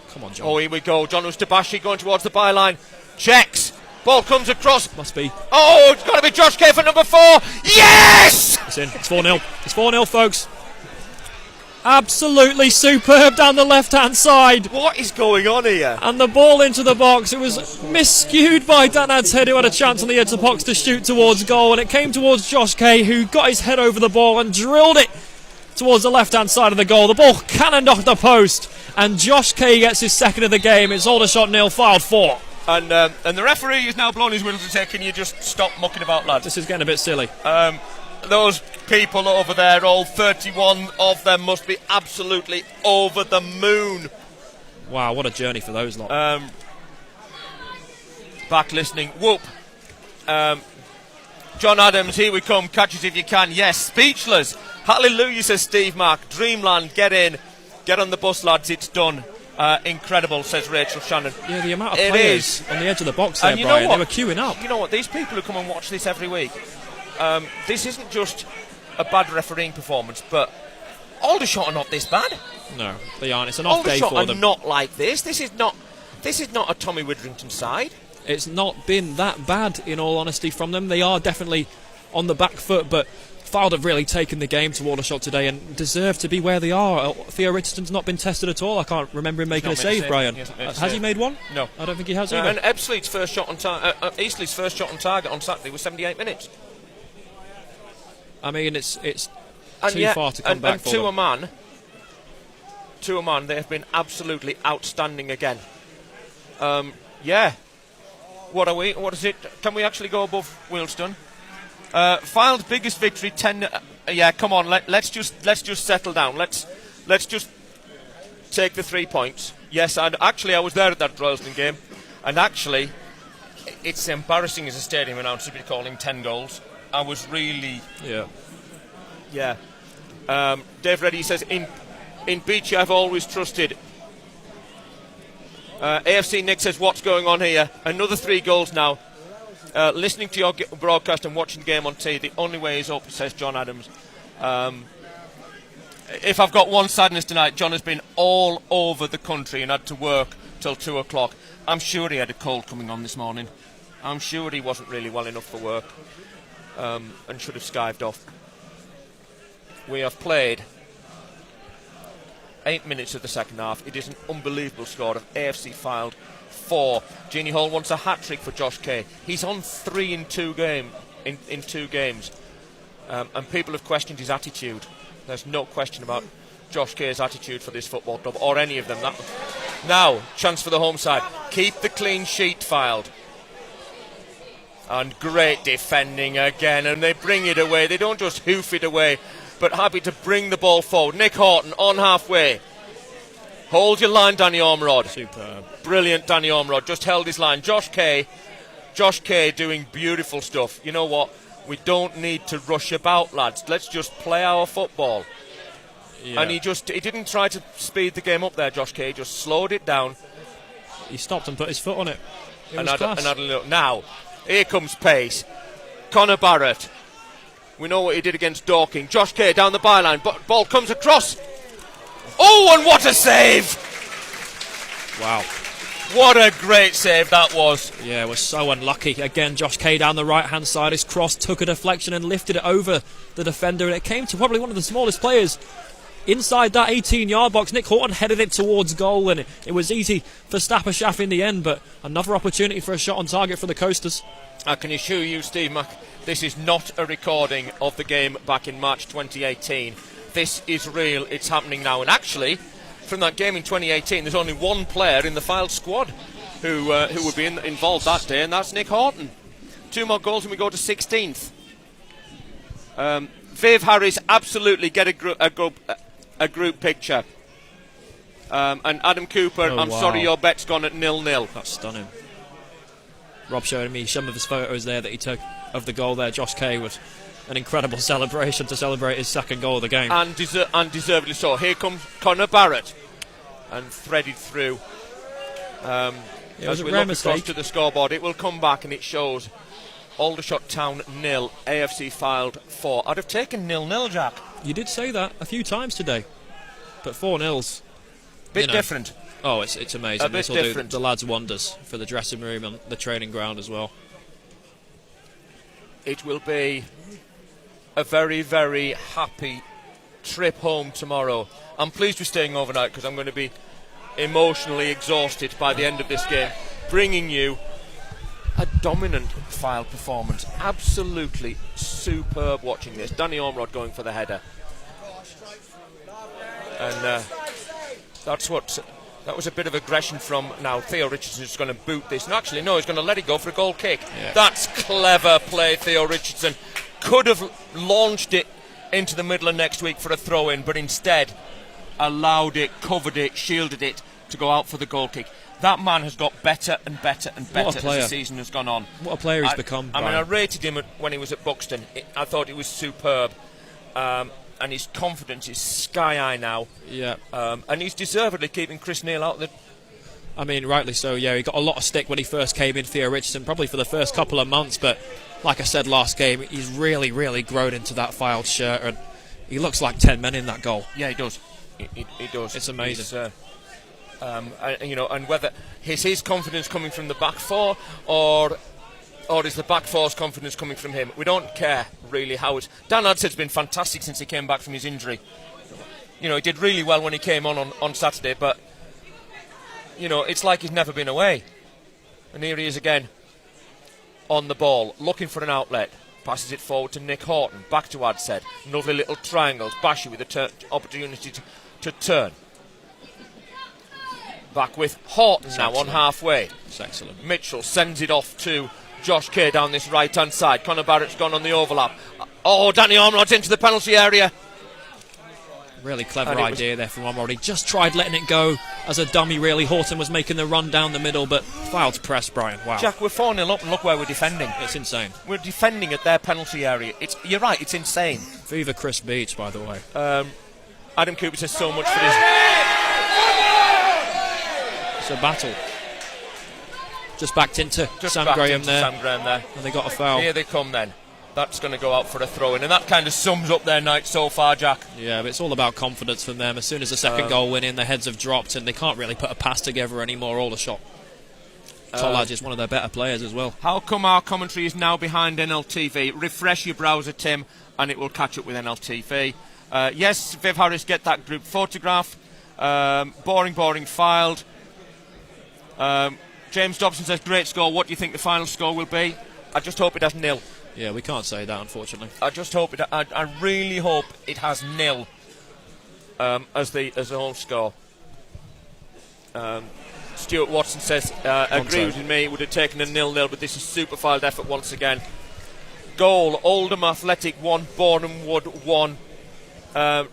[SPEAKER 2] Come on, John.
[SPEAKER 1] Oh, here we go. John Ustabashi going towards the byline. Checks. Ball comes across.
[SPEAKER 2] Must be.
[SPEAKER 1] Oh, it's got to be Josh Kay for number 4. Yes!
[SPEAKER 2] It's in. It's 4-0. It's 4-0, folks. Absolutely superb down the left-hand side.
[SPEAKER 1] What is going on here?
[SPEAKER 2] And the ball into the box. It was miscued by Dan Adsaid, who had a chance on the edge of the box to shoot towards goal, and it came towards Josh Kay, who got his head over the ball and drilled it towards the left-hand side of the goal. The ball cannoned off the post, and Josh Kay gets his second of the game. It's Aldershot 0, Fylde 4.
[SPEAKER 1] And the referee is now blowing his whistle to say, can you just stop mucking about, lads?
[SPEAKER 2] This is getting a bit silly.
[SPEAKER 1] Those people over there, all 31 of them, must be absolutely over the moon.
[SPEAKER 2] Wow, what a journey for those lot.
[SPEAKER 1] Back listening. Whoop. John Adams, here we come. Catch us if you can. Yes, speechless. Hallelujah, says Steve Mack. Dreamland, get in. Get on the bus, lads. It's done. Incredible, says Rachel Shannon.
[SPEAKER 2] Yeah, the amount of
[SPEAKER 1] It
[SPEAKER 2] players
[SPEAKER 1] is.
[SPEAKER 2] on the edge of the box there,
[SPEAKER 1] And you
[SPEAKER 2] Brian,
[SPEAKER 1] know what?
[SPEAKER 2] they were queuing up.
[SPEAKER 1] You know what? These people who come and watch this every week, this isn't just a bad refereeing performance, but Aldershot are not this bad.
[SPEAKER 2] No, they aren't. It's an off day
[SPEAKER 1] Aldershot
[SPEAKER 2] for
[SPEAKER 1] are
[SPEAKER 2] them.
[SPEAKER 1] not like this. This is not a Tommy Witherington side.
[SPEAKER 2] It's not been that bad, in all honesty, from them. They are definitely on the back foot, but Fylde have really taken the game to Aldershot today and deserve to be where they are. Theo Richardson's not been tested at all. I can't remember him making a save, Brian. Has he made one?
[SPEAKER 1] No.
[SPEAKER 2] I don't think he has either.
[SPEAKER 1] And Eastleigh's first shot on target on Saturday was 78 minutes.
[SPEAKER 2] I mean, it's
[SPEAKER 1] And
[SPEAKER 2] too far to come back
[SPEAKER 1] and
[SPEAKER 2] for
[SPEAKER 1] to
[SPEAKER 2] them.
[SPEAKER 1] a man, they have been absolutely outstanding again. Yeah. What are we? What is it? Can we actually go above Wealdstone? Fylde's biggest victory, 10. Yeah, come on. Let's just settle down. Let's just take the 3 points. Yes, and actually, I was there at that Droylsden game, and actually, it's embarrassing as a stadium announcer to be calling 10 goals. I was really. Yeah. Dave Reddy says, in Beachy I've always trusted. AFC Nick says, what's going on here? Another 3 goals now. Listening to your broadcast and watching the game on TV, the only way is up, says John Adams. If I've got one sadness tonight, John has been all over the country and had to work till 2 o'clock. I'm sure he had a cold coming on this morning. I'm sure he wasn't really well enough for work and should have skived off. We have played 8 minutes of the second half. It is an unbelievable score of AFC Fylde 4. Jeannie Hall wants a hat-trick for Josh Kay. He's on 3 in 2 games. And people have questioned his attitude. There's no question about Josh Kay's attitude for this football club, or any of them. Now, chance for the home side. Keep the clean sheet, Fylde. And great defending again, and they bring it away. They don't just hoof it away, but happy to bring the ball forward. Nick Horton on halfway. Hold your line, Danny Ormerod.
[SPEAKER 2] Superb.
[SPEAKER 1] Brilliant, Danny Ormerod. Just held his line. Josh Kay doing beautiful stuff. You know what? We don't need to rush about, lads. Let's just play our football.
[SPEAKER 2] Yeah.
[SPEAKER 1] And he didn't try to speed the game up there, Josh Kay. Just slowed it down.
[SPEAKER 2] He stopped and put his foot on it. It was
[SPEAKER 1] And
[SPEAKER 2] class.
[SPEAKER 1] had a little. Now, here comes pace. Connor Barrett. We know what he did against Dorking. Josh Kay down the byline. Ball comes across. Oh, and what a save!
[SPEAKER 2] Wow.
[SPEAKER 1] What a great save that was.
[SPEAKER 2] Yeah, it was so unlucky. Again, Josh Kay down the right-hand side. His cross took a deflection and lifted it over the defender, and it came to probably one of the smallest players inside that 18-yard box. Nick Horton headed it towards goal, and it was easy for Stapperschaft in the end, but another opportunity for a shot on target for the Coasters.
[SPEAKER 1] I can assure you, Steve Mack, this is not a recording of the game back in March 2018. This is real. It's happening now. And actually, from that game in 2018, there's only one player in the Fylde squad who would be involved that day, and that's Nick Horton. 2 more goals and we go to 16th. Viv Harris, absolutely get a group picture. And Adam Cooper, I'm sorry your bet's gone at 0-0.
[SPEAKER 2] That's stunning. Rob showing me some of his photos there that he took of the goal there. Josh Kay with an incredible celebration to celebrate his second goal of the game.
[SPEAKER 1] And deservedly so. Here comes Connor Barrett. And threaded through. As we look across to the scoreboard, it will come back and it shows Aldershot Town 0, AFC Fylde 4. I'd have taken 0-0, Jack.
[SPEAKER 2] You did say that a few times today. But 4-0's...
[SPEAKER 1] Bit different.
[SPEAKER 2] Oh, it's amazing.
[SPEAKER 1] A bit
[SPEAKER 2] This will
[SPEAKER 1] different.
[SPEAKER 2] do the lads wonders for the dressing room and the training ground as well.
[SPEAKER 1] It will be a very, very happy trip home tomorrow. I'm pleased we're staying overnight because I'm going to be emotionally exhausted by the end of this game. Bringing you a dominant Fylde performance. Absolutely superb watching this. Danny Ormerod going for the header. And that was a bit of aggression from now. Theo Richardson is going to boot this. No, actually, no, he's going to let it go for a goal kick.
[SPEAKER 2] Yeah.
[SPEAKER 1] That's clever play, Theo Richardson. Could have launched it into the middle of next week for a throw-in, but instead allowed it, covered it, shielded it to go out for the goal kick. That man has got better and better and better as the season has gone on.
[SPEAKER 2] What a player he's become.
[SPEAKER 1] I mean, I rated him when he was at Buxton. I thought he was superb. And his confidence is sky high now.
[SPEAKER 2] Yeah.
[SPEAKER 1] And he's deservedly keeping Chris Neal out of the...
[SPEAKER 2] I mean, rightly so, yeah. He got a lot of stick when he first came in, Theo Richardson, probably for the first couple of months, but like I said last game, he's really, really grown into that Fylde shirt, and he looks like 10 men in that goal.
[SPEAKER 1] Yeah, he does. He does.
[SPEAKER 2] It's amazing.
[SPEAKER 1] And whether his confidence coming from the back four or is the back four's confidence coming from him? We don't care really how it's... Dan Adsed's been fantastic since he came back from his injury. He did really well when he came on Saturday, but it's like he's never been away. And here he is again on the ball, looking for an outlet. Passes it forward to Nick Horton, back to Adsed. Lovely little triangles. Bashi with the opportunity to turn. Back with Horton now on halfway.
[SPEAKER 2] It's excellent.
[SPEAKER 1] Mitchell sends it off to Josh Kay down this right-hand side. Conor Barrett's gone on the overlap. Oh, Danny Ormerod's into the penalty area.
[SPEAKER 2] Really clever idea there from Ormerod. He just tried letting it go as a dummy, really. Horton was making the run down the middle, but Fylde's press, Brian. Wow.
[SPEAKER 1] Jack, we're 4-0 up and look where we're defending.
[SPEAKER 2] It's insane.
[SPEAKER 1] We're defending at their penalty area. You're right, it's insane.
[SPEAKER 2] Viva Chris Beach, by the way.
[SPEAKER 1] Adam Cooper says so much for this.
[SPEAKER 2] It's a battle. Just backed into Sam Graham there. And they got a foul.
[SPEAKER 1] Here they come then. That's going to go out for a throw-in, and that kind of sums up their night so far, Jack.
[SPEAKER 2] Yeah, but it's all about confidence from them. As soon as the second goal went in, their heads have dropped, and they can't really put a pass together anymore. Aldershot. Tolaj is one of their better players as well.
[SPEAKER 1] How come our commentary is now behind NLTV? Refresh your browser, Tim, and it will catch up with NLTV. Yes, Viv Harris, get that group photograph. Boring, Fylde. James Dobson says, great score. What do you think the final score will be? I just hope it has 0.
[SPEAKER 2] Yeah, we can't say that, unfortunately.
[SPEAKER 1] I just hope it. I really hope it has 0 as the whole score. Stuart Watson says agrees with me. Would have taken a 0-0, but this is super Fylde effort once again. Goal: Oldham Athletic 1, Boreham Wood 1.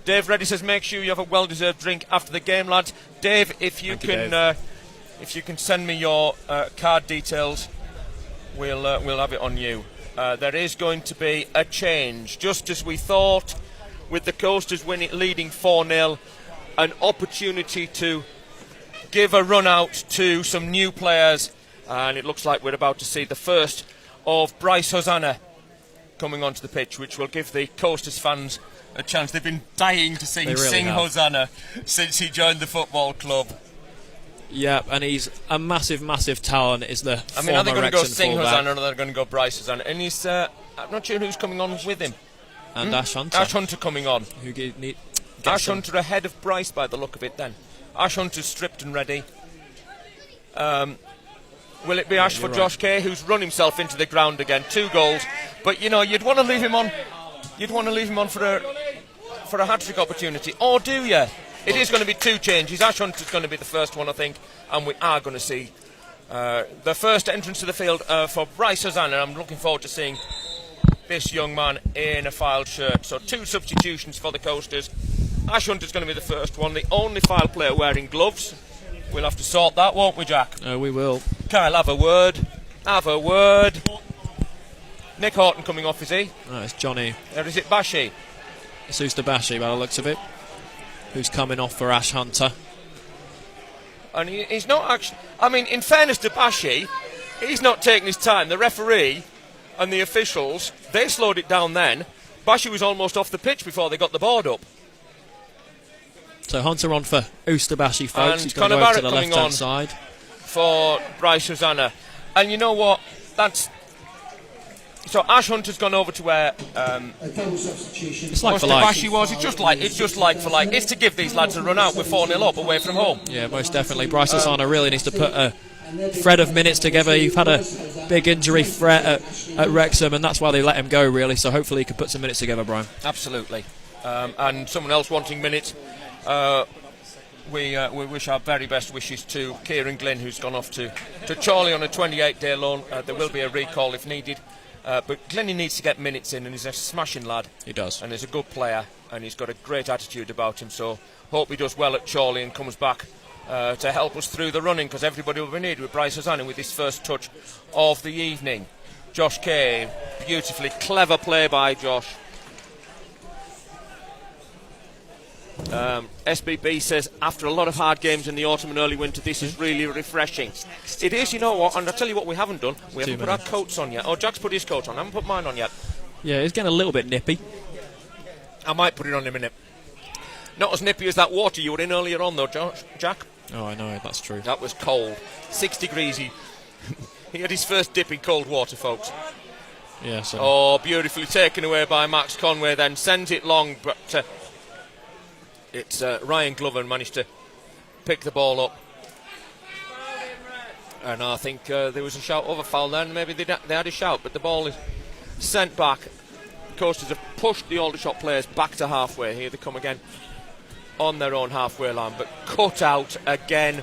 [SPEAKER 1] Dave Reddy says, make sure you have a well-deserved drink after the game, lads. Dave, if you can send me your card details, we'll have it on you. There is going to be a change, just as we thought, with the Coasters leading 4-0, an opportunity to give a run out to some new players, and it looks like we're about to see the first of Bryce Hosanna coming onto the pitch, which will give the Coasters fans a chance. They've been dying to see him sing Hosanna since he joined the football club.
[SPEAKER 2] Yeah, and he's a massive, massive talent. Is the
[SPEAKER 1] are they going to go sing Hosanna, or are they going to go Bryce Hosanna? And he's I'm not sure who's coming on with him.
[SPEAKER 2] And Ash Hunter.
[SPEAKER 1] Ash Hunter coming on. Ash Hunter ahead of Bryce by the look of it then. Ash Hunter's stripped and ready. Will it be Ash for Josh Kay, who's run himself into the ground again? 2 goals. But you'd want to leave him on. You'd want to leave him on for a hat-trick opportunity. Or do you? It is going to be 2 changes. Ash Hunter's going to be the first one, I think, and we are going to see the first entrance to the field for Bryce Hosanna. I'm looking forward to seeing this young man in a Fylde shirt. So 2 substitutions for the Coasters. Ash Hunter's going to be the first one, the only Fylde player wearing gloves. We'll have to sort that, won't we, Jack?
[SPEAKER 2] We will.
[SPEAKER 1] Kyle, have a word. Have a word. Nick Horton coming off, is he?
[SPEAKER 2] No, it's Johnny.
[SPEAKER 1] Or is it Bashi?
[SPEAKER 2] It's Bashi by the looks of it, who's coming off for Ash Hunter.
[SPEAKER 1] And he's not actually... I mean, in fairness to Bashi, he's not taking his time. The referee and the officials, they slowed it down then. Bashi was almost off the pitch before they got the board up.
[SPEAKER 2] So Hunter on for Bashi, folks.
[SPEAKER 1] And
[SPEAKER 2] he's going
[SPEAKER 1] Conor
[SPEAKER 2] to go
[SPEAKER 1] Barrett
[SPEAKER 2] to the
[SPEAKER 1] coming
[SPEAKER 2] left-hand
[SPEAKER 1] on
[SPEAKER 2] side.
[SPEAKER 1] For Bryce Hosanna. And you know what? So Ash Hunter's gone over to where
[SPEAKER 2] it's like for like.
[SPEAKER 1] Bashi was. It's just like for like. It's to give these lads a run out. We're 4-0 up away from home.
[SPEAKER 2] Yeah, most definitely. Bryce Hosanna really needs to put a thread of minutes together. You've had a big injury threat at Wrexham, and that's why they let him go, really. So hopefully he can put some minutes together, Brian.
[SPEAKER 1] Absolutely. And someone else wanting minutes We wish our very best wishes to Kieran Glynn, who's gone off to Chorley on a 28-day loan. There will be a recall if needed. But Glennie needs to get minutes in, and he's a smashing lad.
[SPEAKER 2] He does.
[SPEAKER 1] And he's a good player, and he's got a great attitude about him. So hope he does well at Chorley and comes back to help us through the running, because everybody will be needed with Bryce Hosanna with his first touch of the evening. Josh Kay, beautifully clever play by Josh. SBB says, after a lot of hard games in the autumn and early winter, this is really refreshing. It is, you know what, and I'll tell you what we haven't done. We haven't put our coats on yet. Oh, Jack's put his coat on. I haven't put mine on yet.
[SPEAKER 2] Yeah, it's getting a little bit nippy.
[SPEAKER 1] I might put it on in a minute. Not as nippy as that water you were in earlier on, though, Jack.
[SPEAKER 2] Oh, I know, that's true.
[SPEAKER 1] That was cold. 6 degrees. He had his first dip in cold water, folks.
[SPEAKER 2] Yeah, so.
[SPEAKER 1] Oh, beautifully taken away by Max Conway, then sends it long, but it's Ryan Glover managed to pick the ball up. And I think there was a shout over foul there, and maybe they had a shout, but the ball is sent back. Coasters have pushed the Aldershot players back to halfway. Here they come again on their own halfway line, but cut out again.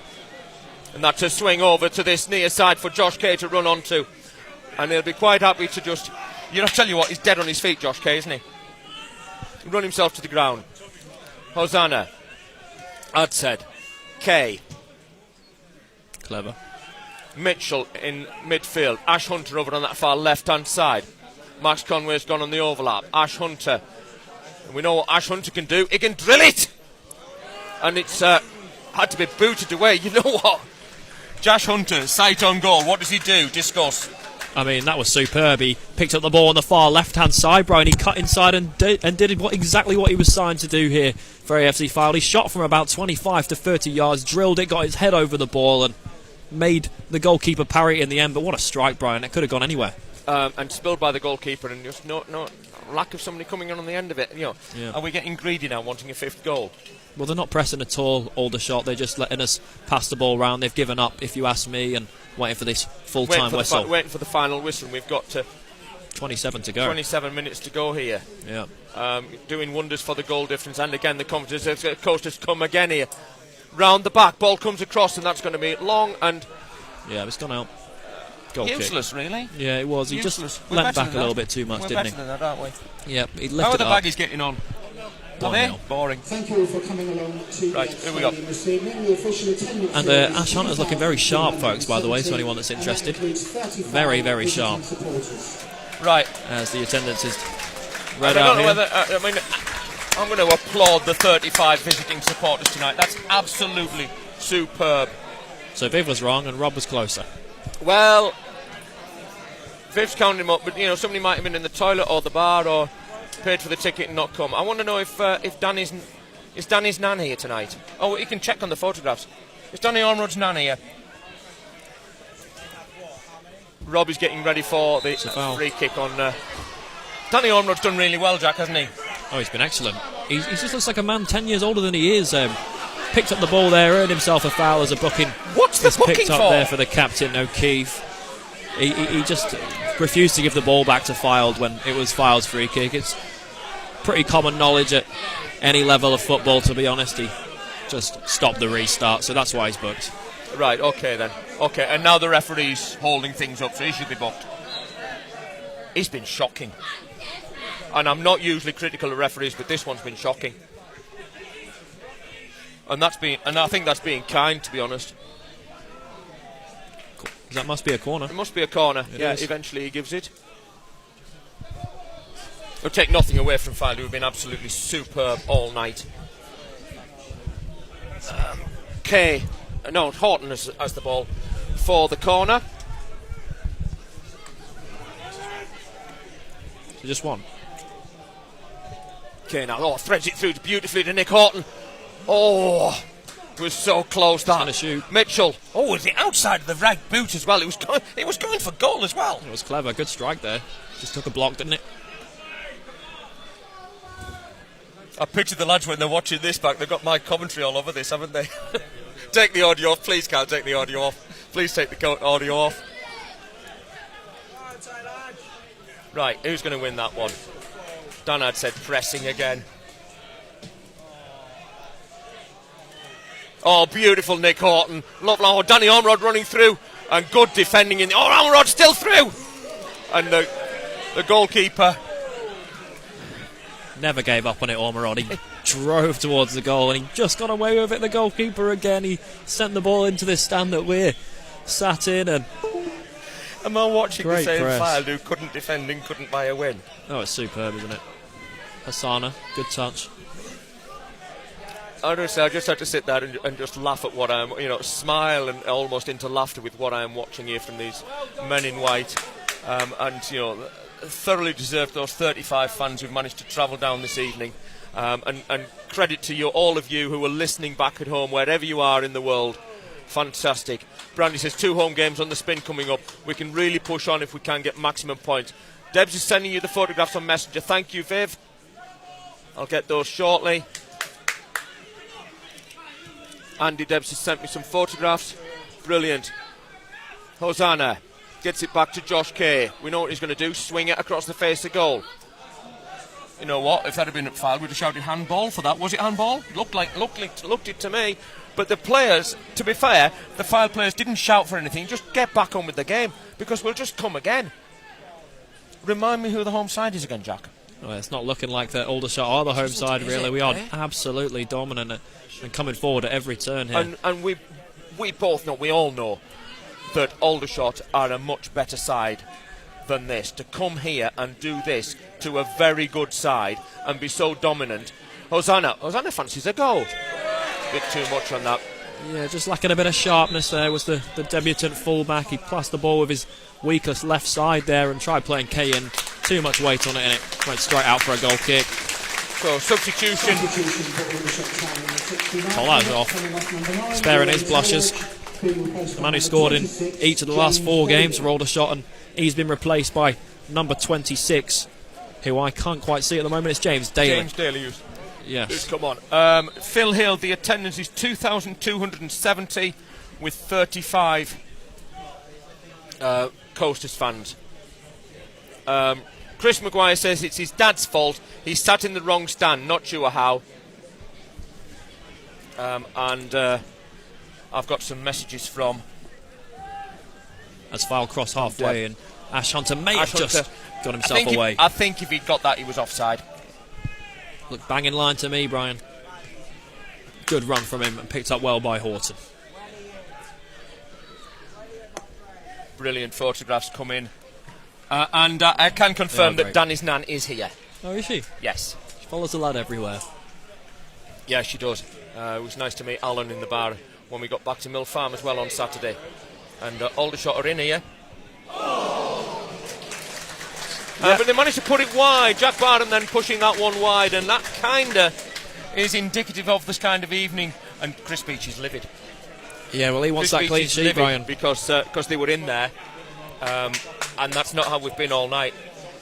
[SPEAKER 1] And that's a swing over to this near side for Josh Kay to run onto. And he'll be quite happy to just... I'll tell you what, he's dead on his feet, Josh Kay, isn't he? Run himself to the ground. Hosanna, Adsed, Kay,
[SPEAKER 2] Clever.
[SPEAKER 1] Mitchell in midfield, Ash Hunter over on that far left-hand side. Max Conway's gone on the overlap. Ash Hunter, and we know what Ash Hunter can do. He can drill it, and it's had to be booted away. You know what? Josh Hunter, sight on goal. What does he do? Discuss.
[SPEAKER 2] I mean, that was superb. He picked up the ball on the far left-hand side, Brian. He cut inside and did exactly what he was signed to do here for AFC Fylde. He shot from about 25 to 30 yards, drilled it, got his head over the ball, and made the goalkeeper parry in the end. But what a strike, Brian. It could have gone anywhere.
[SPEAKER 1] And spilled by the goalkeeper, and just no lack of somebody coming in on the end of it.
[SPEAKER 2] Yeah.
[SPEAKER 1] Are we getting greedy now, wanting a fifth goal?
[SPEAKER 2] Well, they're not pressing at all, Aldershot. They're just letting us pass the ball round. They've given up, if you ask me, and waiting for this full-time whistle.
[SPEAKER 1] Waiting for the final whistle. We've got
[SPEAKER 2] 27 to go.
[SPEAKER 1] 27 minutes to go here.
[SPEAKER 2] Yeah.
[SPEAKER 1] Doing wonders for the goal difference, and again the coasters come again here. Round the back, ball comes across, and that's going to be long and...
[SPEAKER 2] Yeah, it's gone out. Goal
[SPEAKER 1] useless,
[SPEAKER 2] kick.
[SPEAKER 1] really.
[SPEAKER 2] Yeah, it was. He
[SPEAKER 1] useless.
[SPEAKER 2] just leant back a little bit too much,
[SPEAKER 1] We're
[SPEAKER 2] didn't he?
[SPEAKER 1] better than that, aren't we?
[SPEAKER 2] Yeah, he lifted
[SPEAKER 1] How are the
[SPEAKER 2] it up.
[SPEAKER 1] baggies getting on? Are
[SPEAKER 2] 1-0.
[SPEAKER 1] they? Boring.
[SPEAKER 3] Thank you all for coming along to
[SPEAKER 1] Right, here we go.
[SPEAKER 3] this evening. The official attendance
[SPEAKER 2] And Ash Hunter's looking very sharp, folks, by the way, to anyone that's interested. Very, very sharp.
[SPEAKER 1] Right.
[SPEAKER 2] As the attendance is
[SPEAKER 1] I
[SPEAKER 2] read
[SPEAKER 1] don't
[SPEAKER 2] out
[SPEAKER 1] know
[SPEAKER 2] here.
[SPEAKER 1] whether... I'm going to applaud the 35 visiting supporters tonight. That's absolutely superb.
[SPEAKER 2] So Viv was wrong and Rob was closer.
[SPEAKER 1] Well, Viv's counting him up, but somebody might have been in the toilet or the bar or paid for the ticket and not come. I want to know if Danny's nan here tonight. Oh, you can check on the photographs. Is Danny Ormrod's nan here? Rob is getting ready for the free kick on. Danny Ormrod's done really well, Jack, hasn't he?
[SPEAKER 2] Oh, he's been excellent. He just looks like a man 10 years older than he is. Picked up the ball there, earned himself a foul as a booking.
[SPEAKER 1] What's the booking
[SPEAKER 2] picked up
[SPEAKER 1] for?
[SPEAKER 2] there for the captain, O'Keefe. He just refused to give the ball back to Fylde when it was Fylde's free kick. It's pretty common knowledge at any level of football, to be honest. He just stopped the restart, so that's why he's booked.
[SPEAKER 1] Right, okay then. Okay, and now the referee's holding things up, so he should be booked. He's been shocking. And I'm not usually critical of referees, but this one's been shocking. And I think that's being kind, to be honest.
[SPEAKER 2] That must be a corner.
[SPEAKER 1] It must be a corner.
[SPEAKER 2] It
[SPEAKER 1] yeah,
[SPEAKER 2] is.
[SPEAKER 1] Eventually he gives it. It'll take nothing away from Fylde, who've been absolutely superb all night. Horton has the ball for the corner.
[SPEAKER 2] So just one.
[SPEAKER 1] Kay now, threads it through beautifully to Nick Horton. Oh, it was so close that.
[SPEAKER 2] Trying to shoot.
[SPEAKER 1] Mitchell. Oh, the outside of the right boot as well. It was going for goal as well.
[SPEAKER 2] It was clever. Good strike there. Just took a block, didn't it?
[SPEAKER 1] I picture the lads when they're watching this back. They've got my commentary all over this, haven't they? Take the audio off. Please, Carl, take the audio off. Please take the audio off. Right, who's going to win that one? Dan had said pressing again. Oh, beautiful Nick Horton. Lovely. Oh, Danny Ormerod running through. And good defending in. Oh, Ormerod still through. And the goalkeeper
[SPEAKER 2] never gave up on it, Ormerod. He drove towards the goal and he just got away with it. The goalkeeper again, he sent the ball into this stand that we're sat in. And
[SPEAKER 1] I'm watching the same
[SPEAKER 2] press.
[SPEAKER 1] Fylde who couldn't defend and couldn't buy a win.
[SPEAKER 2] Oh, it's superb, isn't it? Hassana, good touch.
[SPEAKER 1] Honestly, I just had to sit there and just laugh at what I'm, smile and almost into laughter with what I'm watching here from these men in white. And thoroughly deserved those 35 fans who've managed to travel down this evening. And credit to you, all of you who are listening back at home, wherever you are in the world. Fantastic. Brandy says 2 home games on the spin coming up. We can really push on if we can get maximum points. Debs is sending you the photographs on Messenger. Thank you, Viv. I'll get those shortly. Andy Debs has sent me some photographs. Brilliant. Hosanna gets it back to Josh Kay. We know what he's going to do. Swing it across the face of goal. You know what? If that had been at Fylde, we'd have shouted handball for that. Was it handball? Looked it to me. But the players, to be fair, the Fylde players didn't shout for anything. Just get back on with the game because we'll just come again. Remind me who the home side is again, Jack.
[SPEAKER 2] Well, it's not looking like the Aldershot are the home side, really. We are absolutely dominant and coming forward at every turn here.
[SPEAKER 1] And we both know, we all know, that Aldershot are a much better side than this. To come here and do this to a very good side and be so dominant. Hosanna fancies a goal. Bit too much on that.
[SPEAKER 2] Yeah, just lacking a bit of sharpness there was the debutant fullback. He passed the ball with his weakest left side there and tried playing Kay in. Too much weight on it and it went straight out for a goal kick.
[SPEAKER 1] So, substitution.
[SPEAKER 2] Pollard's off. Sparing his blushes. The man who scored in each of the last 4 games for Aldershot, and he's been replaced by number 26, who I can't quite see at the moment. It's James Daly.
[SPEAKER 1] James Daly.
[SPEAKER 2] Yes.
[SPEAKER 1] Come on. Phil Hill, the attendance is 2,270 with 35 Coasters fans. Chris Maguire says it's his dad's fault. He sat in the wrong stand, not sure how. And I've got some messages from...
[SPEAKER 2] As Fylde cross halfway and Ash Hunter may have just got himself away.
[SPEAKER 1] I think if he'd got that, he was offside.
[SPEAKER 2] Looked bang in line to me, Brian. Good run from him and picked up well by Horton.
[SPEAKER 1] Brilliant photographs come in. And I can confirm that Danny's nan is here.
[SPEAKER 2] Oh, is she?
[SPEAKER 1] Yes.
[SPEAKER 2] She follows the lad everywhere.
[SPEAKER 1] Yeah, she does. It was nice to meet Alan in the bar when we got back to Mill Farm as well on Saturday. And Aldershot are in here. But they managed to put it wide. Jack Barham then pushing that one wide, and that kind of is indicative of this kind of evening. And Chris Beach is livid.
[SPEAKER 2] Yeah, well, he wants that clean sheet, Brian.
[SPEAKER 1] Because they were in there. And that's not how we've been all night.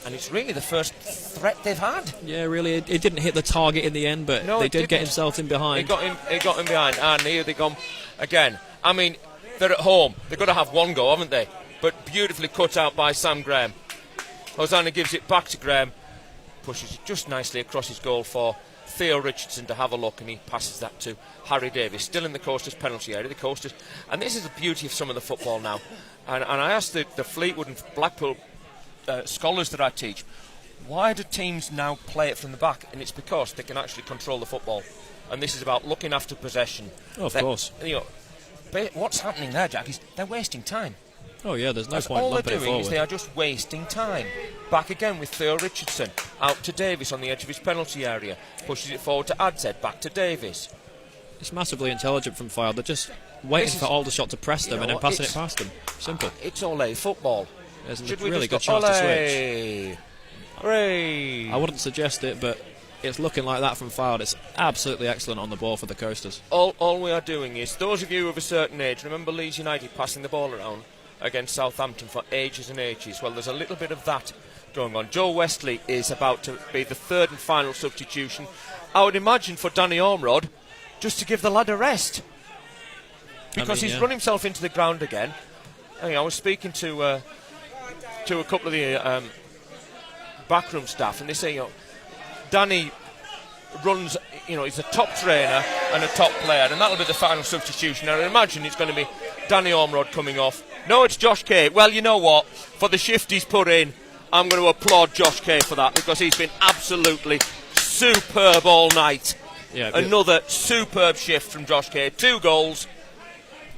[SPEAKER 1] And it's really the first threat they've had.
[SPEAKER 2] Yeah, really, it didn't hit the target in the end, but they did get himself in behind.
[SPEAKER 1] He got him behind, and here they come again. I mean, they're at home. They've got to have one go, haven't they? But beautifully cut out by Sam Graham. Hosanna gives it back to Graham, pushes it just nicely across his goal for Theo Richardson to have a look, and he passes that to Harry Davis, still in the Coasters penalty area. The Coasters, and this is the beauty of some of the football now. And I asked the Fleetwood and Blackpool scholars that I teach, why do teams now play it from the back? And it's because they can actually control the football. And this is about looking after possession.
[SPEAKER 2] Oh, of course.
[SPEAKER 1] What's happening there, Jack, is they're wasting time.
[SPEAKER 2] Oh, yeah, there's no
[SPEAKER 1] That's
[SPEAKER 2] point
[SPEAKER 1] all
[SPEAKER 2] lumping
[SPEAKER 1] they're
[SPEAKER 2] it
[SPEAKER 1] doing
[SPEAKER 2] forward.
[SPEAKER 1] is they are just wasting time. Back again with Theo Richardson, out to Davis on the edge of his penalty area, pushes it forward to Adzed, back to Davis.
[SPEAKER 2] It's massively intelligent from Fylde. They're just waiting for Aldershot to press them and then passing it past them. Simple.
[SPEAKER 1] It's Ole football.
[SPEAKER 2] There's a really good chance to switch.
[SPEAKER 1] Hooray!
[SPEAKER 2] I wouldn't suggest it, but it's looking like that from Fylde. It's absolutely excellent on the ball for the Coasters.
[SPEAKER 1] All we are doing is, those of you of a certain age, remember Leeds United passing the ball around against Southampton for ages and ages? Well, there's a little bit of that going on. Joe Westley is about to be the third and final substitution. I would imagine for Danny Ormerod, just to give the lad a rest. Because he's run himself into the ground again. I was speaking to a couple of the backroom staff, and they say, Danny runs, he's a top trainer and a top player, and that'll be the final substitution. I imagine it's going to be Danny Ormerod coming off. No, it's Josh Kay. Well, you know what? For the shift he's put in, I'm going to applaud Josh Kay for that, because he's been absolutely superb all night.
[SPEAKER 2] Yeah,
[SPEAKER 1] another superb shift from Josh Kay. 2 goals.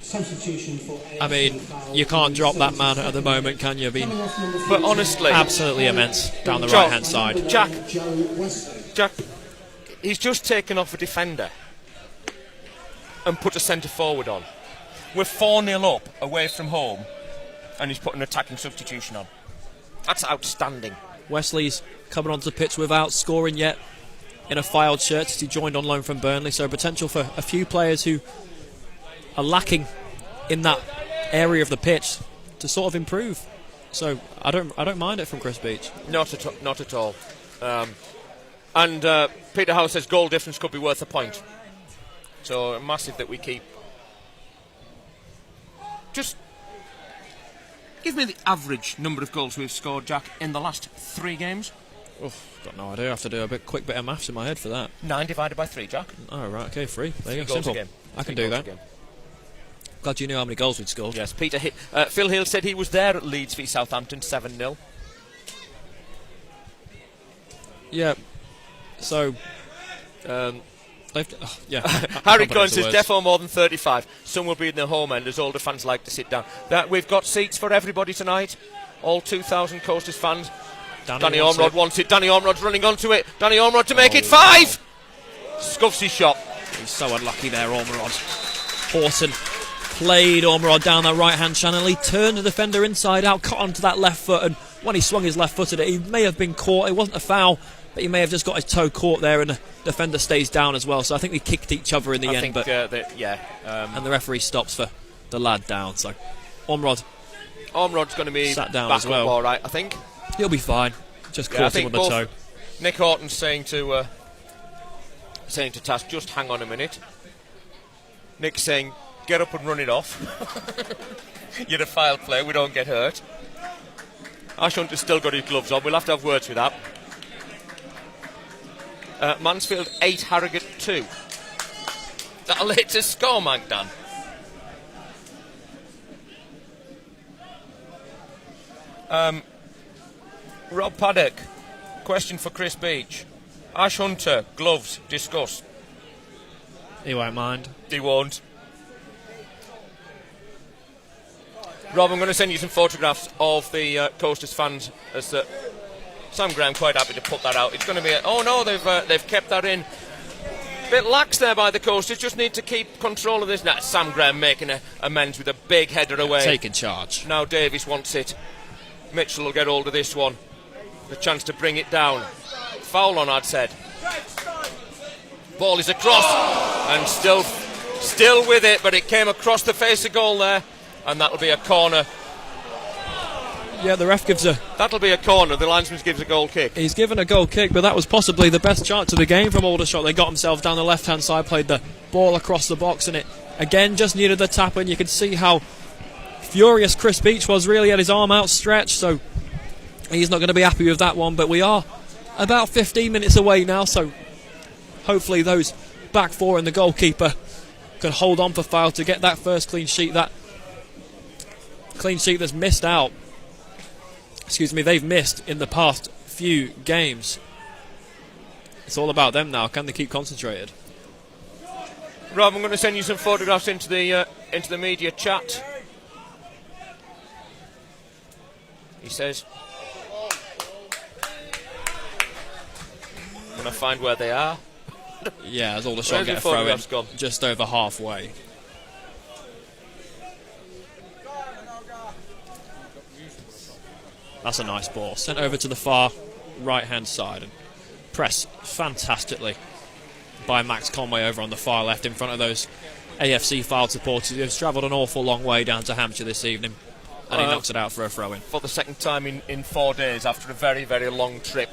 [SPEAKER 3] Substitution for
[SPEAKER 2] I mean, you can't drop that man at the moment, can you?
[SPEAKER 1] But honestly,
[SPEAKER 2] absolutely immense down the right-hand side.
[SPEAKER 1] Jack, he's just taken off a defender and put a centre forward on. We're 4-0 up away from home, and he's put an attacking substitution on. That's outstanding.
[SPEAKER 2] Wesley's coming onto the pitch without scoring yet in a Fylde shirt, as he joined on loan from Burnley, so potential for a few players who are lacking in that area of the pitch to sort of improve. So I don't mind it from Chris Beech.
[SPEAKER 1] Not at all. And Peter Howe says goal difference could be worth a point. So massive that we keep. Just give me the average number of goals we've scored, Jack, in the last 3 games.
[SPEAKER 2] Oof, got no idea. I have to do a quick bit of maths in my head for that.
[SPEAKER 1] 9 divided by 3, Jack.
[SPEAKER 2] Oh, right, okay, 3. There you go,
[SPEAKER 1] goals
[SPEAKER 2] simple.
[SPEAKER 1] again.
[SPEAKER 2] I can do that. Glad you knew how many goals we'd scored.
[SPEAKER 1] Yes, Phil Hill said he was there at Leeds v Southampton, 7-0.
[SPEAKER 2] Yeah, so...
[SPEAKER 1] Harry Cohen says defo more than 35. Some will be in the home end, as older fans like to sit down. We've got seats for everybody tonight. All 2,000 Coasters fans. Danny Ormerod wants it. Danny Ormerod's running onto it. Danny Ormerod to make it 5. Scuffs his shot.
[SPEAKER 2] He's so unlucky there, Ormerod. Horton played Ormerod down that right-hand channel. He turned the defender inside out, cut onto that left foot, and when he swung his left foot at it, he may have been caught. It wasn't a foul, but he may have just got his toe caught there, and the defender stays down as well. So I think they kicked each other in the end. And the referee stops for the lad down. So Ormerod's
[SPEAKER 1] going to be
[SPEAKER 2] sat down
[SPEAKER 1] back
[SPEAKER 2] as well.
[SPEAKER 1] Up all right, I think.
[SPEAKER 2] He'll be fine. Just caught him on the toe.
[SPEAKER 1] Nick Horton's saying to Task, just hang on a minute. Nick's saying, get up and run it off. You're a Fylde player, we don't get hurt. Ash Hunter's still got his gloves on. We'll have to have words with that. Mansfield 8, Harrogate 2. That a latest score, Magdan. Rob Paddock, question for Chris Beech. Ash Hunter, gloves, discuss.
[SPEAKER 2] He won't mind.
[SPEAKER 1] He won't. Rob, I'm going to send you some photographs of the Coasters fans. As Sam Graham quite happy to put that out. It's going to be they've kept that in. Bit lax there by the Coasters. Just need to keep control of this. Now Sam Graham making amends with a big header away.
[SPEAKER 2] Taking charge.
[SPEAKER 1] Now Davies wants it. Mitchell will get hold of this one. The chance to bring it down. Foul on, I'd said. Ball is across and still with it, but it came across the face of goal there, and that'll be a corner.
[SPEAKER 2] Yeah, the ref gives
[SPEAKER 1] that'll be a corner. The linesman gives a goal kick.
[SPEAKER 2] He's given a goal kick, but that was possibly the best chance of the game from Aldershot. They got themselves down the left-hand side, played the ball across the box, and it again just needed the tap, and you could see how furious Chris Beech was. Really had his arm outstretched, so he's not going to be happy with that one. But we are about 15 minutes away now, so hopefully those back four and the goalkeeper can hold on for Fylde to get that first clean sheet. That clean sheet that's missed out. They've missed in the past few games. It's all about them now. Can they keep concentrated?
[SPEAKER 1] Rob, I'm going to send you some photographs into the media chat. He says. I'm going to find where they are.
[SPEAKER 2] Yeah, as Aldershot get a throw in just over halfway. That's a nice ball. Sent over to the far right-hand side and pressed fantastically by Max Conway over on the far left in front of those AFC Fylde supporters who have travelled an awful long way down to Hampshire this evening. And he knocks it out for a throw-in.
[SPEAKER 1] For the second time in 4 days after a very, very long trip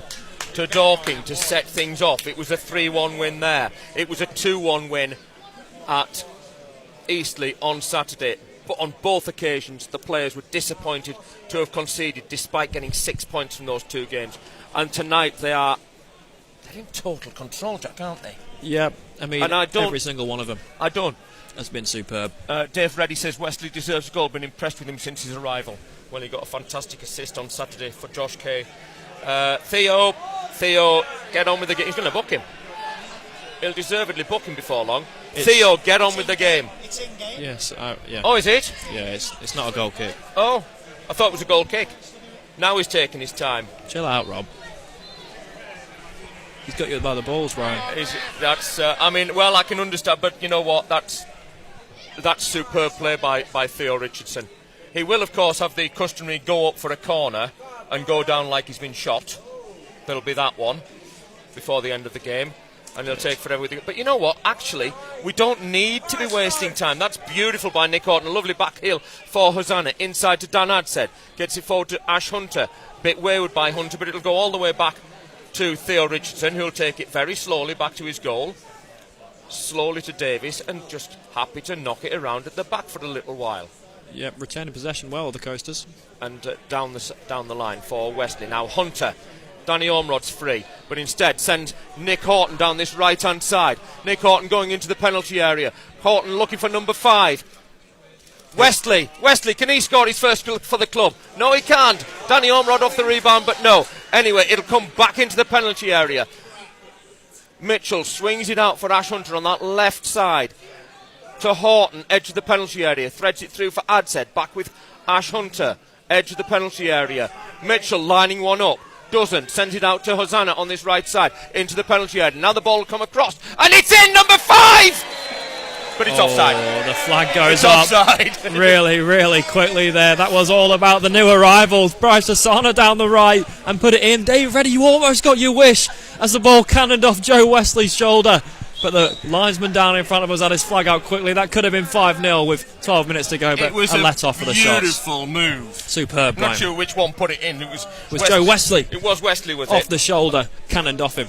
[SPEAKER 1] to Dorking to set things off. It was a 3-1 win there. It was a 2-1 win at Eastleigh on Saturday. But on both occasions, the players were disappointed to have conceded despite getting 6 points from those 2 games. And tonight they are They're in total control, Jack, aren't they?
[SPEAKER 2] Yeah, I mean,
[SPEAKER 1] And I don't-
[SPEAKER 2] every single one of them
[SPEAKER 1] I don't.
[SPEAKER 2] has been superb.
[SPEAKER 1] Dave Reddy says Wesley deserves a goal. Been impressed with him since his arrival. Well, he got a fantastic assist on Saturday for Josh Kay. Theo, get on with the game. He's going to book him. He'll deservedly book him before long. Theo, get on with the game.
[SPEAKER 6] It's in game.
[SPEAKER 2] Yes, yeah.
[SPEAKER 1] Oh, is it?
[SPEAKER 2] Yeah, it's not a goal kick.
[SPEAKER 1] Oh, I thought it was a goal kick. Now he's taking his time.
[SPEAKER 2] Chill out, Rob. He's got you by the balls, Brian.
[SPEAKER 1] I can understand, but you know what? That's superb play by Theo Richardson. He will, of course, have the customary go up for a corner and go down like he's been shot. There'll be that one before the end of the game, and he'll take forever with it. But you know what? Actually, we don't need to be wasting time. That's beautiful by Nick Horton. A lovely back heel for Hosanna. Inside to Dan Adsed. Gets it forward to Ash Hunter. Bit wayward by Hunter, but it'll go all the way back to Theo Richardson, who'll take it very slowly back to his goal. Slowly to Davis, and just happy to knock it around at the back for a little while.
[SPEAKER 2] Yep, retaining possession well, the Coasters.
[SPEAKER 1] And down the line for Wesley. Now Hunter. Danny Ormrod's free, but instead sends Nick Horton down this right-hand side. Nick Horton going into the penalty area. Horton looking for number 5. Wesley, can he score his first goal for the club? No, he can't. Danny Ormrod off the rebound, but no. Anyway, it'll come back into the penalty area. Mitchell swings it out for Ash Hunter on that left side. To Horton, edge of the penalty area. Threads it through for Adsed. Back with Ash Hunter, edge of the penalty area. Mitchell lining one up. Doesn't. Sends it out to Hosanna on this right side. Into the penalty area. Now the ball will come across. And it's in, number 5! But it's offside.
[SPEAKER 2] The flag goes
[SPEAKER 1] It's
[SPEAKER 2] up
[SPEAKER 1] offside.
[SPEAKER 2] really quickly there. That was all about the new arrivals. Bryce Hosanna down the right and put it in. Dave Reddy, you almost got your wish as the ball cannoned off Joe Wesley's shoulder. But the linesman down in front of us had his flag out quickly. That could have been 5-0 with 12 minutes to go, but
[SPEAKER 1] It was
[SPEAKER 2] a let-off for the shots.
[SPEAKER 1] beautiful move.
[SPEAKER 2] Superb,
[SPEAKER 1] I'm
[SPEAKER 2] Brian.
[SPEAKER 1] not sure which one put it in. It was
[SPEAKER 2] Joe Wesley.
[SPEAKER 1] It was Wesley, was
[SPEAKER 2] Off
[SPEAKER 1] it?
[SPEAKER 2] the shoulder, cannoned off him.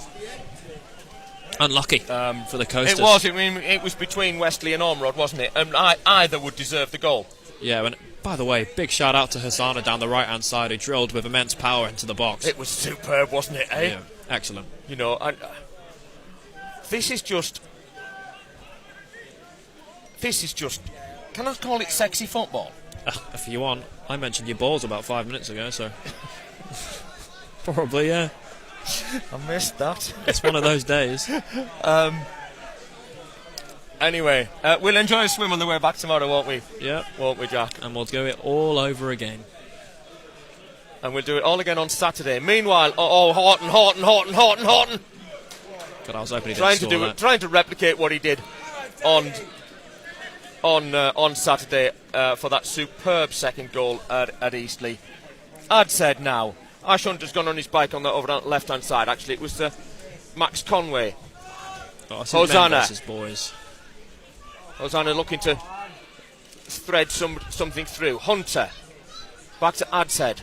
[SPEAKER 2] Unlucky for the Coasters.
[SPEAKER 1] It was. It was between Wesley and Ormrod, wasn't it? And either would deserve the goal.
[SPEAKER 2] Yeah, and by the way, big shout out to Hosanna down the right-hand side who drilled with immense power into the box.
[SPEAKER 1] It was superb, wasn't it, eh?
[SPEAKER 2] Yeah, excellent.
[SPEAKER 1] You know, this is just... Can I call it sexy football?
[SPEAKER 2] If you want. I mentioned your balls about 5 minutes ago, so... Probably, yeah.
[SPEAKER 1] I missed that.
[SPEAKER 2] It's one of those days.
[SPEAKER 1] Anyway, we'll enjoy a swim on the way back tomorrow, won't we?
[SPEAKER 2] Yep.
[SPEAKER 1] Won't we, Jack?
[SPEAKER 2] And we'll do it all over again.
[SPEAKER 1] And we'll do it all again on Saturday. Meanwhile, Horton.
[SPEAKER 2] God, I was hoping he didn't score that.
[SPEAKER 1] Trying to replicate what he did on Saturday for that superb second goal at Eastleigh. I'd said now. Ash Hunter's gone on his bike on the over left-hand side. Actually, it was Max Conway. Hosanna.
[SPEAKER 2] Boys.
[SPEAKER 1] Hosanna looking to thread something through. Hunter. Back to Adshead.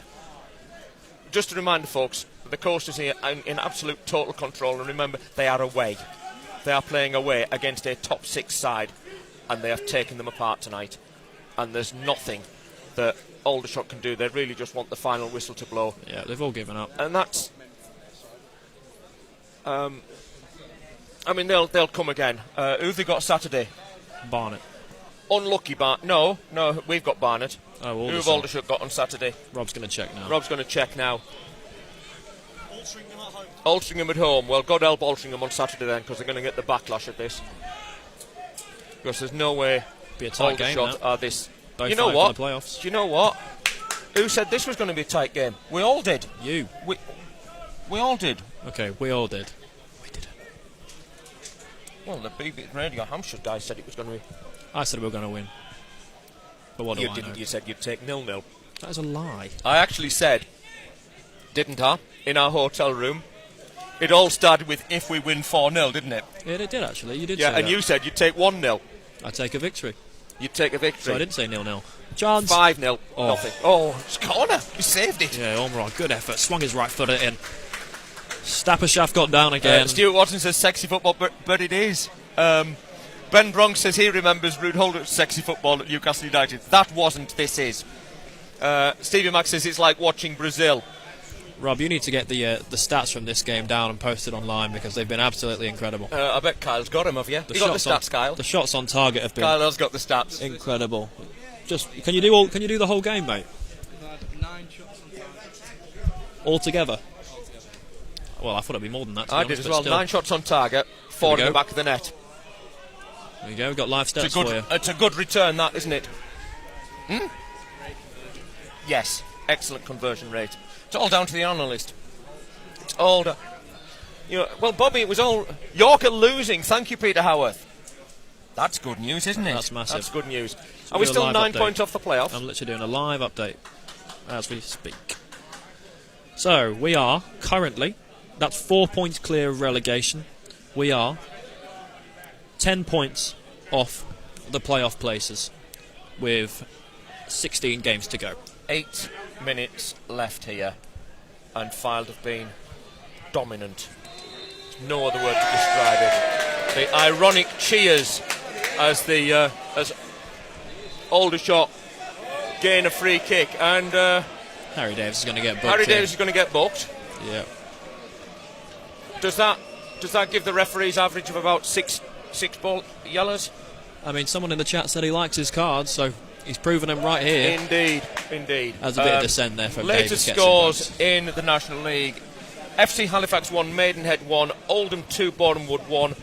[SPEAKER 1] Just a reminder, folks, the Coasters here in absolute total control. And remember, they are away. They are playing away against a top 6 side. And they have taken them apart tonight. And there's nothing that Aldershot can do. They really just want the final whistle to blow.
[SPEAKER 2] Yeah, they've all given up.
[SPEAKER 1] And that's... they'll come again. Who've they got Saturday?
[SPEAKER 2] Barnet.
[SPEAKER 1] Unlucky No, we've got Barnet.
[SPEAKER 2] Oh, Aldershot.
[SPEAKER 1] Who've Aldershot got on Saturday?
[SPEAKER 2] Rob's going to check now.
[SPEAKER 6] Altrincham at home.
[SPEAKER 1] Altrincham at home. Well, God help Altrincham on Saturday then, because they're going to get the backlash of this. Because there's no way
[SPEAKER 2] Be a tight game,
[SPEAKER 1] Aldershot
[SPEAKER 2] that.
[SPEAKER 1] are this...
[SPEAKER 2] Both
[SPEAKER 1] You know
[SPEAKER 2] fight
[SPEAKER 1] what?
[SPEAKER 2] for the playoffs.
[SPEAKER 1] Do you know what? Who said this was going to be a tight game? We all did.
[SPEAKER 2] You.
[SPEAKER 1] We all did.
[SPEAKER 2] Okay, we all did. We didn't.
[SPEAKER 1] Well, the BBC Radio Hampshire guy said it was going to be...
[SPEAKER 2] I said we were going to win. But what do
[SPEAKER 1] You
[SPEAKER 2] I
[SPEAKER 1] didn't.
[SPEAKER 2] know?
[SPEAKER 1] You said you'd take 0-0.
[SPEAKER 2] That is a lie.
[SPEAKER 1] I actually said, didn't I, in our hotel room? It all started with if we win 4-0, didn't it?
[SPEAKER 2] Yeah, it did actually. You did
[SPEAKER 1] Yeah,
[SPEAKER 2] say
[SPEAKER 1] and
[SPEAKER 2] that.
[SPEAKER 1] you said you'd take 1-0.
[SPEAKER 2] I'd take a victory.
[SPEAKER 1] You'd take a
[SPEAKER 2] So
[SPEAKER 1] victory.
[SPEAKER 2] I didn't say 0-0. Chance.
[SPEAKER 1] 5-0.
[SPEAKER 2] Oh.
[SPEAKER 1] Nothing. Oh, it's a corner. He saved it.
[SPEAKER 2] Yeah, Ormrod, good effort. Swung his right foot in. Stappershaft got down again.
[SPEAKER 1] Stuart Watson says sexy football, but it is. Ben Bronx says he remembers Rude Holder's sexy football at Newcastle United. That wasn't. This is. Stevie Mack says it's like watching Brazil.
[SPEAKER 2] Rob, you need to get the stats from this game down and posted online because they've been absolutely incredible.
[SPEAKER 1] I bet Kyle's got him, have you? You got the stats, Kyle?
[SPEAKER 2] The shots on target have been.
[SPEAKER 1] Kyle has got the stats.
[SPEAKER 2] Incredible. Just can you do the whole game, mate?
[SPEAKER 6] 9 shots on target.
[SPEAKER 2] All together. Well, I thought it'd be more than that.
[SPEAKER 1] I did as well. 9 shots on target, 4 in the back of the net.
[SPEAKER 2] There you go. We've got live stats for you.
[SPEAKER 1] It's a good return, that, isn't it? Yes. Excellent conversion rate. It's all down to the honour list. It's all down. Well, Bobby, it was all Yorker losing. Thank you, Peter Howarth. That's good news, isn't it?
[SPEAKER 2] That's massive.
[SPEAKER 1] That's good news. Are we still 9 points off the playoffs?
[SPEAKER 2] I'm literally doing a live update as we speak. So, we are currently, that's 4 points clear of relegation. We are 10 points off the playoff places with 16 games to go.
[SPEAKER 1] 8 minutes left here, and Fylde have been dominant. No other word to describe it. The ironic cheers as Aldershot gain a free kick, and
[SPEAKER 2] Harry Davis is going to get booked.
[SPEAKER 1] Harry Davis is going to get booked.
[SPEAKER 2] Yeah.
[SPEAKER 1] Does that give the referee's average of about six ball yellows?
[SPEAKER 2] I mean, someone in the chat said he likes his cards, so he's proven them right here.
[SPEAKER 1] Indeed.
[SPEAKER 2] There's a bit of dissent there from
[SPEAKER 1] latest
[SPEAKER 2] Davis.
[SPEAKER 1] Scores in the National League. FC Halifax 1, Maidenhead 1, Oldham 2, Bournemouth 1,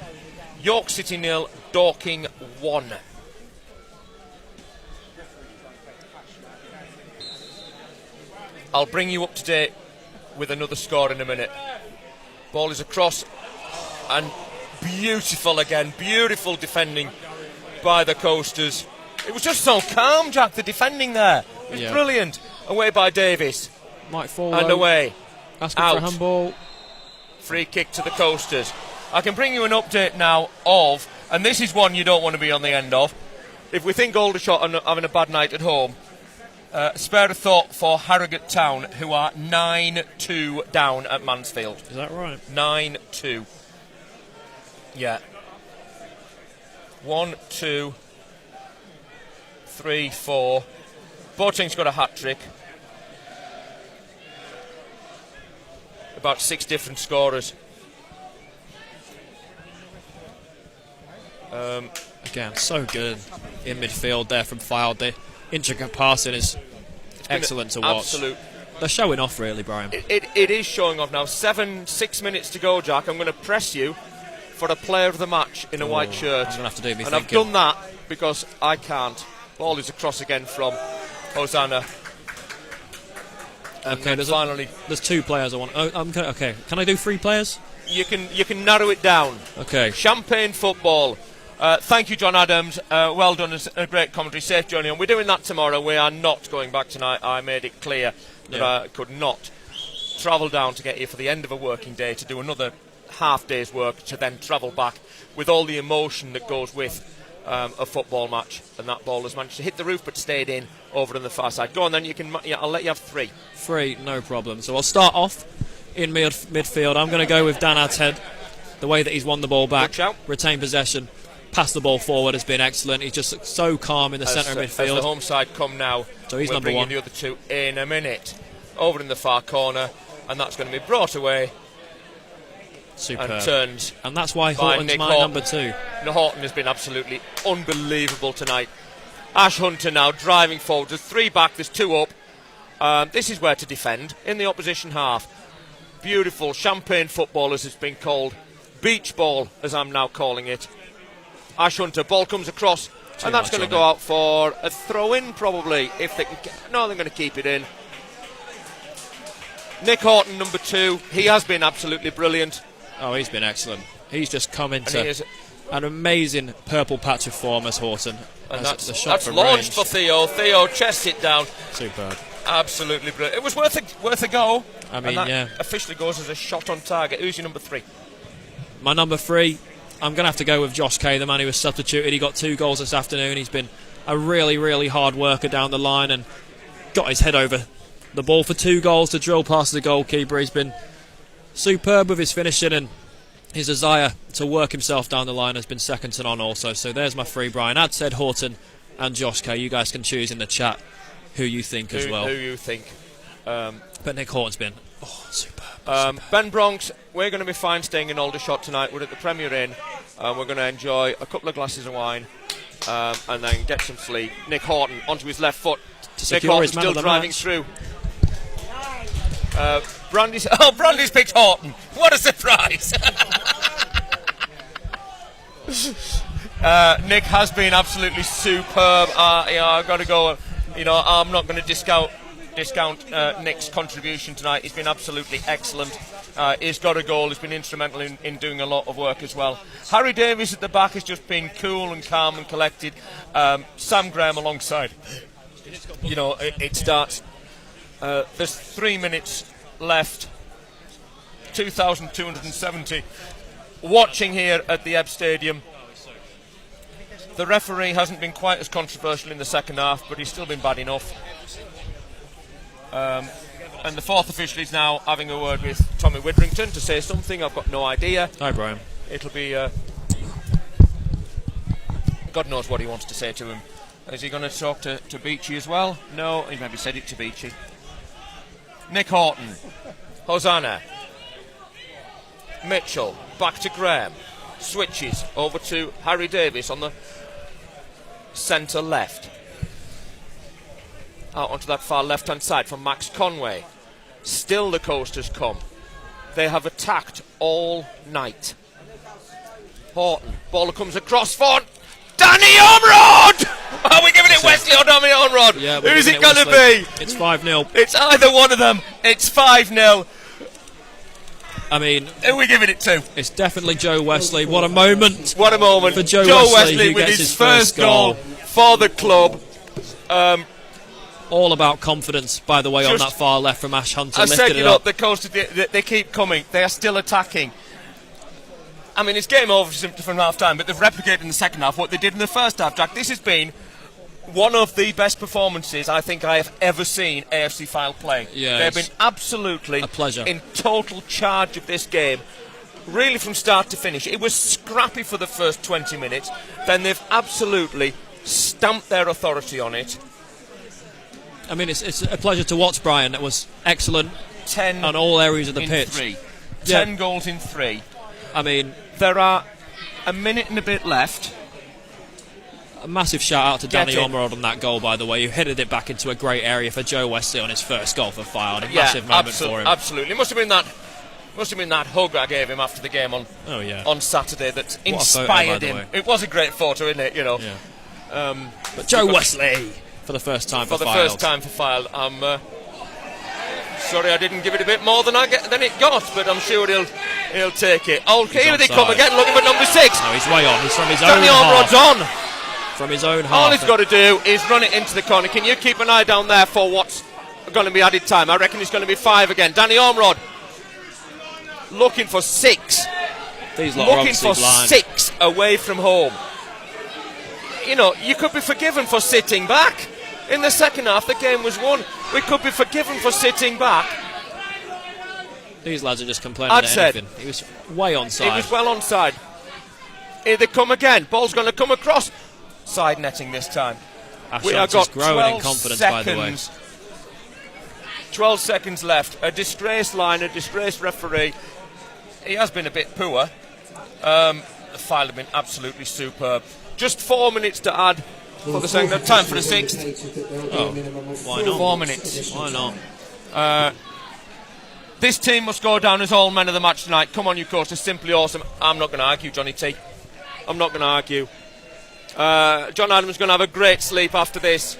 [SPEAKER 1] York City 0, Dorking 1. I'll bring you up to date with another score in a minute. Ball is across, and beautiful again, beautiful defending by the Coasters. It was just so calm, Jack, the defending there. It was brilliant. Away by Davis.
[SPEAKER 2] Mike Forward.
[SPEAKER 1] And away.
[SPEAKER 2] Asking
[SPEAKER 1] out.
[SPEAKER 2] for a handball.
[SPEAKER 1] Free kick to the Coasters. I can bring you an update now of, and this is one you don't want to be on the end of, if we think Aldershot are having a bad night at home, spare a thought for Harrogate Town, who are 9-2 down at Mansfield.
[SPEAKER 2] Is that right?
[SPEAKER 1] 9-2. Yeah. 1, 2, 3, 4. Boateng's got a hat-trick. About 6 different scorers.
[SPEAKER 2] Again, so good in midfield there from Fylde. The intricate passing is excellent to watch.
[SPEAKER 1] Absolute.
[SPEAKER 2] They're showing off, really, Brian.
[SPEAKER 1] It is showing off now. 6 minutes to go, Jack. I'm going to press you for a player of the match in a white shirt.
[SPEAKER 2] I'm going to have to do me
[SPEAKER 1] and
[SPEAKER 2] thinking.
[SPEAKER 1] I've done that because I can't. Ball is across again from Hosanna. And
[SPEAKER 2] okay, there's 2 players I want. Okay, can I do 3 players?
[SPEAKER 1] You can narrow it down.
[SPEAKER 2] Okay.
[SPEAKER 1] Champagne football. Thank you, John Adams. Well done. It's a great commentary. Safe journey on. We're doing that tomorrow. We are not going back tonight. I made it clear that I could not travel down to get here for the end of a working day to do another half day's work to then travel back with all the emotion that goes with a football match. And that ball has managed to hit the roof but stayed in over on the far side. Go on then. I'll let you have 3.
[SPEAKER 2] 3, no problem. So I'll start off in midfield. I'm going to go with Dan Adhead. The way that he's won the ball back, retained possession, passed the ball forward has been excellent. He's just so calm in the centre of midfield.
[SPEAKER 1] As the home side come now,
[SPEAKER 2] so he's
[SPEAKER 1] we'll
[SPEAKER 2] number
[SPEAKER 1] bring
[SPEAKER 2] 1.
[SPEAKER 1] in the other 2 in a minute. Over in the far corner, and that's going to be brought away.
[SPEAKER 2] Superb.
[SPEAKER 1] And turned.
[SPEAKER 2] And that's why
[SPEAKER 1] Horton's
[SPEAKER 2] Horton's my number 2.
[SPEAKER 1] Horton has been absolutely unbelievable tonight. Ash Hunter now driving forward. There's 3 back, there's 2 up. This is where to defend in the opposition half. Beautiful champagne football, as it's been called. Beach ball, as I'm now calling it. Ash Hunter, ball comes across, and that's going to go out for a throw-in, probably. If they can, no, they're going to keep it in. Nick Horton, number 2, he has been absolutely brilliant.
[SPEAKER 2] Oh, he's been excellent. He's just come into an amazing purple patch of form as Horton.
[SPEAKER 1] And
[SPEAKER 2] that's
[SPEAKER 1] launched range for Theo. Theo chests it down.
[SPEAKER 2] Superb.
[SPEAKER 1] Absolutely brilliant. It was worth a go.
[SPEAKER 2] I mean,
[SPEAKER 1] and that officially goes as a shot on target. Who's your number 3?
[SPEAKER 2] My number 3, I'm going to have to go with Josh Kay, the man who was substituted. He got 2 goals this afternoon. He's been a really, really hard worker down the line and got his head over the ball for 2 goals to drill past the goalkeeper. He's been superb with his finishing, and his desire to work himself down the line has been second to none also. So there's my 3, Brian. I'd said Horton and Josh Kay. You guys can choose in the chat who you think as well.
[SPEAKER 1] Who you think.
[SPEAKER 2] But Nick Horton's been superb.
[SPEAKER 1] Ben Bronx, we're going to be fine staying in Aldershot tonight. We're at the Premier Inn. We're going to enjoy a couple of glasses of wine and then get some sleep. Nick Horton onto his left foot. Nick Horton still driving through. Brandy's picked Horton. What a surprise! Nick has been absolutely superb. I've got to go. I'm not going to discount Nick's contribution tonight. He's been absolutely excellent. He's got a goal. He's been instrumental in doing a lot of work as well. Harry Davies at the back has just been cool and calm and collected. Sam Graham alongside. It starts. There's 3 minutes left. 2,270 watching here at the Ebb Stadium. The referee hasn't been quite as controversial in the second half, but he's still been bad enough. And the fourth official is now having a word with Tommy Widrington to say something. I've got no idea.
[SPEAKER 2] Hi, Brian.
[SPEAKER 1] It'll be... God knows what he wants to say to him. Is he going to talk to Beachy as well? No, he maybe said it to Beachy. Nick Horton. Hosanna. Mitchell. Back to Graham. Switches over to Harry Davies on the centre left. Out onto that far left hand side from Max Conway. Still the coasters come. They have attacked all night. Horton. Ball comes across for Danny Ormrod! Are we giving it Wesley or Danny Ormrod?
[SPEAKER 2] Yeah,
[SPEAKER 1] who is it going to be?
[SPEAKER 2] It's 5-0.
[SPEAKER 1] It's either one of them. It's 5-0.
[SPEAKER 2] I mean,
[SPEAKER 1] who are we giving it to?
[SPEAKER 2] It's definitely Joe Wesley. What a moment!
[SPEAKER 1] What a moment
[SPEAKER 2] for Joe
[SPEAKER 1] Wesley with his first goal for the club.
[SPEAKER 2] All about confidence, by the way, on that far left from Ash Hunter.
[SPEAKER 1] I said, the coasters, they keep coming. They are still attacking. I mean, it's game over from half time, but they've replicated in the second half what they did in the first half, Jack. This has been one of the best performances I think I have ever seen AFC Fylde play.
[SPEAKER 2] Yeah,
[SPEAKER 1] they've been absolutely
[SPEAKER 2] a pleasure.
[SPEAKER 1] In total charge of this game, really from start to finish. It was scrappy for the first 20 minutes, then they've absolutely stamped their authority on it.
[SPEAKER 2] I mean, it's a pleasure to watch, Brian. It was excellent
[SPEAKER 1] 10
[SPEAKER 2] on all areas of the pitch.
[SPEAKER 1] 10 goals in 3.
[SPEAKER 2] I mean,
[SPEAKER 1] there are a minute and a bit left.
[SPEAKER 2] A massive shout out to Danny Ormrod on that goal, by the way. Who headed it back into a great area for Joe Wesley on his first goal for Fylde. A massive moment for him.
[SPEAKER 1] Absolutely. It must have been that hug I gave him after the game on Saturday that inspired him. It was a great photo, isn't it?
[SPEAKER 2] Yeah. But Joe Wesley for the first time for Fylde.
[SPEAKER 1] First time for Fylde. I'm sorry I didn't give it a bit more than it got, but I'm sure he'll take it. Here they come again, looking for number 6.
[SPEAKER 2] No, he's way on. He's from his own
[SPEAKER 1] Danny Ormrod's on.
[SPEAKER 2] From his own half.
[SPEAKER 1] All he's got to do is run it into the corner. Can you keep an eye down there for what's going to be added time? I reckon it's going to be 5 again. Danny Ormrod looking for 6.
[SPEAKER 2] Looking for blind.
[SPEAKER 1] 6 away from home. You could be forgiven for sitting back. In the second half, the game was won. We could be forgiven for sitting back.
[SPEAKER 2] These lads are just complaining about anything. He was way onside.
[SPEAKER 1] He was well onside. Here they come again. Ball's going to come across. Side netting this time.
[SPEAKER 2] We have got growing in confidence, by the way.
[SPEAKER 1] 12 seconds left. A disgraced line, a disgraced referee. He has been a bit poor. The Fylde have been absolutely superb. Just 4 minutes to add for the second. Time for the 6th.
[SPEAKER 2] Oh, why not?
[SPEAKER 1] 4 minutes.
[SPEAKER 2] Why not?
[SPEAKER 1] This team must go down as all men of the match tonight. Come on, you coasters, simply awesome. I'm not going to argue, Johnny T. I'm not going to argue. John Adams is going to have a great sleep after this.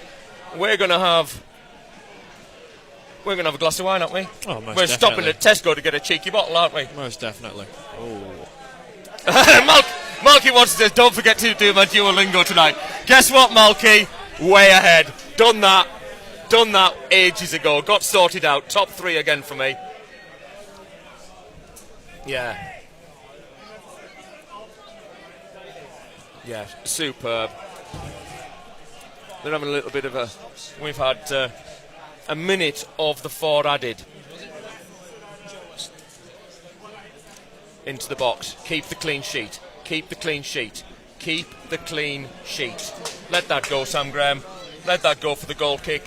[SPEAKER 1] We're going to have a glass of wine, aren't we?
[SPEAKER 2] Oh, most
[SPEAKER 1] We're
[SPEAKER 2] definitely.
[SPEAKER 1] stopping at Tesco to get a cheeky bottle, aren't we?
[SPEAKER 2] Most definitely.
[SPEAKER 1] Malky wants to say, don't forget to do my Duolingo tonight. Guess what, Malky? Way ahead. Done that ages ago. Got sorted out. Top 3 again for me. Yeah. Yeah, superb. They're having a little bit of a... We've had a minute of the 4 added. Into the box. Keep the clean sheet. Keep the clean sheet. Keep the clean sheet. Let that go, Sam Graham. Let that go for the goal kick.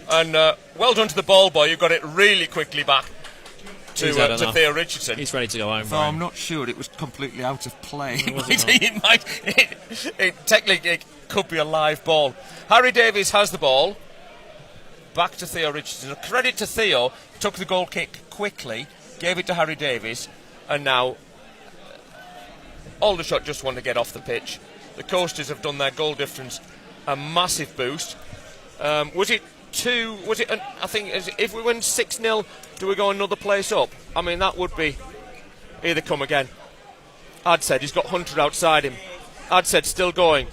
[SPEAKER 1] And well done to the ball boy, who got it really quickly back to Theo Richardson.
[SPEAKER 2] He's ready to go home.
[SPEAKER 1] So I'm not sure it was completely out of play.
[SPEAKER 2] It
[SPEAKER 1] Technically, it could be a live ball. Harry Davies has the ball. Back to Theo Richardson. Credit to Theo, took the goal kick quickly, gave it to Harry Davies, and now Aldershot just want to get off the pitch. The Coasters have done their goal difference a massive boost. Was it two? Was it? I think if we win 6-0, do we go another place up? I mean, that would be either come again. I'd said he's got Hunter outside him. I'd said still going.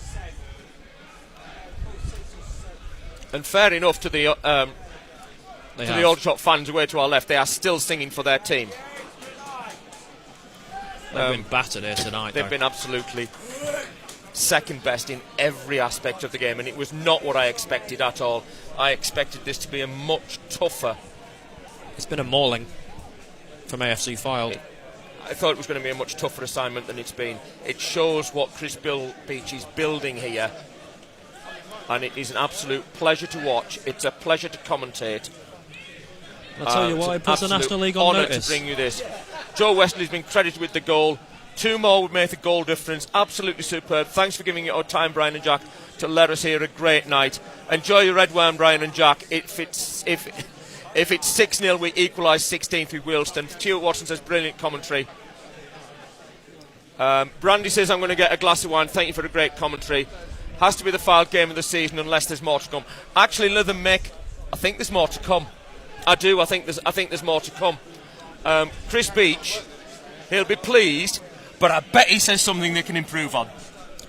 [SPEAKER 1] And fair enough to the Aldershot fans away to our left. They are still singing for their team.
[SPEAKER 2] They've been battered here tonight.
[SPEAKER 1] They've been absolutely second best in every aspect of the game, and it was not what I expected at all. I expected this to be a much tougher.
[SPEAKER 2] It's been a mauling from AFC Fylde.
[SPEAKER 1] I thought it was going to be a much tougher assignment than it's been. It shows what Chris Beach is building here, and it is an absolute pleasure to watch. It's a pleasure to commentate.
[SPEAKER 2] I'll tell you why, he puts the National League on notice.
[SPEAKER 1] To bring you this. Joe Wesley's been credited with the goal. 2 more would make the goal difference. Absolutely superb. Thanks for giving it our time, Brian and Jack, to let us hear a great night. Enjoy your red wine, Brian and Jack. If it's 6-0, we equalise 16th with Wilston. Stuart Watson says brilliant commentary. Brandy says I'm going to get a glass of wine. Thank you for a great commentary. Has to be the Fylde game of the season unless there's more to come. Actually, Lytham Mick, I think there's more to come. I do. I think there's more to come. Chris Beach, he'll be pleased, but I bet he says something they can improve on.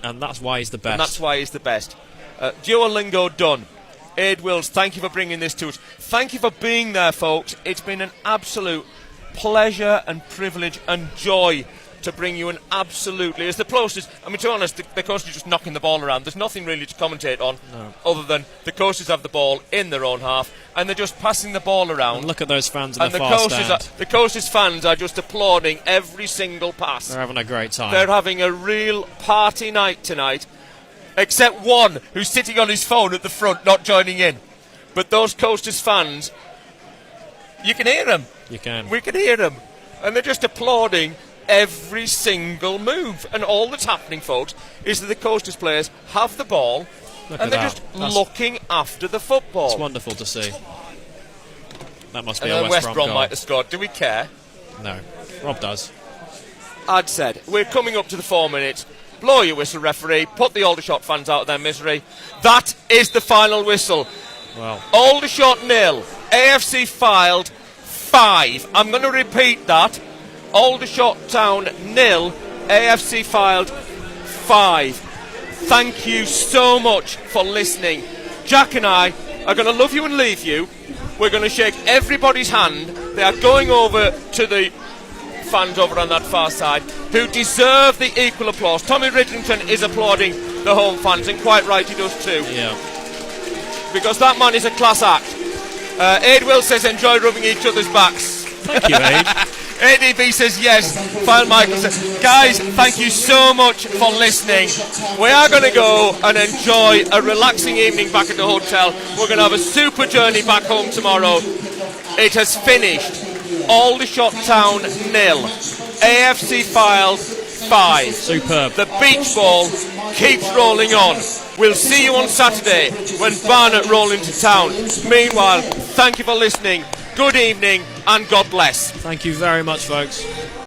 [SPEAKER 2] And that's why he's the best.
[SPEAKER 1] And that's why he's the best. Duolingo done. Aid Wills, thank you for bringing this to us. Thank you for being there, folks. It's been an absolute pleasure and privilege and joy to bring you an absolutely, as the Coasters, I mean, to be honest, the Coasters are just knocking the ball around. There's nothing really to commentate on other than the Coasters have the ball in their own half and they're just passing the ball around.
[SPEAKER 2] And look at those fans in
[SPEAKER 1] and
[SPEAKER 2] the far stand.
[SPEAKER 1] The Coasters fans are just applauding every single pass.
[SPEAKER 2] They're having a great time.
[SPEAKER 1] They're having a real party night tonight, except one who's sitting on his phone at the front not joining in. But those Coasters fans, you can hear them.
[SPEAKER 2] You can.
[SPEAKER 1] We can hear them. And they're just applauding every single move, and all that's happening, folks, is that the Coasters players have the ball and they're just looking after the football.
[SPEAKER 2] It's wonderful to see. That must be
[SPEAKER 1] and
[SPEAKER 2] a
[SPEAKER 1] West
[SPEAKER 2] Brom
[SPEAKER 1] Brom
[SPEAKER 2] goal.
[SPEAKER 1] might have scored. Do we care?
[SPEAKER 2] No. Rob does.
[SPEAKER 1] I'd said we're coming up to the 4 minutes. Blow your whistle, referee. Put the Aldershot fans out of their misery. That is the final whistle.
[SPEAKER 2] Well,
[SPEAKER 1] Aldershot 0, AFC Fylde 5. I'm going to repeat that. Aldershot Town 0, AFC Fylde 5. Thank you so much for listening. Jack and I are going to love you and leave you. We're going to shake everybody's hand. They are going over to the fans over on that far side who deserve the equal applause. Tommy Ridlington is applauding the home fans, and quite right he does too.
[SPEAKER 2] Yeah.
[SPEAKER 1] Because that man is a class act. Aid Will says enjoy rubbing each other's backs.
[SPEAKER 2] Thank you, Aid.
[SPEAKER 1] ADB says yes. Fylde Michael says, guys, thank you so much for listening. We are going to go and enjoy a relaxing evening back at the hotel. We're going to have a super journey back home tomorrow. It has finished. Aldershot Town 0, AFC Fylde 5.
[SPEAKER 2] Superb.
[SPEAKER 1] The beach ball keeps rolling on. We'll see you on Saturday when Barnet roll into town. Meanwhile, thank you for listening. Good evening and God bless.
[SPEAKER 2] Thank you very much, folks.